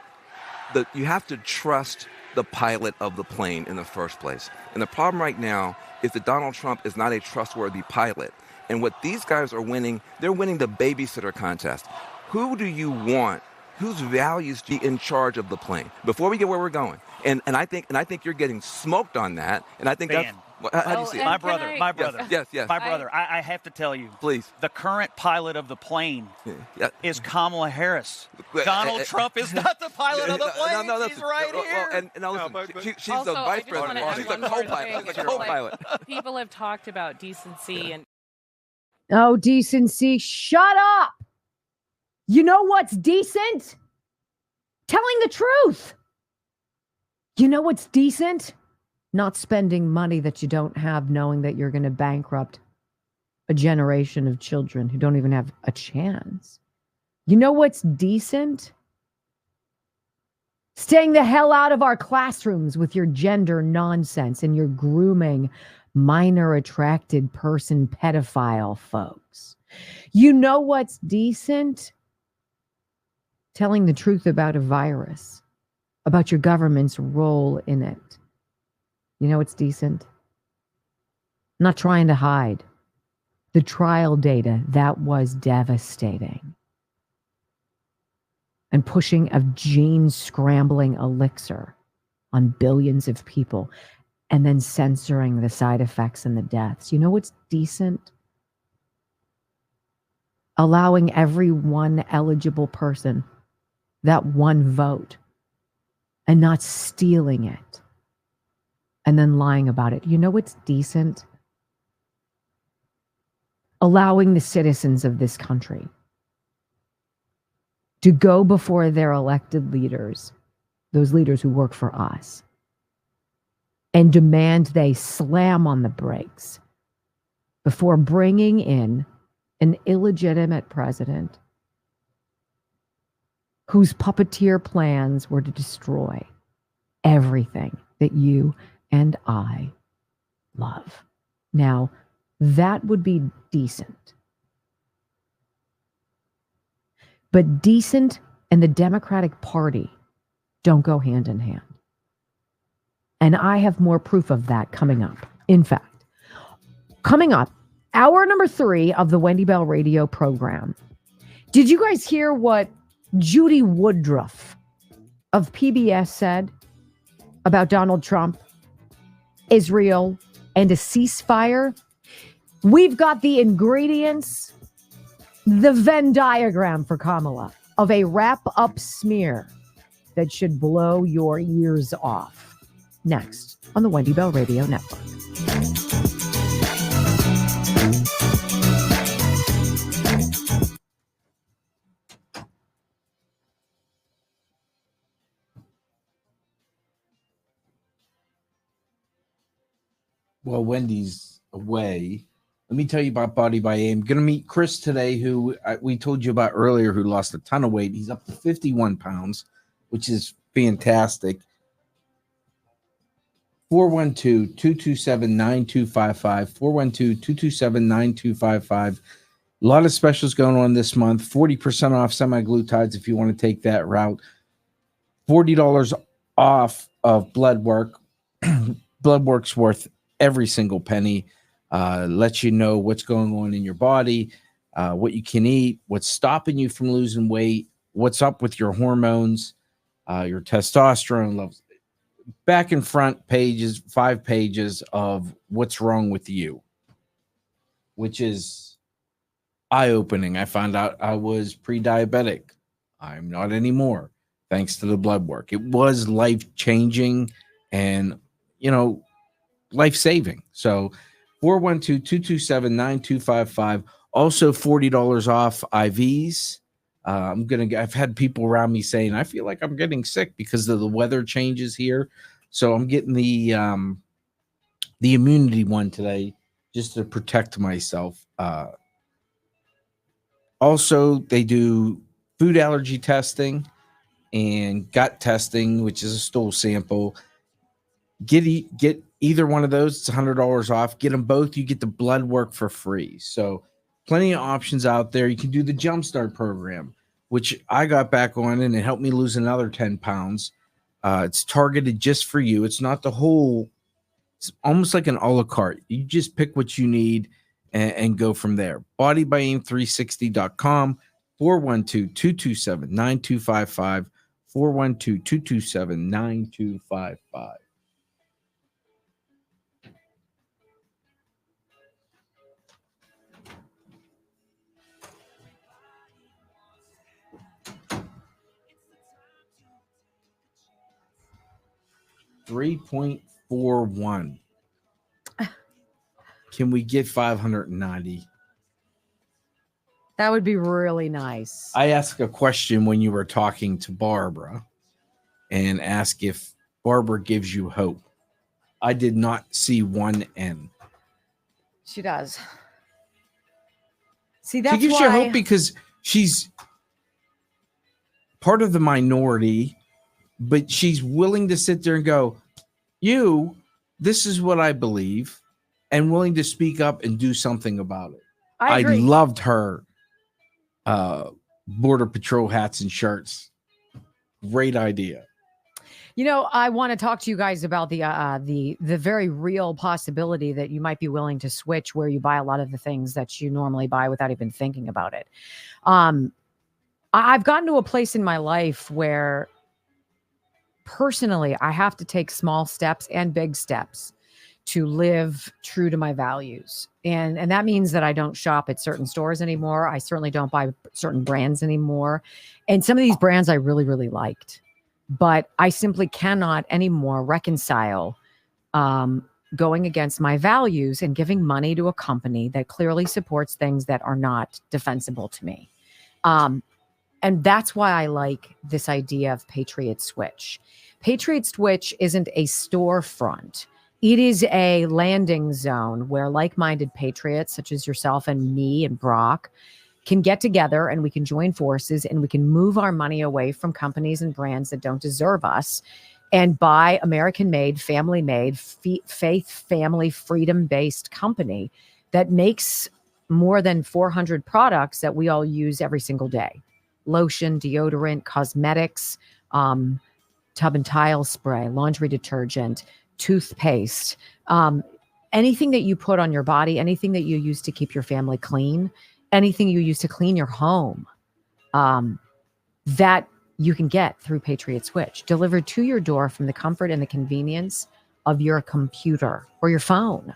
you have to trust the pilot of the plane in the first place. And the problem right now is that Donald Trump is not a trustworthy pilot. And what these guys are winning, they're winning the babysitter contest. Who do you want? Whose values be in charge of the plane before we get where we're going? And I think you're getting smoked on that. And I think
Van.
How do you see it?
My brother.
Yes.
My brother. I have to tell you.
Please.
The current pilot of the plane is Kamala Harris. Donald Trump is not the pilot of the plane.
No,
He's right here.
And now listen, she's
Also,
the vice
I just wanna
president.
add
She's a
one more
co-pilot.
thing.
She's a co-pilot.
People have talked about decency and
Oh, decency. Shut up. You know what's decent? Telling the truth. You know what's decent? Not spending money that you don't have, knowing that you're going to bankrupt a generation of children who don't even have a chance. You know what's decent? Staying the hell out of our classrooms with your gender nonsense and your grooming minor attracted person pedophile folks. You know what's decent? Telling the truth about a virus, about your government's role in it. You know what's decent? Not trying to hide the trial data that was devastating. And pushing a gene scrambling elixir on billions of people and then censoring the side effects and the deaths. You know what's decent? Allowing every one eligible person that one vote and not stealing it and then lying about it. You know what's decent? Allowing the citizens of this country to go before their elected leaders, those leaders who work for us, and demand they slam on the brakes before bringing in an illegitimate president whose puppeteer plans were to destroy everything that you and I love. Now, that would be decent. But decent and the Democratic Party don't go hand in hand. And I have more proof of that coming up. In fact, coming up, hour number 3 of the Wendy Bell radio program. Did you guys hear what Judy Woodruff of PBS said about Donald Trump, Israel, and a ceasefire? We've got the ingredients, the Venn diagram for Kamala of a wrap-up smear that should blow your ears off. Next on the Wendy Bell Radio Network.
Well, Wendy's away. Let me tell you about Body by A. I'm going to meet Chris today, who we told you about earlier, who lost a ton of weight. He's up to 51 pounds, which is fantastic. 412-227-9255. 412-227-9255. A lot of specials going on this month. 40% off semi-glutides if you want to take that route. $40 off of blood work. Blood work's worth every single penny. Lets you know what's going on in your body, what you can eat, what's stopping you from losing weight, what's up with your hormones, your testosterone levels. Back and front pages, 5 pages of what's wrong with you, which is eye-opening. I found out I was pre-diabetic. I'm not anymore, thanks to the blood work. It was life-changing and, life-saving. So 412-227-9255. Also $40 off IVs. I've had people around me saying, I feel like I'm getting sick because of the weather changes here. So I'm getting the immunity one today just to protect myself. Also, they do food allergy testing and gut testing, which is a stool sample. Get either one of those. It's $100 off. Get them both. You get the blood work for free. So plenty of options out there. You can do the Jumpstart program, which I got back on and it helped me lose another 10 pounds. It's targeted just for you. It's not the whole. It's almost like an a la carte. You just pick what you need and go from there. Bodybuilding360.com, 412-227-9255, 412-227-9255. $3.41. Can we get 590?
That would be really nice.
I asked a question when you were talking to Barbara and asked if Barbara gives you hope. I did not see one N.
She does. See, that's
she gives
why
you hope because she's part of the minority, but she's willing to sit there and go, this is what I believe, and willing to speak up and do something about it.
I agree.
Loved her Border Patrol hats and shirts. Great idea.
I want to talk to you guys about the very real possibility that you might be willing to switch where you buy a lot of the things that you normally buy without even thinking about it. I've gotten to a place in my life where personally I have to take small steps and big steps to live true to my values. And that means that I don't shop at certain stores anymore. I certainly don't buy certain brands anymore. And some of these brands I really, really liked, but I simply cannot anymore reconcile going against my values and giving money to a company that clearly supports things that are not defensible to me. And that's why I like this idea of Patriot Switch. Patriot Switch isn't a storefront. It is a landing zone where like-minded patriots such as yourself and me and Brock can get together and we can join forces and we can move our money away from companies and brands that don't deserve us and buy American-made, family-made, faith, family, freedom-based company that makes more than 400 products that we all use every single day. Lotion, deodorant, cosmetics, tub and tile spray, laundry detergent, toothpaste, anything that you put on your body, anything that you use to keep your family clean, anything you use to clean your home, that you can get through Patriot Switch, delivered to your door from the comfort and the convenience of your computer or your phone.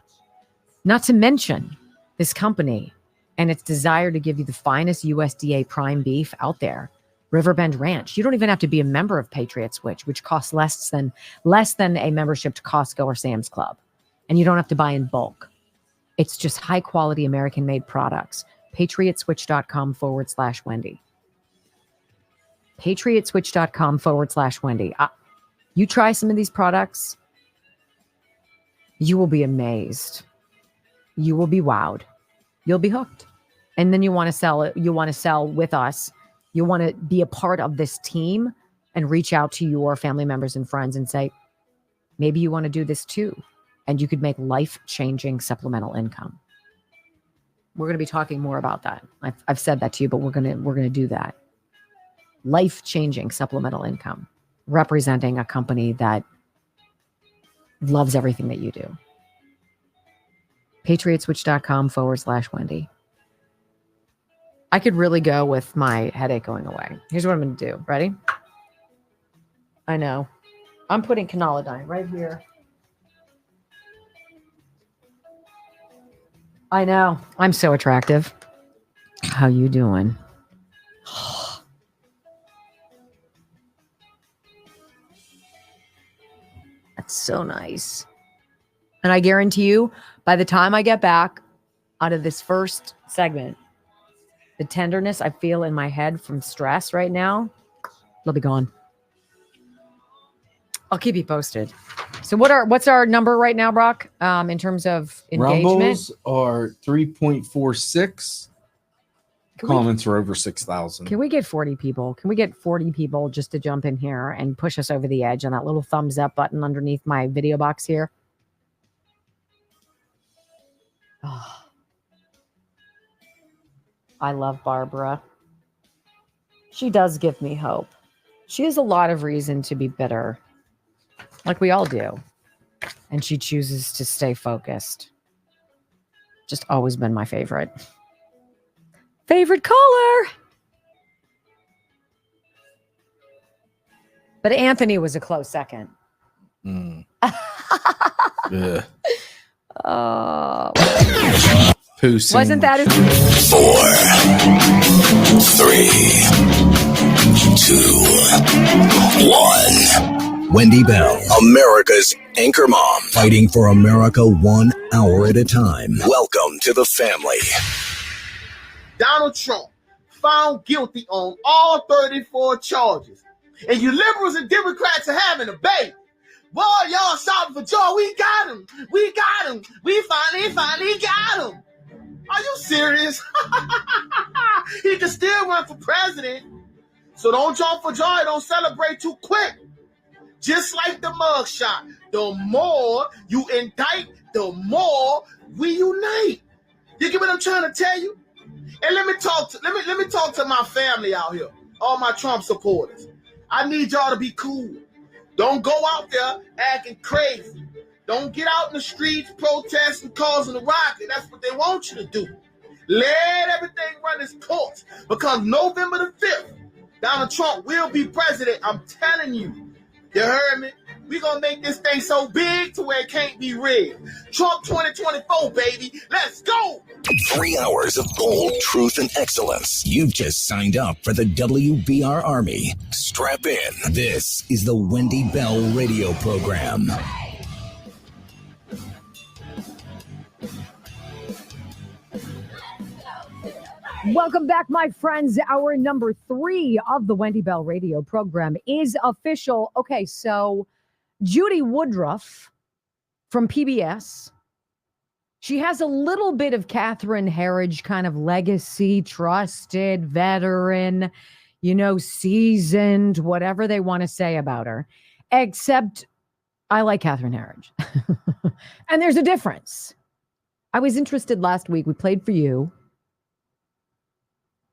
Not to mention this company and its desire to give you the finest USDA prime beef out there. Riverbend Ranch. You don't even have to be a member of Patriot Switch, which costs less than a membership to Costco or Sam's Club. And you don't have to buy in bulk. It's just high quality American made products. PatriotSwitch.com/Wendy. PatriotSwitch.com/Wendy. You try some of these products, you will be amazed. You will be wowed. You'll be hooked. And then you want to sell it. You want to sell with us. You want to be a part of this team and reach out to your family members and friends and say, maybe you want to do this too. And you could make life-changing supplemental income. We're going to be talking more about that. I've said that to you, but we're going to do that. Life-changing supplemental income, representing a company that loves everything that you do. PatriotSwitch.com/Wendy. I could really go with my headache going away. Here's what I'm going to do. Ready? I know. I'm putting Canalidine right here. I know. I'm so attractive. How you doing? That's so nice. And I guarantee you, by the time I get back out of this first segment, the tenderness I feel in my head from stress right now, it'll be gone. I'll keep you posted. So what's our number right now, Brock, in terms of engagement?
Rumbles are 3.46. Comments are over 6,000.
Can we get 40 people? Can we get 40 people just to jump in here and push us over the edge on that little thumbs up button underneath my video box here? Oh. I love Barbara. She does give me hope. She has a lot of reason to be bitter, like we all do. And she chooses to stay focused. Just always been my favorite. Favorite caller. But Anthony was a close second.
Yeah.
Wasn't that his
4, 3, 2, 1. Wendy Bell, America's anchor mom, fighting for America 1 hour at a time. Welcome to the family.
Donald Trump found guilty on all 34 charges. And you liberals and Democrats are having a debate. Boy, y'all shouting for joy. We got him. We got him. We finally got him. Are you serious? He can still run for president. So don't jump for joy. Don't celebrate too quick. Just like the mugshot. The more you indict, the more we unite. You get what I'm trying to tell you? And let me talk to my family out here, all my Trump supporters. I need y'all to be cool. Don't go out there acting crazy. Don't get out in the streets protesting, causing a riot. That's what they want you to do. Let everything run its course. Because November the 5th, Donald Trump will be president. I'm telling you. You heard me? We're going to make this thing so big to where it can't be rigged. Trump 2024, baby. Let's go.
3 hours of bold truth and excellence. You've just signed up for the WBR Army. Strap in. This is the Wendy Bell radio program.
Welcome back, my friends. Hour number 3 of the Wendy Bell radio program is official. Okay, so Judy Woodruff from PBS, she has a little bit of Catherine Herridge kind of legacy, trusted, veteran, seasoned, whatever they want to say about her, except I like Catherine Herridge. And there's a difference. I was interested last week. We played for you.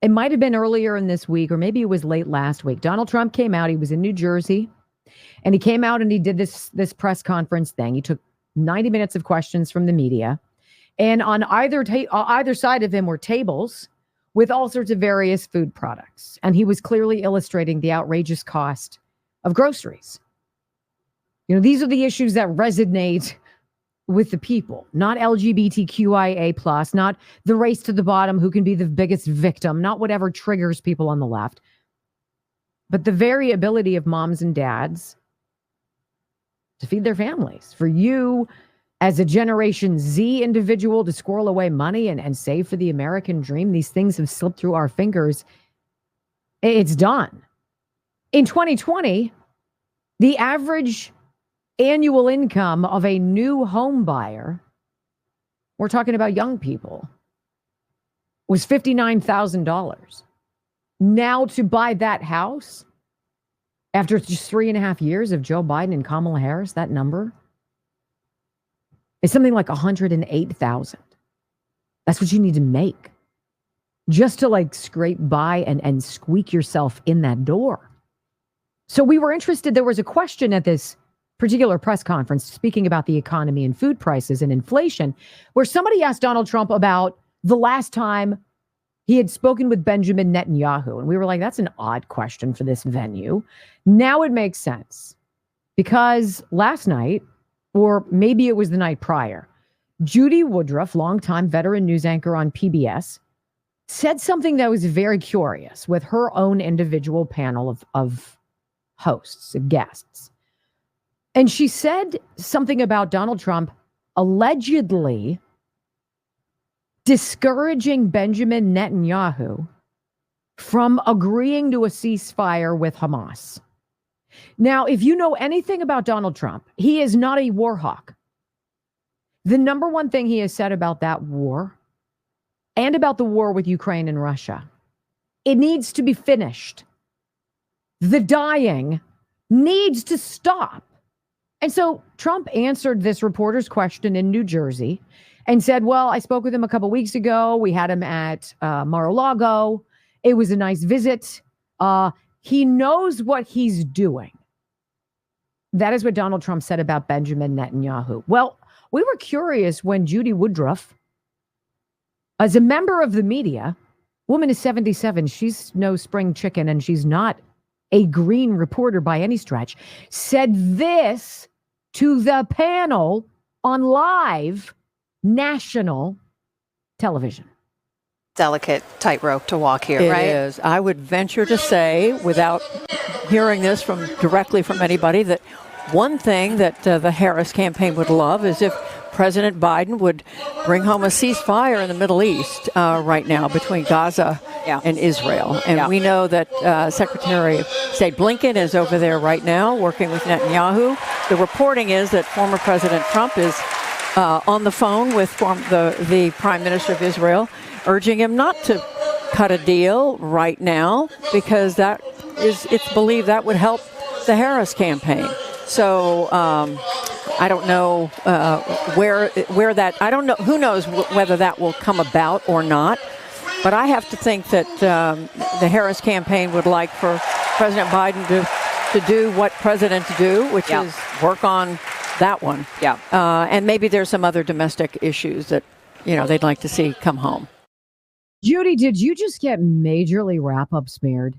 It might have been earlier in this week, or maybe it was late last week. Donald Trump came out. He was in New Jersey, and he came out and he did this press conference thing. He took 90 minutes of questions from the media, and on either side of him were tables with all sorts of various food products, and he was clearly illustrating the outrageous cost of groceries. These are the issues that resonate with the people, not LGBTQIA+, not the race to the bottom who can be the biggest victim, not whatever triggers people on the left, but the variability of moms and dads to feed their families. For you as a Generation Z individual to squirrel away money and save for the American dream, these things have slipped through our fingers. It's done. In 2020, the average annual income of a new home buyer, we're talking about young people, was $59,000. Now to buy that house after just 3.5 years of Joe Biden and Kamala Harris, that number is something like $108,000. That's what you need to make just to like scrape by and squeak yourself in that door. So we were interested. There was a question at this particular press conference speaking about the economy and food prices and inflation, where somebody asked Donald Trump about the last time he had spoken with Benjamin Netanyahu. And we were like, that's an odd question for this venue. Now it makes sense because last night, or maybe it was the night prior, Judy Woodruff, longtime veteran news anchor on PBS, said something that was very curious with her own individual panel of hosts, of guests. And she said something about Donald Trump allegedly discouraging Benjamin Netanyahu from agreeing to a ceasefire with Hamas. Now, if you know anything about Donald Trump, he is not a war hawk. The number one thing he has said about that war and about the war with Ukraine and Russia, it needs to be finished. The dying needs to stop. And so Trump answered this reporter's question in New Jersey and said, well, I spoke with him a couple weeks ago. We had him at Mar-a-Lago. It was a nice visit. He knows what he's doing. That is what Donald Trump said about Benjamin Netanyahu. Well, we were curious when Judy Woodruff, as a member of the media, woman is 77, she's no spring chicken, and she's not a green reporter by any stretch, said this to the panel on live national television.
Delicate tightrope to walk here,
It
right?
It is. I would venture to say, without hearing this directly from anybody, that one thing that the Harris campaign would love is if President Biden would bring home a ceasefire in the Middle East right now between Gaza and Israel. And we know that Secretary of State Blinken is over there right now working with Netanyahu. The reporting is that former President Trump is on the phone with the Prime Minister of Israel, urging him not to cut a deal right now because it's believed that would help the Harris campaign. So I don't know where that, I don't know, who knows whether that will come about or not. But I have to think that the Harris campaign would like for President Biden to do what presidents do, which is work on that one. And maybe there's some other domestic issues that, they'd like to see come home.
Judy, did you just get majorly wrap-up smeared?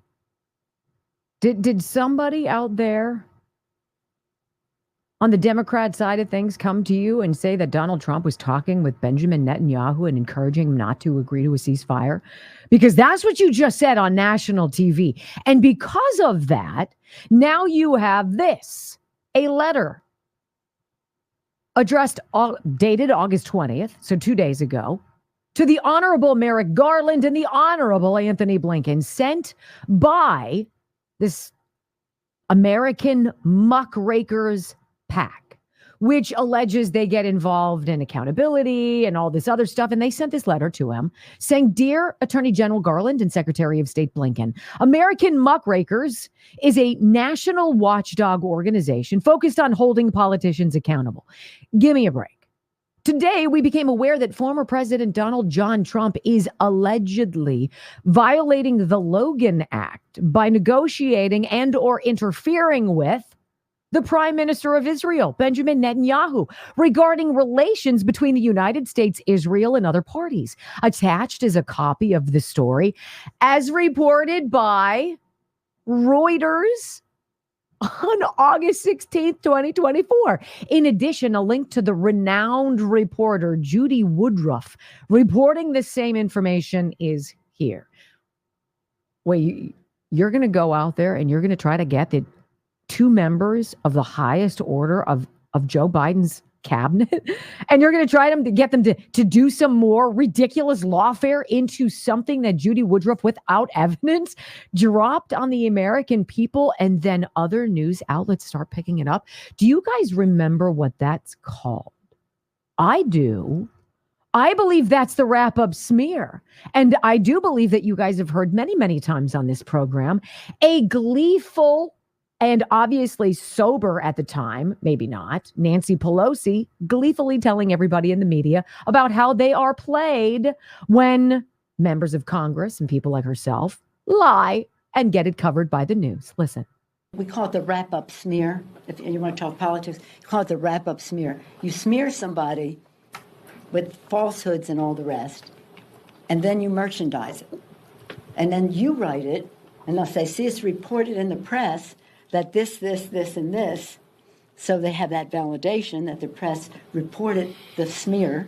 Did somebody out there on the Democrat side of things come to you and say that Donald Trump was talking with Benjamin Netanyahu and encouraging him not to agree to a ceasefire? Because that's what you just said on national TV. And because of that, now you have this, a letter addressed, dated August 20th, so 2 days ago, to the Honorable Merrick Garland and the Honorable Anthony Blinken, sent by this American muckrakers PAC, which alleges they get involved in accountability and all this other stuff. And they sent this letter to him saying, Dear Attorney General Garland and Secretary of State Blinken, American Muckrakers is a national watchdog organization focused on holding politicians accountable. Give me a break. Today, we became aware that former President Donald John Trump is allegedly violating the Logan Act by negotiating and or interfering with the Prime Minister of Israel, Benjamin Netanyahu, regarding relations between the United States, Israel, and other parties. Attached is a copy of the story as reported by Reuters on August 16th, 2024. In addition, a link to the renowned reporter Judy Woodruff reporting the same information is here. Wait, you're going to go out there and you're going to try to get the two members of the highest order of Joe Biden's cabinet, and you're going to try to get them to do some more ridiculous lawfare into something that Judy Woodruff, without evidence, dropped on the American people, and then other news outlets start picking it up. Do you guys remember what that's called? I do. I believe that's the wrap-up smear. And I do believe that you guys have heard many, many times on this program, a gleeful And obviously sober at the time, maybe not, Nancy Pelosi gleefully telling everybody in the media about how they are played when members of Congress and people like herself lie and get it covered by the news. Listen.
We call it the wrap-up smear. If you want to talk politics, you call it the wrap-up smear. You smear somebody with falsehoods and all the rest, and then you merchandise it. And then you write it, and they'll say, see, it's reported in the press that this, and this. So they have that validation that the press reported the smear,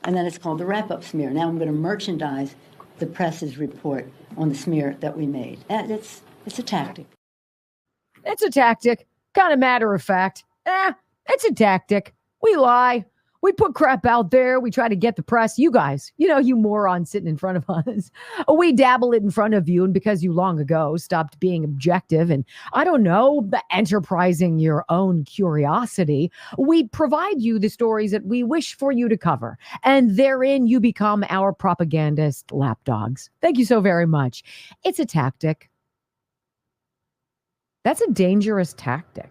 and then it's called the wrap-up smear. Now I'm going to merchandise the press's report on the smear that we made. And it's a tactic.
It's a tactic. Kind of matter of fact. It's a tactic. We lie. We put crap out there. We try to get the press. You guys, you morons sitting in front of us. We dabble it in front of you. And because you long ago stopped being objective and, I don't know, enterprising your own curiosity, we provide you the stories that we wish for you to cover. And therein you become our propagandist lapdogs. Thank you so very much. It's a tactic. That's a dangerous tactic.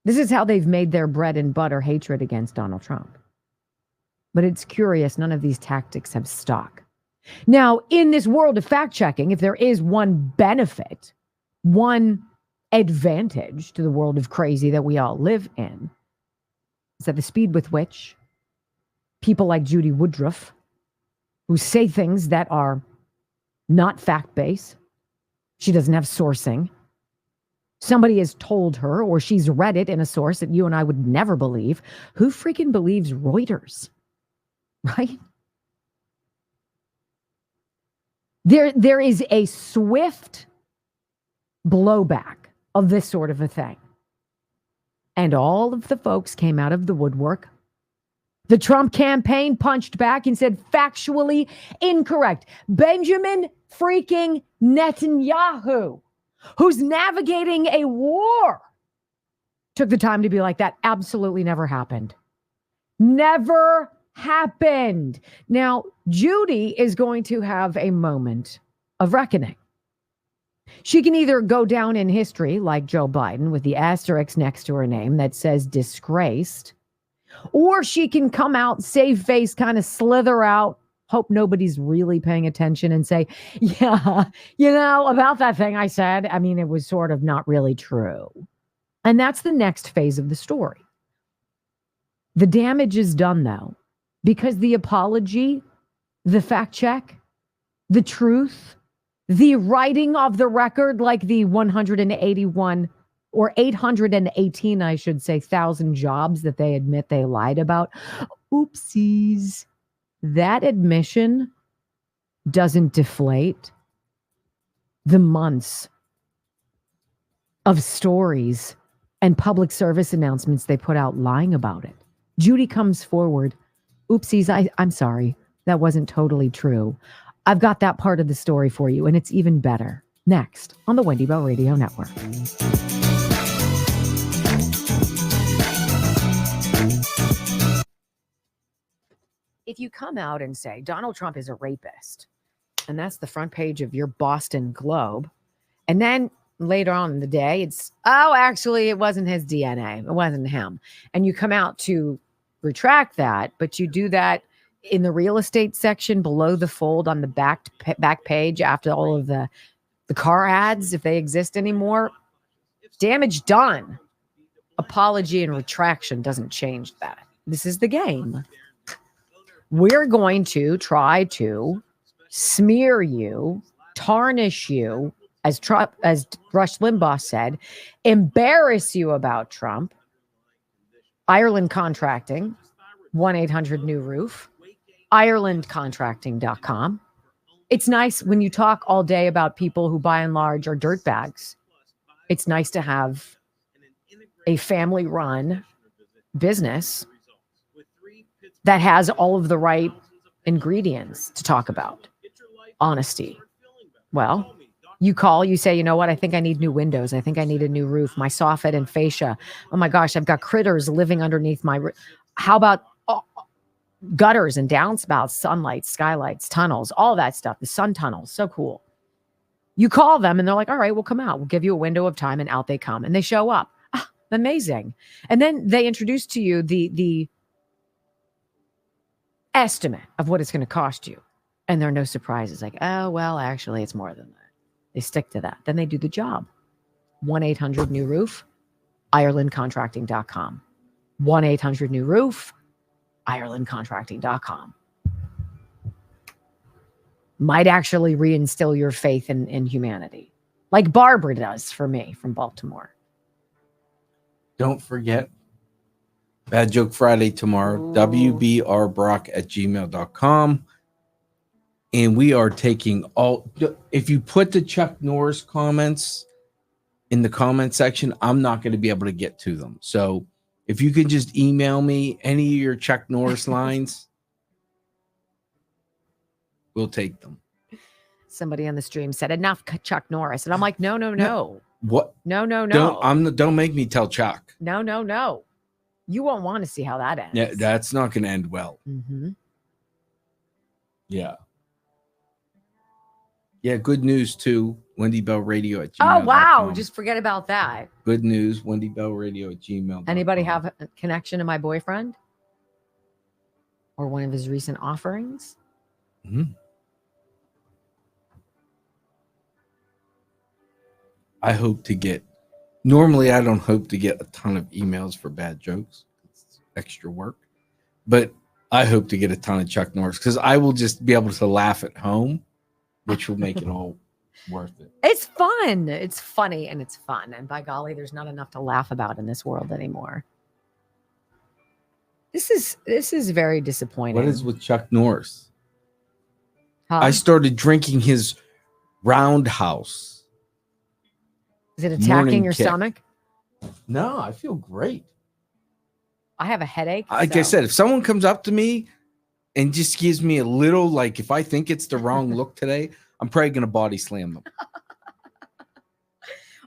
This is how they've made their bread and butter hatred against Donald Trump. But it's curious, none of these tactics have stuck. Now, in this world of fact-checking, if there is one benefit, one advantage to the world of crazy that we all live in, is that the speed with which people like Judy Woodruff, who say things that are not fact-based, she doesn't have sourcing, somebody has told her, or she's read it in a source that you and I would never believe. Who freaking believes Reuters? Right? There is a swift blowback of this sort of a thing. And all of the folks came out of the woodwork. The Trump campaign punched back and said factually incorrect. Benjamin freaking Netanyahu, who's navigating a war, took the time to be like, that absolutely never happened. Never happened. Now, Judy is going to have a moment of reckoning. She can either go down in history like Joe Biden with the asterisk next to her name that says disgraced, or she can come out, save face, kind of slither out, hope nobody's really paying attention and say, yeah, about that thing I said, it was sort of not really true. And that's the next phase of the story. The damage is done, though, because the apology, the fact check, the truth, the writing of the record, like the 181 or 818, I should say, 1,000 jobs that they admit they lied about. Oopsies. That admission doesn't deflate the months of stories and public service announcements they put out lying about it. Judy comes forward. Oopsies, I'm sorry. That wasn't totally true. I've got that part of the story for you, and it's even better. Next on the Wendy Bell Radio Network. If you come out and say Donald Trump is a rapist, and that's the front page of your Boston Globe, and then later on in the day, it's, actually, it wasn't his DNA. It wasn't him. And you come out to retract that, but you do that in the real estate section below the fold on the back page after all of the car ads, if they exist anymore. Damage done. Apology and retraction doesn't change that. This is the game. We're going to try to smear you, tarnish you, as Rush Limbaugh said, embarrass you about Trump. Ireland Contracting, 1-800-NEW-ROOF, IrelandContracting.com. It's nice when you talk all day about people who, by and large, are dirtbags. It's nice to have a family-run business that has all of the right ingredients to talk about. Honesty. Well, you call, you say, you know what? I think I need new windows. I think I need a new roof. My soffit and fascia. Oh my gosh, I've got critters living underneath my roof. How about gutters and downspouts, sunlight, skylights, tunnels, all that stuff. The sun tunnels, so cool. You call them and they're like, all right, we'll come out. We'll give you a window of time, and out they come and they show up. Amazing. And then they introduce to you the estimate of what it's going to cost you. And there are no surprises. Like, oh, well, actually, it's more than that. They stick to that. Then they do the job. 1-800-NEW-ROOF, IrelandContracting.com. 1-800-NEW-ROOF, IrelandContracting.com. Might actually reinstill your faith in humanity, like Barbara does for me from Baltimore.
Don't forget, Bad Joke Friday tomorrow, wbrbrock@gmail.com. And we are taking all, if you put the Chuck Norris comments in the comment section, I'm not going to be able to get to them. So if you can just email me any of your Chuck Norris lines, we'll take them.
Somebody on the stream said, enough Chuck Norris. And I'm like, no.
What?
No.
Don't make me tell Chuck.
No. You won't want to see how that ends.
Yeah, that's not going to end well.
Mm-hmm.
Yeah. Yeah, good news too. Wendy Bell Radio at
gmail.com. Oh, wow.
.com.
Just forget about that.
Good news. Wendy Bell Radio at gmail.com.
Anybody have a connection to my boyfriend? Or one of his recent offerings?
Mm-hmm. I hope to get, normally I don't hope to get a ton of emails for bad jokes. It's extra work. But I hope to get a ton of Chuck Norris because I will just be able to laugh at home, which will make it all worth it.
It's fun. It's funny and it's fun. And by golly, there's not enough to laugh about in this world anymore. This is very disappointing.
What is with Chuck Norris?
Huh?
I started drinking his Roundhouse.
Is it attacking your
kick.
stomach?
No, I feel great.
I have a headache.
Like I said, if someone comes up to me and just gives me a little, like if I think it's the wrong look today, I'm probably going to body slam them.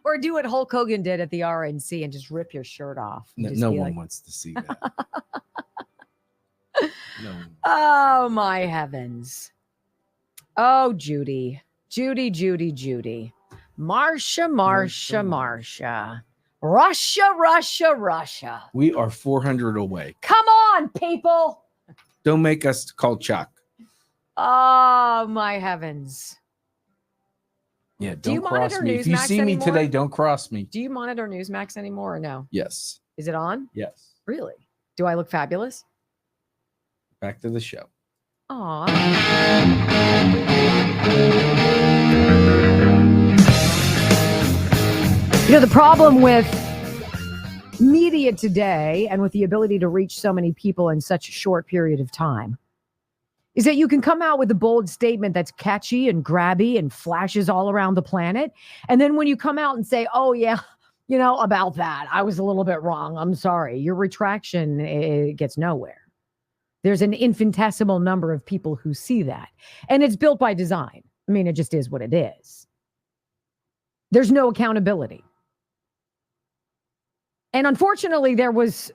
Or do what Hulk Hogan did at the RNC and just rip your shirt off.
No one wants to see that. No.
Oh, my heavens. Oh, Judy. Marsha. Russia.
We are 400 away.
Come on, people.
Don't make us call Chuck.
Oh, my heavens.
Yeah,
Do you
don't cross
monitor
me. If you
Newsmax
see me
anymore?
today, don't cross me.
Do you monitor Newsmax anymore or no?
Yes.
Is it on?
Yes.
Really? Do I look fabulous?
Back to the show.
Aw. You know, the problem with media today and with the ability to reach so many people in such a short period of time is that you can come out with a bold statement that's catchy and grabby and flashes all around the planet. And then when you come out and say, oh, yeah, you know, about that, I was a little bit wrong. I'm sorry. Your retraction, it gets nowhere. There's an infinitesimal number of people who see that. And it's built by design. I mean, it just is what it is. There's no accountability. And unfortunately, there was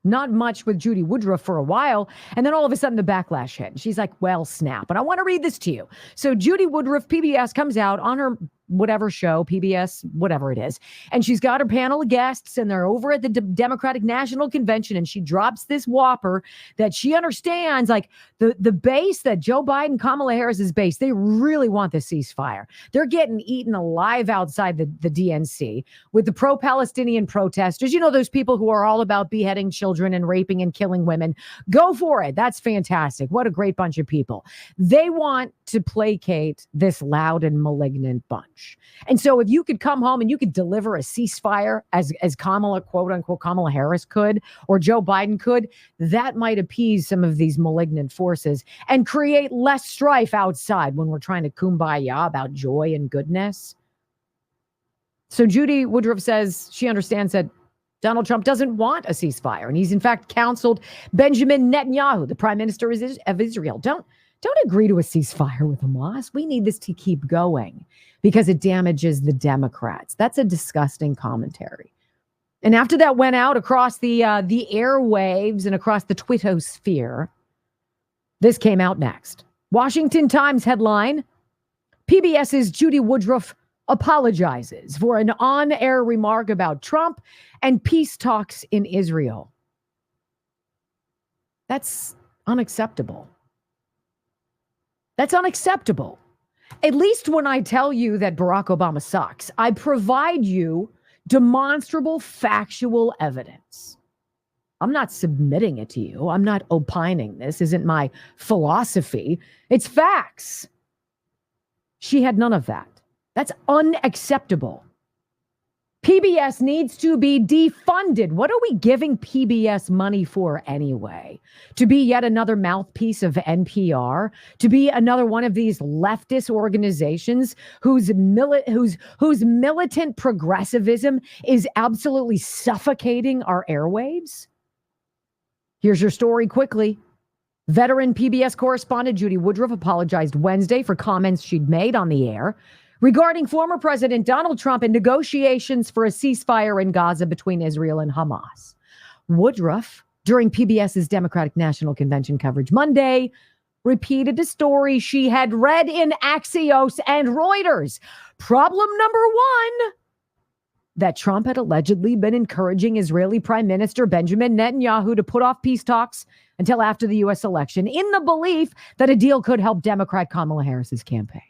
not much with Judy Woodruff for a while. And then all of a sudden the backlash hit. She's like, well, snap. And I want to read this to you. So Judy Woodruff, PBS, comes out on her whatever show, PBS, whatever it is. And she's got her panel of guests and they're over at the Democratic National Convention. And she drops this whopper that she understands, like the base that Joe Biden, Kamala Harris's base, they really want the ceasefire. They're getting eaten alive outside the DNC with the pro-Palestinian protesters. You know, those people who are all about beheading children and raping and killing women. Go for it. That's fantastic. What a great bunch of people. They want to placate this loud and malignant bunch. And so if you could come home and you could deliver a ceasefire as Kamala, quote unquote, Kamala Harris could, or Joe Biden could, that might appease some of these malignant forces and create less strife outside when we're trying to kumbaya about joy and goodness. So Judy Woodruff says she understands that Donald Trump doesn't want a ceasefire. And he's in fact counseled Benjamin Netanyahu, the prime minister of Israel. Don't agree to a ceasefire with Hamas. We need this to keep going because it damages the Democrats. That's a disgusting commentary. And after that went out across the airwaves and across the Twittosphere, this came out next. Washington Times headline, PBS's Judy Woodruff apologizes for an on-air remark about Trump and peace talks in Israel. That's unacceptable. That's unacceptable. At least when I tell you that Barack Obama sucks, I provide you demonstrable factual evidence. I'm not submitting it to you. I'm not opining. This isn't my philosophy. It's facts. She had none of that. That's unacceptable. PBS needs to be defunded. What are we giving PBS money for anyway? To be yet another mouthpiece of NPR? To be another one of these leftist organizations whose militant progressivism is absolutely suffocating our airwaves? Here's your story quickly. Veteran PBS correspondent Judy Woodruff apologized Wednesday for comments she'd made on the air regarding former President Donald Trump and negotiations for a ceasefire in Gaza between Israel and Hamas. Woodruff, during PBS's Democratic National Convention coverage Monday, repeated a story she had read in Axios and Reuters. Problem number one, that Trump had allegedly been encouraging Israeli Prime Minister Benjamin Netanyahu to put off peace talks until after the U.S. election in the belief that a deal could help Democrat Kamala Harris's campaign.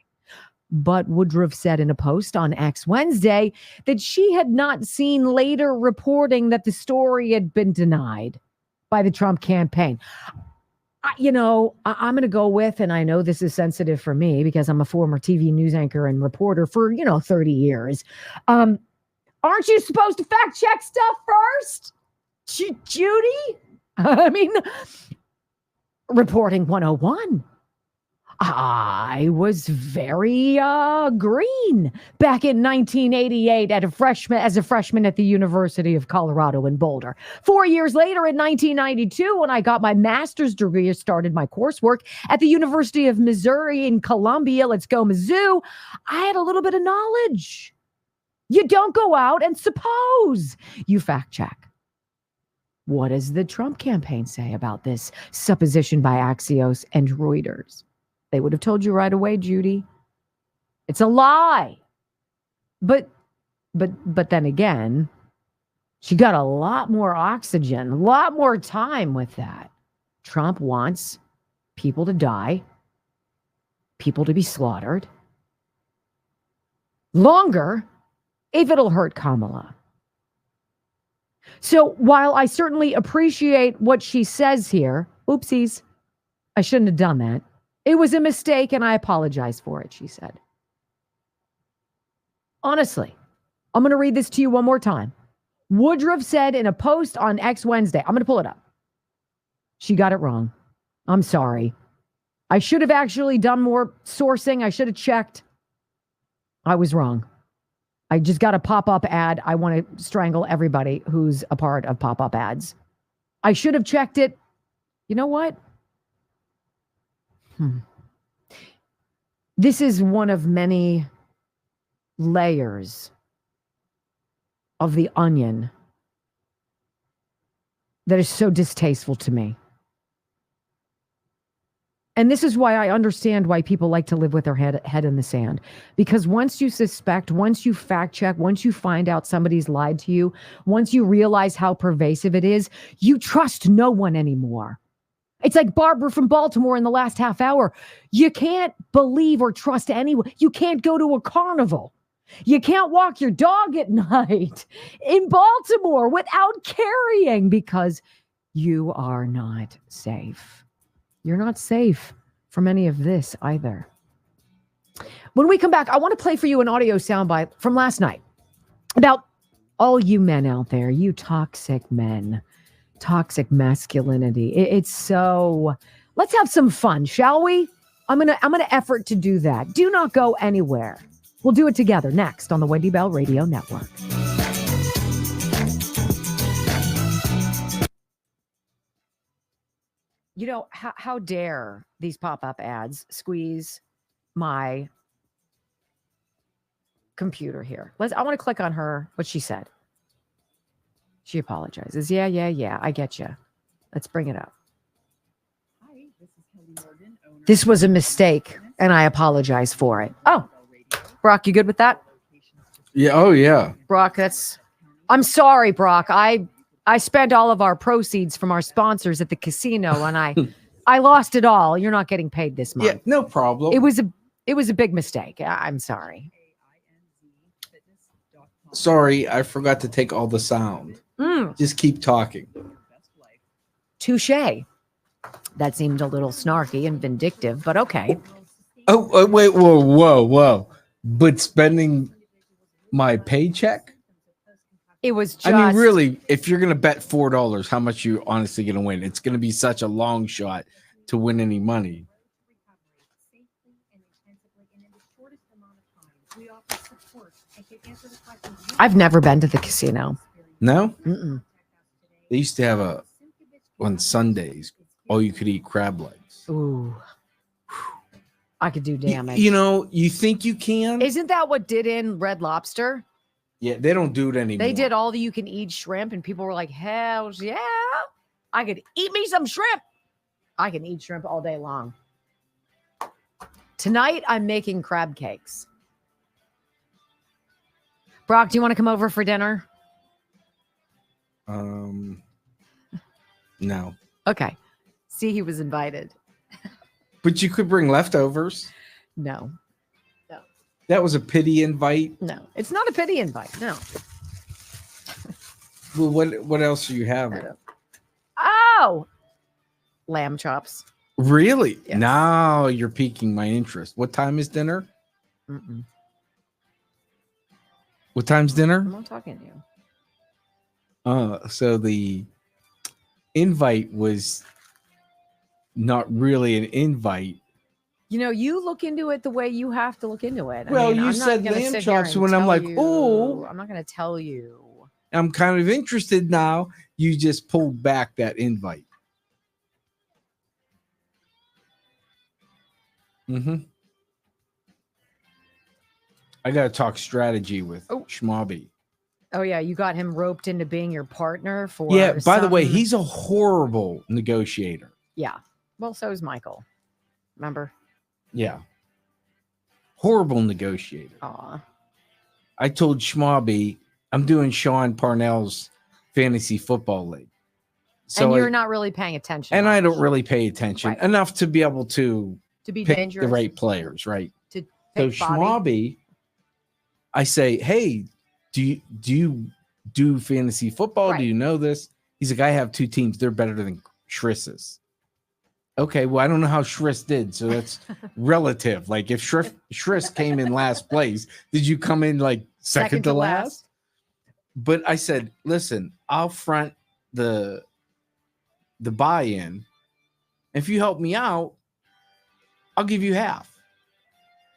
But Woodruff said in a post on X Wednesday that she had not seen later reporting that the story had been denied by the Trump campaign. I'm going to go with, and I know this is sensitive for me because I'm a former TV news anchor and reporter for, 30 years. Aren't you supposed to fact check stuff first? Judy? I mean, reporting 101. I was very green back in 1988 as a freshman at the University of Colorado in Boulder. 4 years later in 1992, when I got my master's degree and started my coursework at the University of Missouri in Columbia, let's go Mizzou, I had a little bit of knowledge. You don't go out and suppose. You fact check. What does the Trump campaign say about this supposition by Axios and Reuters? They would have told you right away, Judy. It's a lie. But then again, she got a lot more oxygen, a lot more time with that. Trump wants people to die, people to be slaughtered. Longer, if it'll hurt Kamala. So while I certainly appreciate what she says here, oopsies, I shouldn't have done that. It was a mistake and I apologize for it, she said. Honestly, I'm going to read this to you one more time. Woodruff said in a post on X Wednesday, I'm going to pull it up. She got it wrong. I'm sorry. I should have actually done more sourcing. I should have checked. I was wrong. I just got a pop-up ad. I want to strangle everybody who's a part of pop-up ads. I should have checked it. You know what? This is one of many layers of the onion that is so distasteful to me. And this is why I understand why people like to live with their head in the sand. Because once you suspect, once you fact check, once you find out somebody's lied to you, once you realize how pervasive it is, you trust no one anymore. It's like Barbara from Baltimore in the last half hour. You can't believe or trust anyone. You can't go to a carnival. You can't walk your dog at night in Baltimore without carrying because you are not safe. You're not safe from any of this either. When we come back, I want to play for you an audio soundbite from last night about all you men out there, you toxic men, toxic masculinity. It's so, let's have some fun, shall we? I'm gonna effort to do that. Do not go anywhere. We'll do it together next on the Wendy Bell Radio Network. You know, how dare these pop-up ads squeeze my computer here? I want to click on what she said. She apologizes. Yeah. I get you. Let's bring it up. This was a mistake. and I apologize for it. Oh, Brock, you good with that?
Yeah. Oh, yeah.
Brock, I'm sorry, Brock. I spent all of our proceeds from our sponsors at the casino, and I lost it all. You're not getting paid this month.
Yeah, no problem.
It was a big mistake. I'm sorry.
Sorry, I forgot to take all the sound. Just keep talking.
Touche. That seemed a little snarky and vindictive, but okay.
Oh, wait, whoa. But spending my paycheck?
It was just...
I mean, really, if you're going to bet $4, how much you honestly going to win? It's going to be such a long shot to win any money.
I've never been to the casino.
No?
Mm-mm.
They used to have on Sundays, all you could eat crab legs.
Ooh. I could do damage.
You know, you think you can?
Isn't that what did in Red Lobster?
Yeah, they don't do it anymore.
They did all the you can eat shrimp, and people were like, hell yeah. I could eat me some shrimp. I can eat shrimp all day long. Tonight, I'm making crab cakes. Brock, do you want to come over for dinner?
No.
Okay. See, he was invited.
But you could bring leftovers.
No.
That was a pity invite.
No, it's not a pity invite. No.
Well, what else are you having?
Oh, lamb chops.
Really?
Yes.
Now you're piquing my interest. What time is dinner?
Mm-mm.
What time's dinner?
I'm not talking to you.
So the invite was not really an invite.
You know, you look into it the way you have to look into it.
Well, you
I'm not
said
gonna
lamb
sit here
chops
and
when I'm
tell
like,
you-
oh.
I'm not going to tell you.
I'm kind of interested now. You just pulled back that invite. I got to talk strategy with Schmobby.
Oh, yeah. You got him roped into being your partner for.
Yeah, by the way,
some-
he's a horrible negotiator.
Yeah. Well, so is Michael. Remember?
Yeah. Horrible negotiator.
Aw.
I told Schmobby I'm doing Sean Parnell's fantasy football league. So
And you're not really paying attention.
and I don't really pay attention
Right.
enough to be able to
be
pick
dangerous.
the right players, right?
To
So
pick Bobby.
Schmobby, I say, hey, do you do fantasy football?
Right.
Do you know this? He's like, I have two teams. They're better than Shriss's. Okay, well, I don't know how Shriss did, so that's relative. Like, if Shriss came in last place, did you come in like second to last? But I said, listen, I'll front the buy-in. If you help me out, I'll give you half.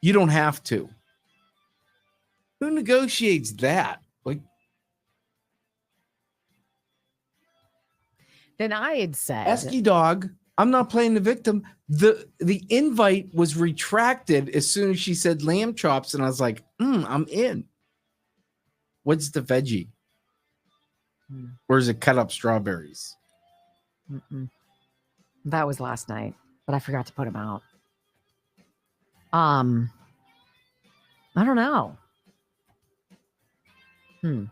You don't have to. Who negotiates that? Like,
Then I had said,
Esky Dog, I'm not playing the victim. The invite was retracted as soon as she said lamb chops, and I was like, I'm in. What's the veggie? Or is it cut up strawberries?
Mm-mm. That was last night, but I forgot to put him out. I don't know. I'll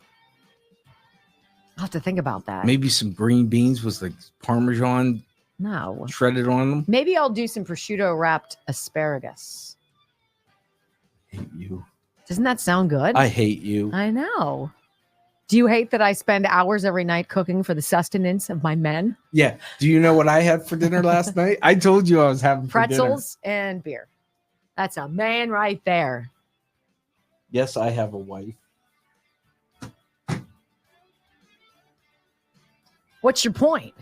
have to think about that.
Maybe some green beans with like Parmesan
No.
shredded on them.
Maybe I'll do some prosciutto wrapped asparagus.
I hate you.
Doesn't that sound good?
I hate you.
I know. Do you hate that I spend hours every night cooking for the sustenance of my men?
Yeah. Do you know what I had for dinner last night? I told you I was having for dinner.
Pretzels and beer. That's a man right there.
Yes, I have a wife.
What's your point?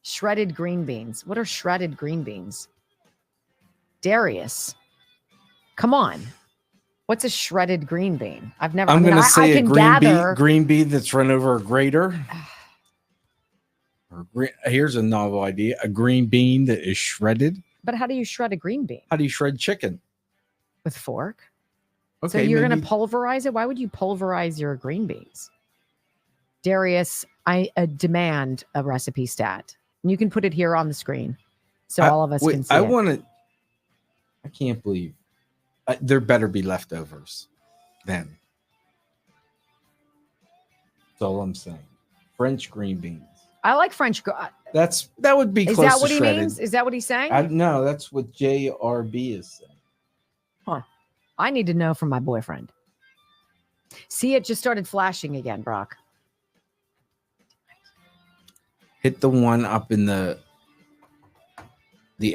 Shredded green beans. What are shredded green beans? Darius, come on. What's a shredded green bean? I've never.
I'm going to say
I
a
can
green bean that's run over a grater. Here's a novel idea: a green bean that is shredded.
But how do you shred a green bean?
How do you shred chicken?
With fork.
Okay,
So you're going
maybe-
to pulverize it? Why would you pulverize your green beans? Darius, I demand a recipe stat. And you can put it here on the screen so all of us can see
I
it.
want to. I can't believe there better be leftovers then. That's all I'm saying. French green beans.
I like French.
That would be
Is
close
that
to
what he
shredded.
means? Is that what he's saying?
No, that's what JRB is saying.
Huh. I need to know from my boyfriend. See, it just started flashing again, Brock.
Hit the one up in the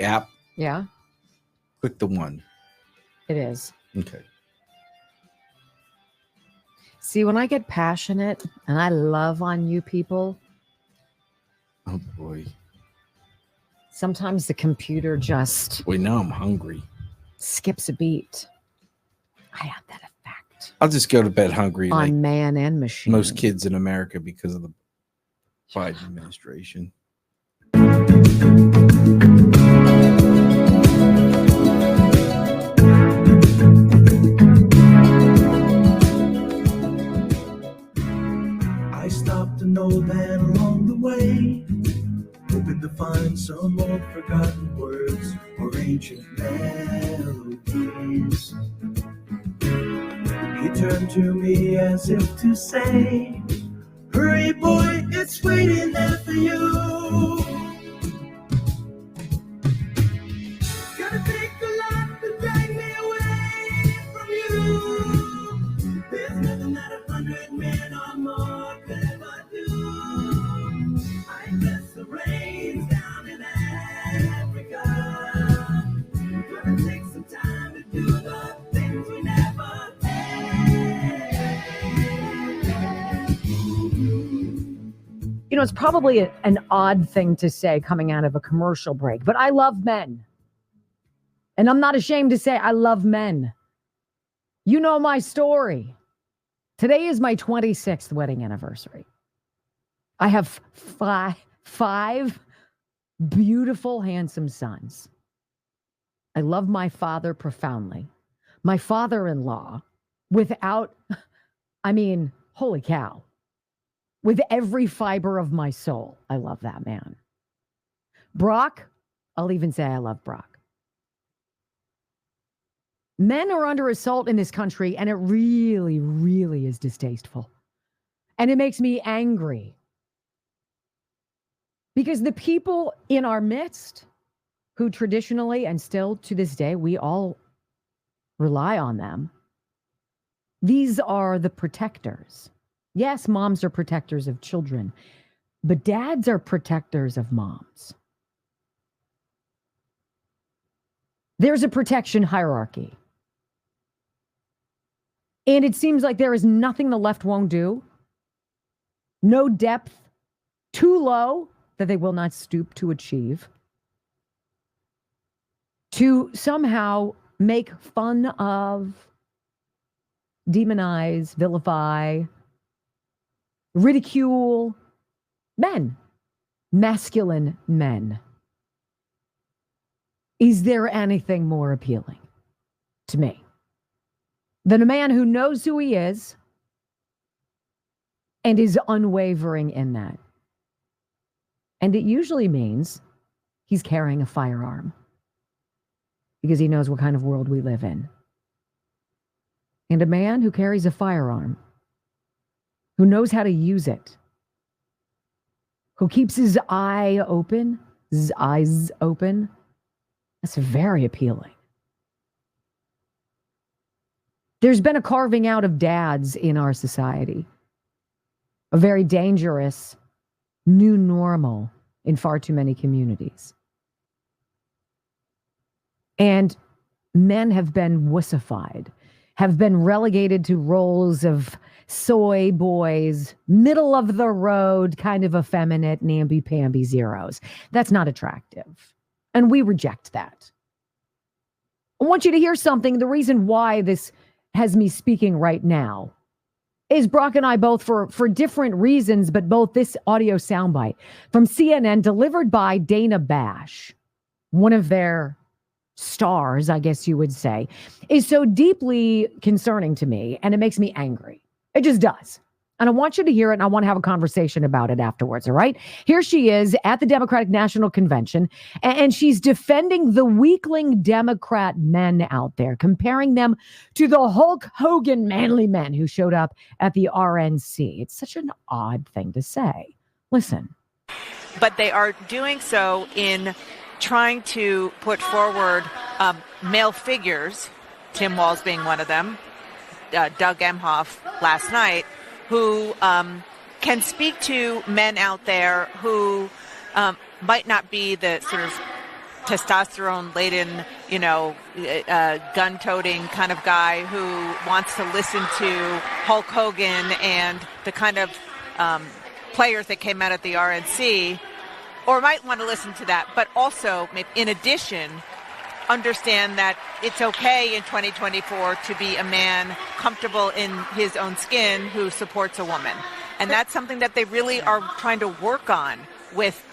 app.
Yeah,
Click the one.
it is.
Okay.
See, when I get passionate and I love on you people,
Oh boy.
sometimes the computer just
Wait, now I'm hungry.
skips a beat. I have that effect
I'll just go to bed hungry
on
like
man and machine.
most kids in America because of the Biden administration.
I stopped an old man along the way, hoping to find some old forgotten words or ancient melodies. He turned to me as if to say, hurry boy, it's waiting there for you. Gotta take a lot to drag me away from you. There's nothing that 100 men or more could ever do. I guess the rain's down in Africa. Gonna take some time to do the things we never
You know, it's probably an odd thing to say coming out of a commercial break, but I love men. And I'm not ashamed to say I love men. You know my story. Today is my 26th wedding anniversary. I have five beautiful, handsome sons. I love my father profoundly. My father-in-law, holy cow. With every fiber of my soul, I love that man. Brock, I'll even say I love Brock. Men are under assault in this country, and it really, really is distasteful. And it makes me angry. Because the people in our midst who traditionally and still to this day, we all rely on them, these are the protectors. Yes, moms are protectors of children, but dads are protectors of moms. There's a protection hierarchy. And it seems like there is nothing the left won't do. No depth too low that they will not stoop to achieve. To somehow make fun of, demonize, vilify, ridicule men, masculine men. Is there anything more appealing to me than a man who knows who he is and is unwavering in that? And it usually means he's carrying a firearm because he knows what kind of world we live in. And a man who carries a firearm, who knows how to use it, who keeps his eyes open, that's very appealing. There's been a carving out of dads in our society, a very dangerous new normal in far too many communities. And men have been wussified, have been relegated to roles of soy boys, middle of the road, kind of effeminate, namby-pamby zeros. That's not attractive. And we reject that. I want you to hear something. The reason why this has me speaking right now is Brock and I both, for different reasons, but both this audio soundbite from CNN delivered by Dana Bash, one of their stars, I guess you would say, is so deeply concerning to me, and it makes me angry. It just does. And I want you to hear it, and I want to have a conversation about it afterwards, all right? Here she is at the Democratic National Convention, and she's defending the weakling Democrat men out there, comparing them to the Hulk Hogan manly men who showed up at the RNC. It's such an odd thing to say. Listen.
But they are doing so in trying to put forward male figures, Tim Walz being one of them, Doug Emhoff last night, who can speak to men out there who might not be the sort of testosterone-laden, gun-toting kind of guy who wants to listen to Hulk Hogan and the kind of players that came out at the RNC, or might want to listen to that, but also, in addition, understand that it's okay in 2024 to be a man comfortable in his own skin who supports a woman. And that's something that they really are trying to work on with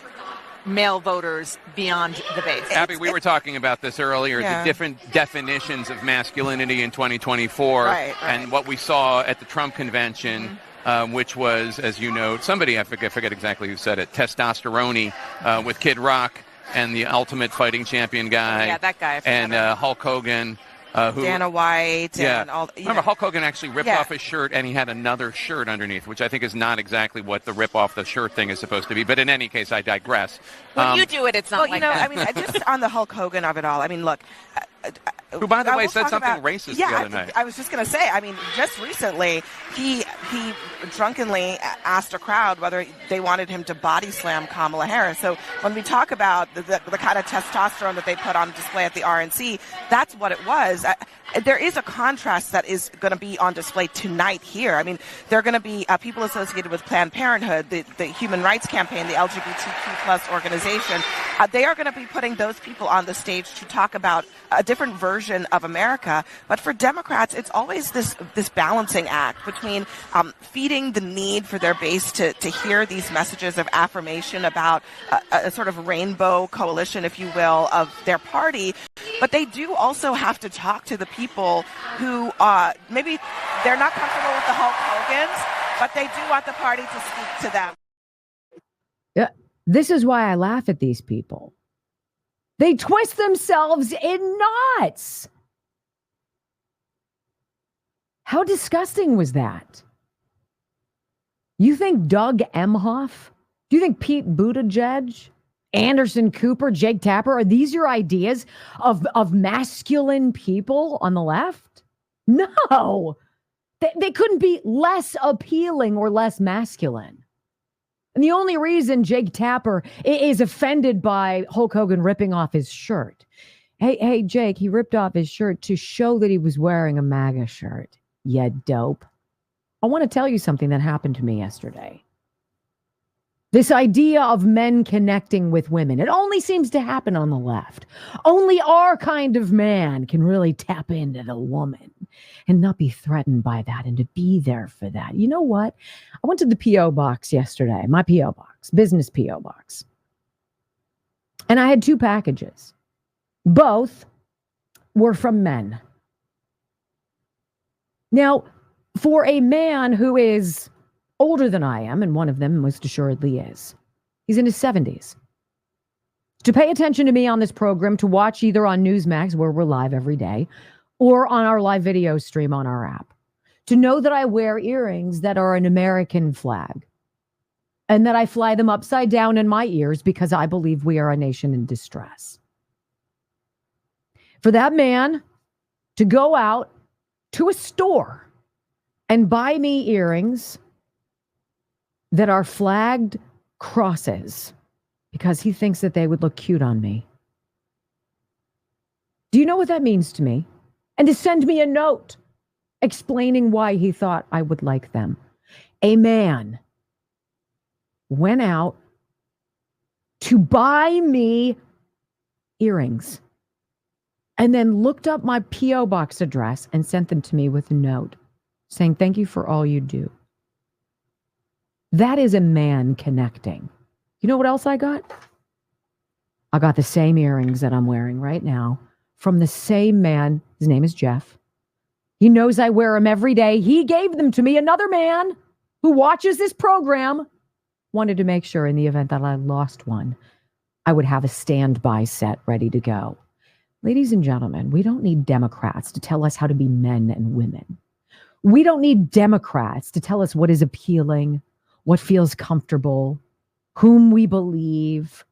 male voters beyond the base.
Abby, we were talking about this earlier, the different definitions of masculinity in 2024,
Right.
And what we saw at the Trump convention, which was, as you know, somebody, I forget exactly who said it, testosterone with Kid Rock and the Ultimate Fighting Champion guy.
Yeah, that guy.
And Hulk Hogan.
Dana White. And all.
Remember, Hulk Hogan actually ripped off his shirt, and he had another shirt underneath, which I think is not exactly what the rip off the shirt thing is supposed to be. But in any case, I digress.
When you do it, it's not like that.
I mean, just on the Hulk Hogan of it all. I mean, look.
Who, by the
I
way,
will
said
talk
something
about-
racist
yeah,
the other night.
I was just going to say, I mean, just recently, he drunkenly asked a crowd whether they wanted him to body slam Kamala Harris. So when we talk about the kind of testosterone that they put on display at the RNC, that's what it was. There is a contrast that is going to be on display tonight here. I mean, there are going to be people associated with Planned Parenthood, the Human Rights Campaign, the LGBTQ plus organization. They are going to be putting those people on the stage to talk about a different version of America. But for Democrats, it's always this balancing act between feeding the need for their base to hear these messages of affirmation about a sort of rainbow coalition, if you will, of their party. But they do also have to talk to the people who maybe they're not comfortable with the Hulk Hogans, but they do want the party to speak to them.
Yeah, this is why I laugh at these people. They twist themselves in knots. How disgusting was that? You think Doug Emhoff? Do you think Pete Buttigieg, Anderson Cooper, Jake Tapper, are these your ideas of masculine people on the left? No. They couldn't be less appealing or less masculine. And the only reason Jake Tapper is offended by Hulk Hogan ripping off his shirt. Hey, Jake, he ripped off his shirt to show that he was wearing a MAGA shirt. Yeah, dope. I want to tell you something that happened to me yesterday. This idea of men connecting with women, it only seems to happen on the left. Only our kind of man can really tap into the woman and not be threatened by that and to be there for that. You know what? I went to the P.O. box yesterday, my P.O. box, business P.O. box. And I had 2 packages. Both were from men. Now, for a man who is older than I am, and one of them most assuredly is, he's in his 70s. To pay attention to me on this program, to watch either on Newsmax, where we're live every day, or on our live video stream on our app, to know that I wear earrings that are an American flag, and that I fly them upside down in my ears because I believe we are a nation in distress. For that man to go out to a store and buy me earrings that are flagged crosses because he thinks that they would look cute on me. Do you know what that means to me? And to send me a note explaining why he thought I would like them. A man went out to buy me earrings and then looked up my P.O. box address and sent them to me with a note saying, thank you for all you do. That is a man connecting. You know what else I got? I got the same earrings that I'm wearing right now from the same man. His name is Jeff. He knows I wear them every day. He gave them to me. Another man who watches this program wanted to make sure in the event that I lost one, I would have a standby set ready to go. Ladies and gentlemen, we don't need Democrats to tell us how to be men and women. We don't need Democrats to tell us what is appealing, what feels comfortable, whom we believe.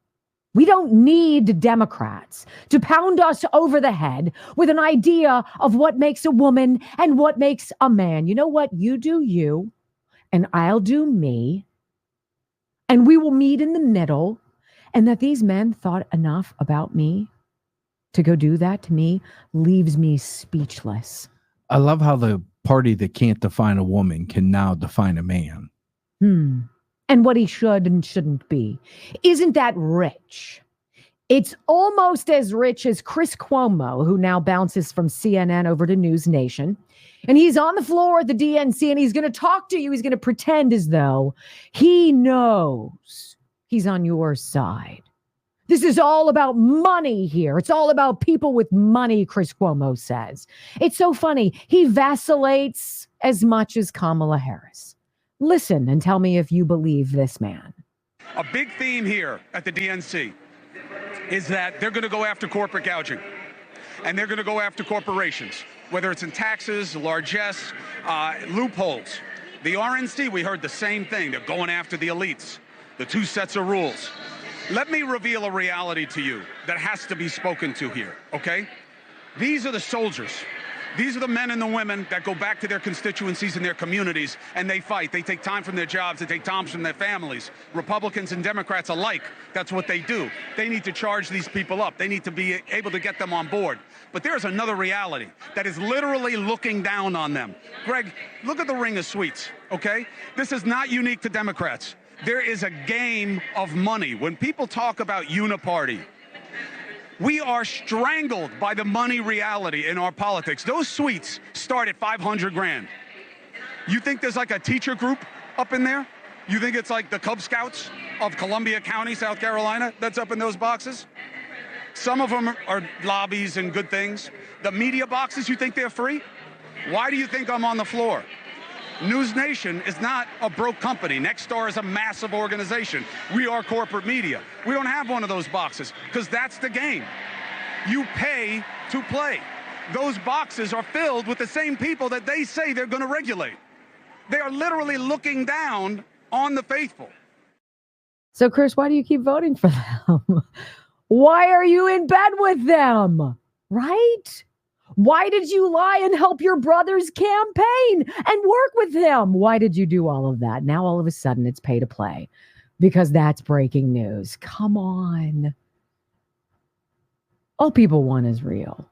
We don't need Democrats to pound us over the head with an idea of what makes a woman and what makes a man. You know what? You do you, and I'll do me, and we will meet in the middle. And that these men thought enough about me to go do that to me leaves me speechless.
I love how the party that can't define a woman can now define a man.
And what he should and shouldn't be. Isn't that rich? It's almost as rich as Chris Cuomo, who now bounces from CNN over to News Nation. And he's on the floor at the DNC and he's going to talk to you. He's going to pretend as though he knows he's on your side. This is all about money here. It's all about people with money, Chris Cuomo says. It's so funny. He vacillates as much as Kamala Harris. Listen and tell me if you believe this man.
A big theme here at the DNC is that they're going to go after corporate gouging. And they're going to go after corporations, whether it's in taxes, largesse, loopholes. The RNC, we heard the same thing. They're going after the elites, the two sets of rules. Let me reveal a reality to you that has to be spoken to here, okay? These are the soldiers. These are the men and the women that go back to their constituencies and their communities, and they fight. They take time from their jobs. They take time from their families. Republicans and Democrats alike, that's what they do. They need to charge these people up. They need to be able to get them on board. But there's another reality that is literally looking down on them. Greg, look at the ring of sweets, okay? This is not unique to Democrats. There is a game of money. When people talk about uniparty, we are strangled by the money reality in our politics. Those suites start at 500 grand. You think there's like a teacher group up in there? You think it's like the Cub Scouts of Columbia County, South Carolina, that's up in those boxes? Some of them are lobbies and good things. The media boxes, you think they're free? Why do you think I'm on the floor? News Nation is not a broke company. Nexstar is a massive organization. We are corporate media. We don't have one of those boxes because that's the game. You pay to play. Those boxes are filled with the same people that they say they're going to regulate. They are literally looking down on the faithful.
So, Chris, why do you keep voting for them? Why are you in bed with them? Right? Why did you lie and help your brother's campaign and work with him? Why did you do all of that? Now, all of a sudden, it's pay to play because that's breaking news. Come on. All people want is real.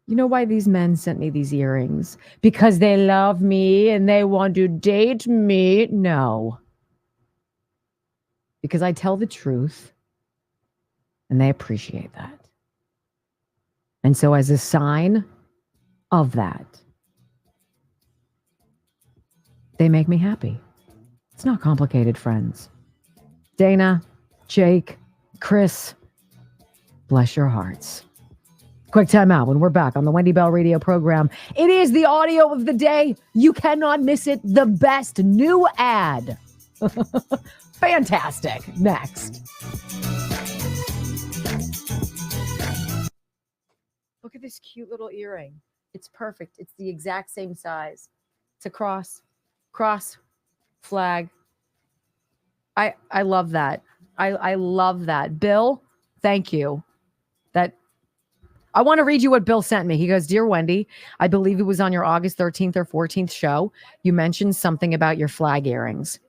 You know why these men sent me these earrings? Because they love me and they want to date me? No. Because I tell the truth and they appreciate that. And so as a sign of that, they make me happy. It's not complicated, friends. Dana, Jake, Chris, bless your hearts. Quick time out. When we're back on the Wendy Bell radio program, it is the audio of the day. You cannot miss it. The best new ad. Fantastic. Next. Look at this cute little earring. It's perfect. It's the exact same size. It's a cross flag. I love that. I love that. Bill, thank you. I want to read you what Bill sent me. He goes, "Dear Wendy, I believe it was on your August 13th or 14th show. You mentioned something about your flag earrings.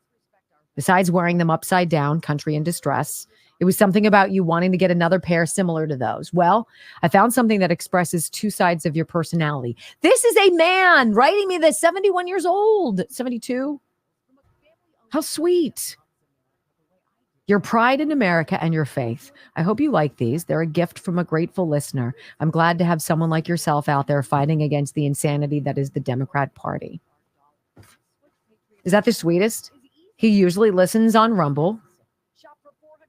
Besides wearing them upside down, country in distress, it was something about you wanting to get another pair similar to those. Well, I found something that expresses two sides of your personality." This is a man writing me this, 71 years old, 72. How sweet. "Your pride in America and your faith. I hope you like these. They're a gift from a grateful listener. I'm glad to have someone like yourself out there fighting against the insanity that is the Democrat Party." Is that the sweetest? He usually listens on Rumble.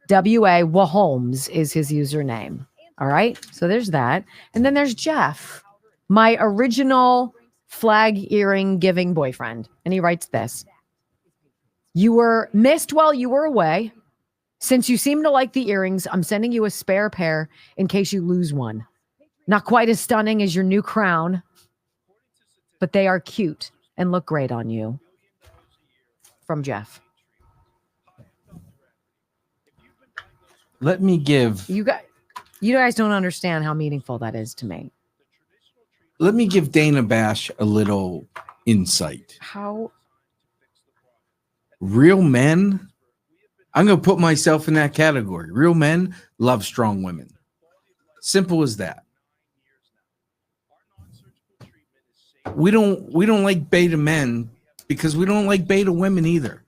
W.A. Waholmes is his username. All right. So there's that. And then there's Jeff, my original flag earring giving boyfriend. And he writes this. You were missed while you were away. Since you seem to like the earrings, I'm sending you a spare pair in case you lose one. Not quite as stunning as your new crown, but they are cute and look great on you. From Jeff.
Let me give
You guys don't understand how meaningful that is to me.
Dana Bash a little insight.
How?
Real men, I'm going to put myself in that category. Real men love strong women. Simple as that. We don't like beta men because we don't like beta women either.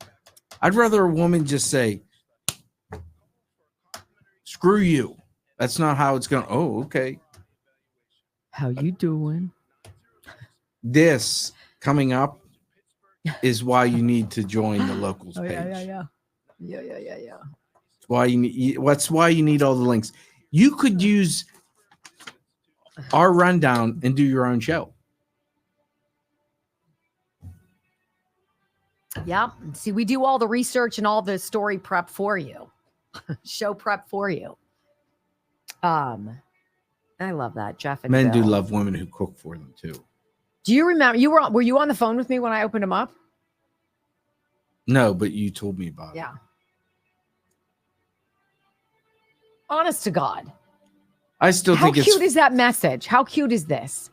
I'd rather a woman just say, screw you. That's not how it's going. Oh, okay.
How you doing?
This coming up is why you need to join the locals page.
Yeah.
That's why you need all the links. You could use our rundown and do your own show.
Yeah. See, we do all the research and all the story prep for you. Show prep for you. I love that, Jeff. And
Men do
Bill.
love women who cook for them too.
Do you remember were you on the phone with me when I opened them up?
No, but you told me about it.
Yeah. Honest to God.
I still think
How cute is that message? How cute is this?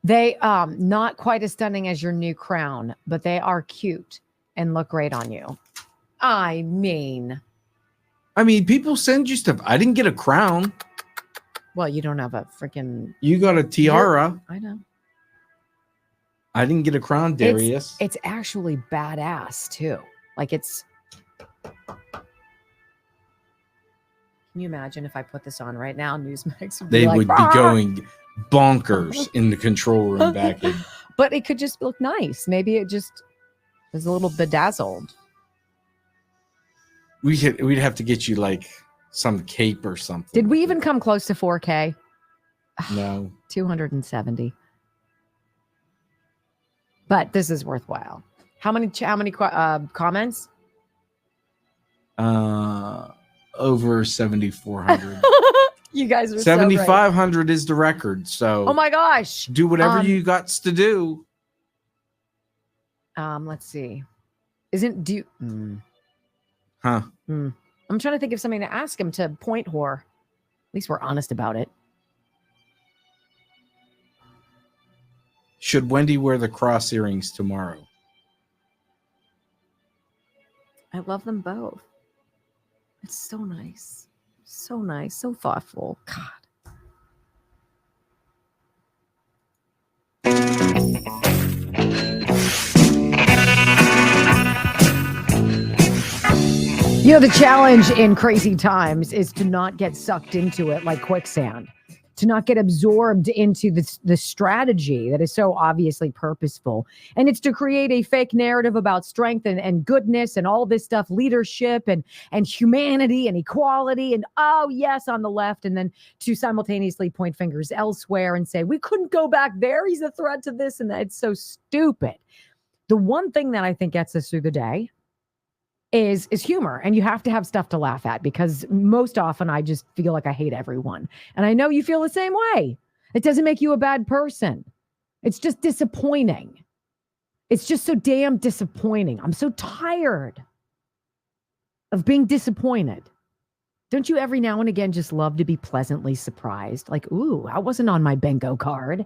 They not quite as stunning as your new crown, but they are cute and look great on you. I mean,
people send you stuff. I didn't get a crown.
Well, you don't have a freaking.
You got a tiara.
I know.
I didn't get a crown, Darius.
It's actually badass too. Like it's. Can you imagine if I put this on right now? Newsmax would be
They
like,
would be going bonkers in the control room back in.
But it could just look nice. Maybe it just is a little bedazzled.
We'd have to get you like some cape or something.
Did we even come close to 4K?
No.
270. But this is worthwhile. How many comments?
Over 7,400.
You guys are
7,500 is the record. So
oh my gosh.
Do whatever you got to do.
Let's see. Isn't do
Huh.
I'm trying to think of something to ask him to point whore. At least we're honest about it.
Should Wendy wear the cross earrings tomorrow?
I love them both. It's so nice. So nice. So thoughtful. God. You know, the challenge in crazy times is to not get sucked into it like quicksand, to not get absorbed into the strategy that is so obviously purposeful. And it's to create a fake narrative about strength and goodness and all this stuff, leadership and humanity and equality. And oh, yes, on the left. And then to simultaneously point fingers elsewhere and say, we couldn't go back there. He's a threat to this and that. It's so stupid. The one thing that I think gets us through the day is humor. And you have to have stuff to laugh at, because most often I just feel like I hate everyone. And I know you feel the same way. It doesn't make you a bad person. It's just disappointing. It's just so damn disappointing. I'm so tired of being disappointed. Don't you every now and again just love to be pleasantly surprised? Like, ooh, I wasn't on my bingo card.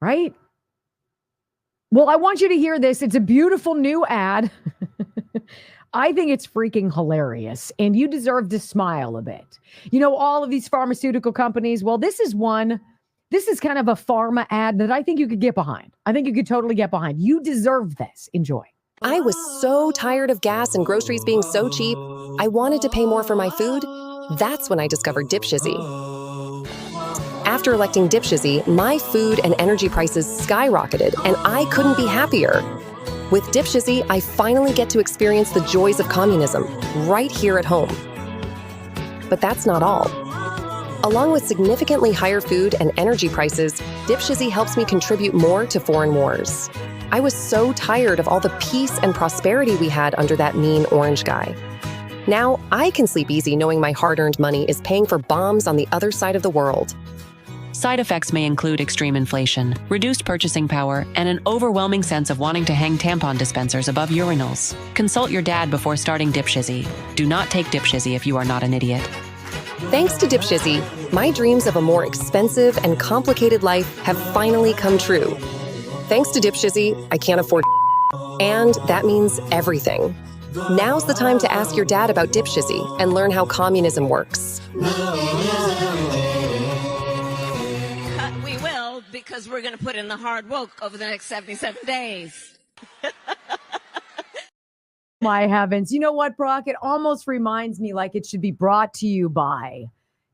Right? Well, I want you to hear this. It's a beautiful new ad. I think it's freaking hilarious, and you deserve to smile a bit. You know, all of these pharmaceutical companies, well, this is kind of a pharma ad that I think you could get behind. I think you could totally get behind. You deserve this. Enjoy.
I was so tired of gas and groceries being so cheap, I wanted to pay more for my food. That's when I discovered Dip Shizzy. After electing Dip Shizzy, my food and energy prices skyrocketed, and I couldn't be happier. With Dip Shizzy, I finally get to experience the joys of communism right here at home. But that's not all. Along with significantly higher food and energy prices, Dip Shizzy helps me contribute more to foreign wars. I was so tired of all the peace and prosperity we had under that mean orange guy. Now I can sleep easy knowing my hard-earned money is paying for bombs on the other side of the world.
Side effects may include extreme inflation, reduced purchasing power, and an overwhelming sense of wanting to hang tampon dispensers above urinals. Consult your dad before starting Dip Shizzy. Do not take Dip Shizzy if you are not an idiot.
Thanks to Dip Shizzy, my dreams of a more expensive and complicated life have finally come true. Thanks to Dip Shizzy, I can't afford and that means everything. Now's the time to ask your dad about Dip Shizzy and learn how communism works.
We will, because we're going to put in the hard work over the next 77 days.
My heavens. You know what, Brock? It almost reminds me like it should be brought to you by.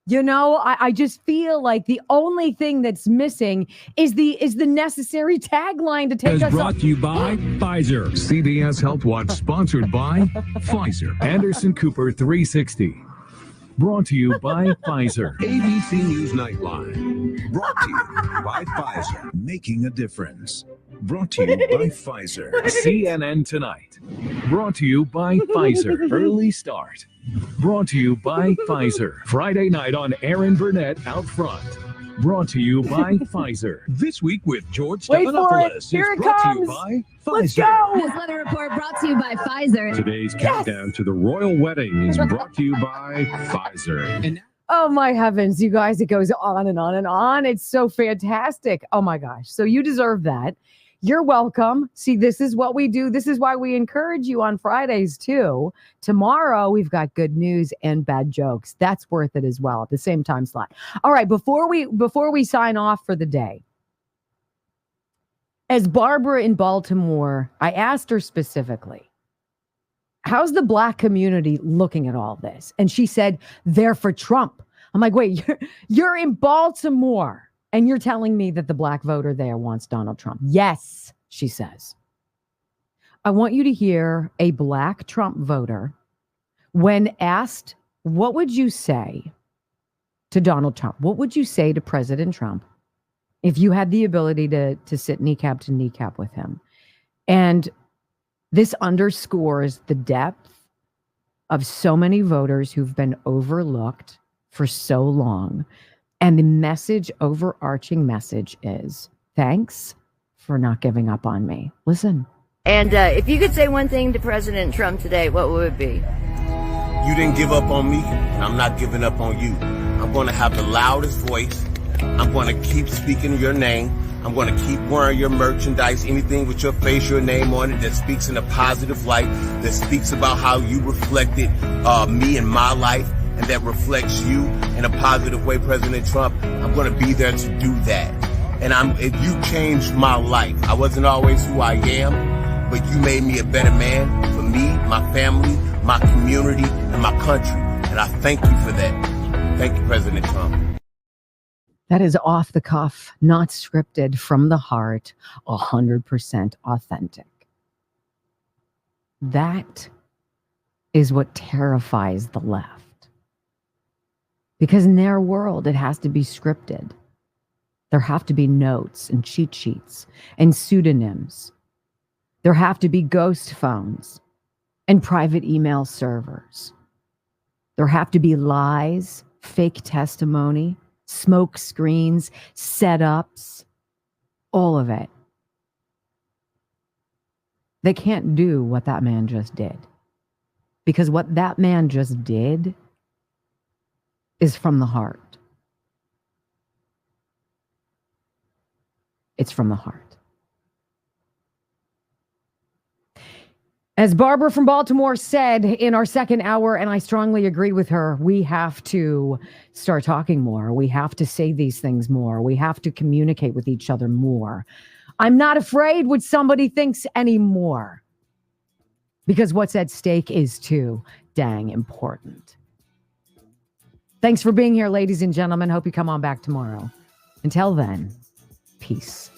You know, I just feel like the only thing that's missing is the necessary tagline to take us
brought to you by Pfizer. CBS Health Watch sponsored by Pfizer. Anderson Cooper 360. Brought to you by Pfizer.
ABC News Nightline. Brought to you by Pfizer. Making a difference. Brought to you by Pfizer.
CNN Tonight. Brought to you by Pfizer. Early Start. Brought to you by Pfizer. Friday night on Aaron Burnett Out Front. Brought to you by Pfizer. This week with George
Wait for it.
Stephanopoulos
Here
is
it
brought to
comes.
you by Pfizer.
Let's go.
This weather report brought to you by Pfizer.
Today's countdown to the royal wedding is brought to you by Pfizer.
Oh my heavens, you guys, it goes on and on and on. It's so fantastic. Oh my gosh. So you deserve that. You're welcome. See, this is what we do. This is why we encourage you on Fridays too. Tomorrow, we've got good news and bad jokes. That's worth it as well at the same time slot. All right, before we sign off for the day, as Barbara in Baltimore, I asked her specifically, how's the Black community looking at all this? And she said, they're for Trump. I'm like, wait, you're in Baltimore. And you're telling me that the Black voter there wants Donald Trump? Yes, she says. I want you to hear a Black Trump voter when asked, what would you say to Donald Trump? What would you say to President Trump if you had the ability to sit kneecap to kneecap with him? And this underscores the depth of so many voters who've been overlooked for so long. And the overarching message is, thanks for not giving up on me. Listen.
And if you could say one thing to President Trump today, what would it be?
You didn't give up on me, and I'm not giving up on you. I'm going to have the loudest voice. I'm going to keep speaking your name. I'm going to keep wearing your merchandise, anything with your face, your name on it that speaks in a positive light, that speaks about how you reflected me in my life, and that reflects you in a positive way, President Trump. I'm going to be there to do that. And if you changed my life, I wasn't always who I am, but you made me a better man for me, my family, my community, and my country. And I thank you for that. Thank you, President Trump.
That is off the cuff, not scripted, from the heart, 100% authentic. That is what terrifies the left. Because in their world, it has to be scripted. There have to be notes and cheat sheets and pseudonyms. There have to be ghost phones and private email servers. There have to be lies, fake testimony, smoke screens, setups, all of it. They can't do what that man just did. Because what that man just did is from the heart. It's from the heart. As Barbara from Baltimore said in our second hour, and I strongly agree with her, we have to start talking more. We have to say these things more. We have to communicate with each other more. I'm not afraid what somebody thinks anymore, because what's at stake is too dang important. Thanks for being here, ladies and gentlemen. Hope you come on back tomorrow. Until then, peace.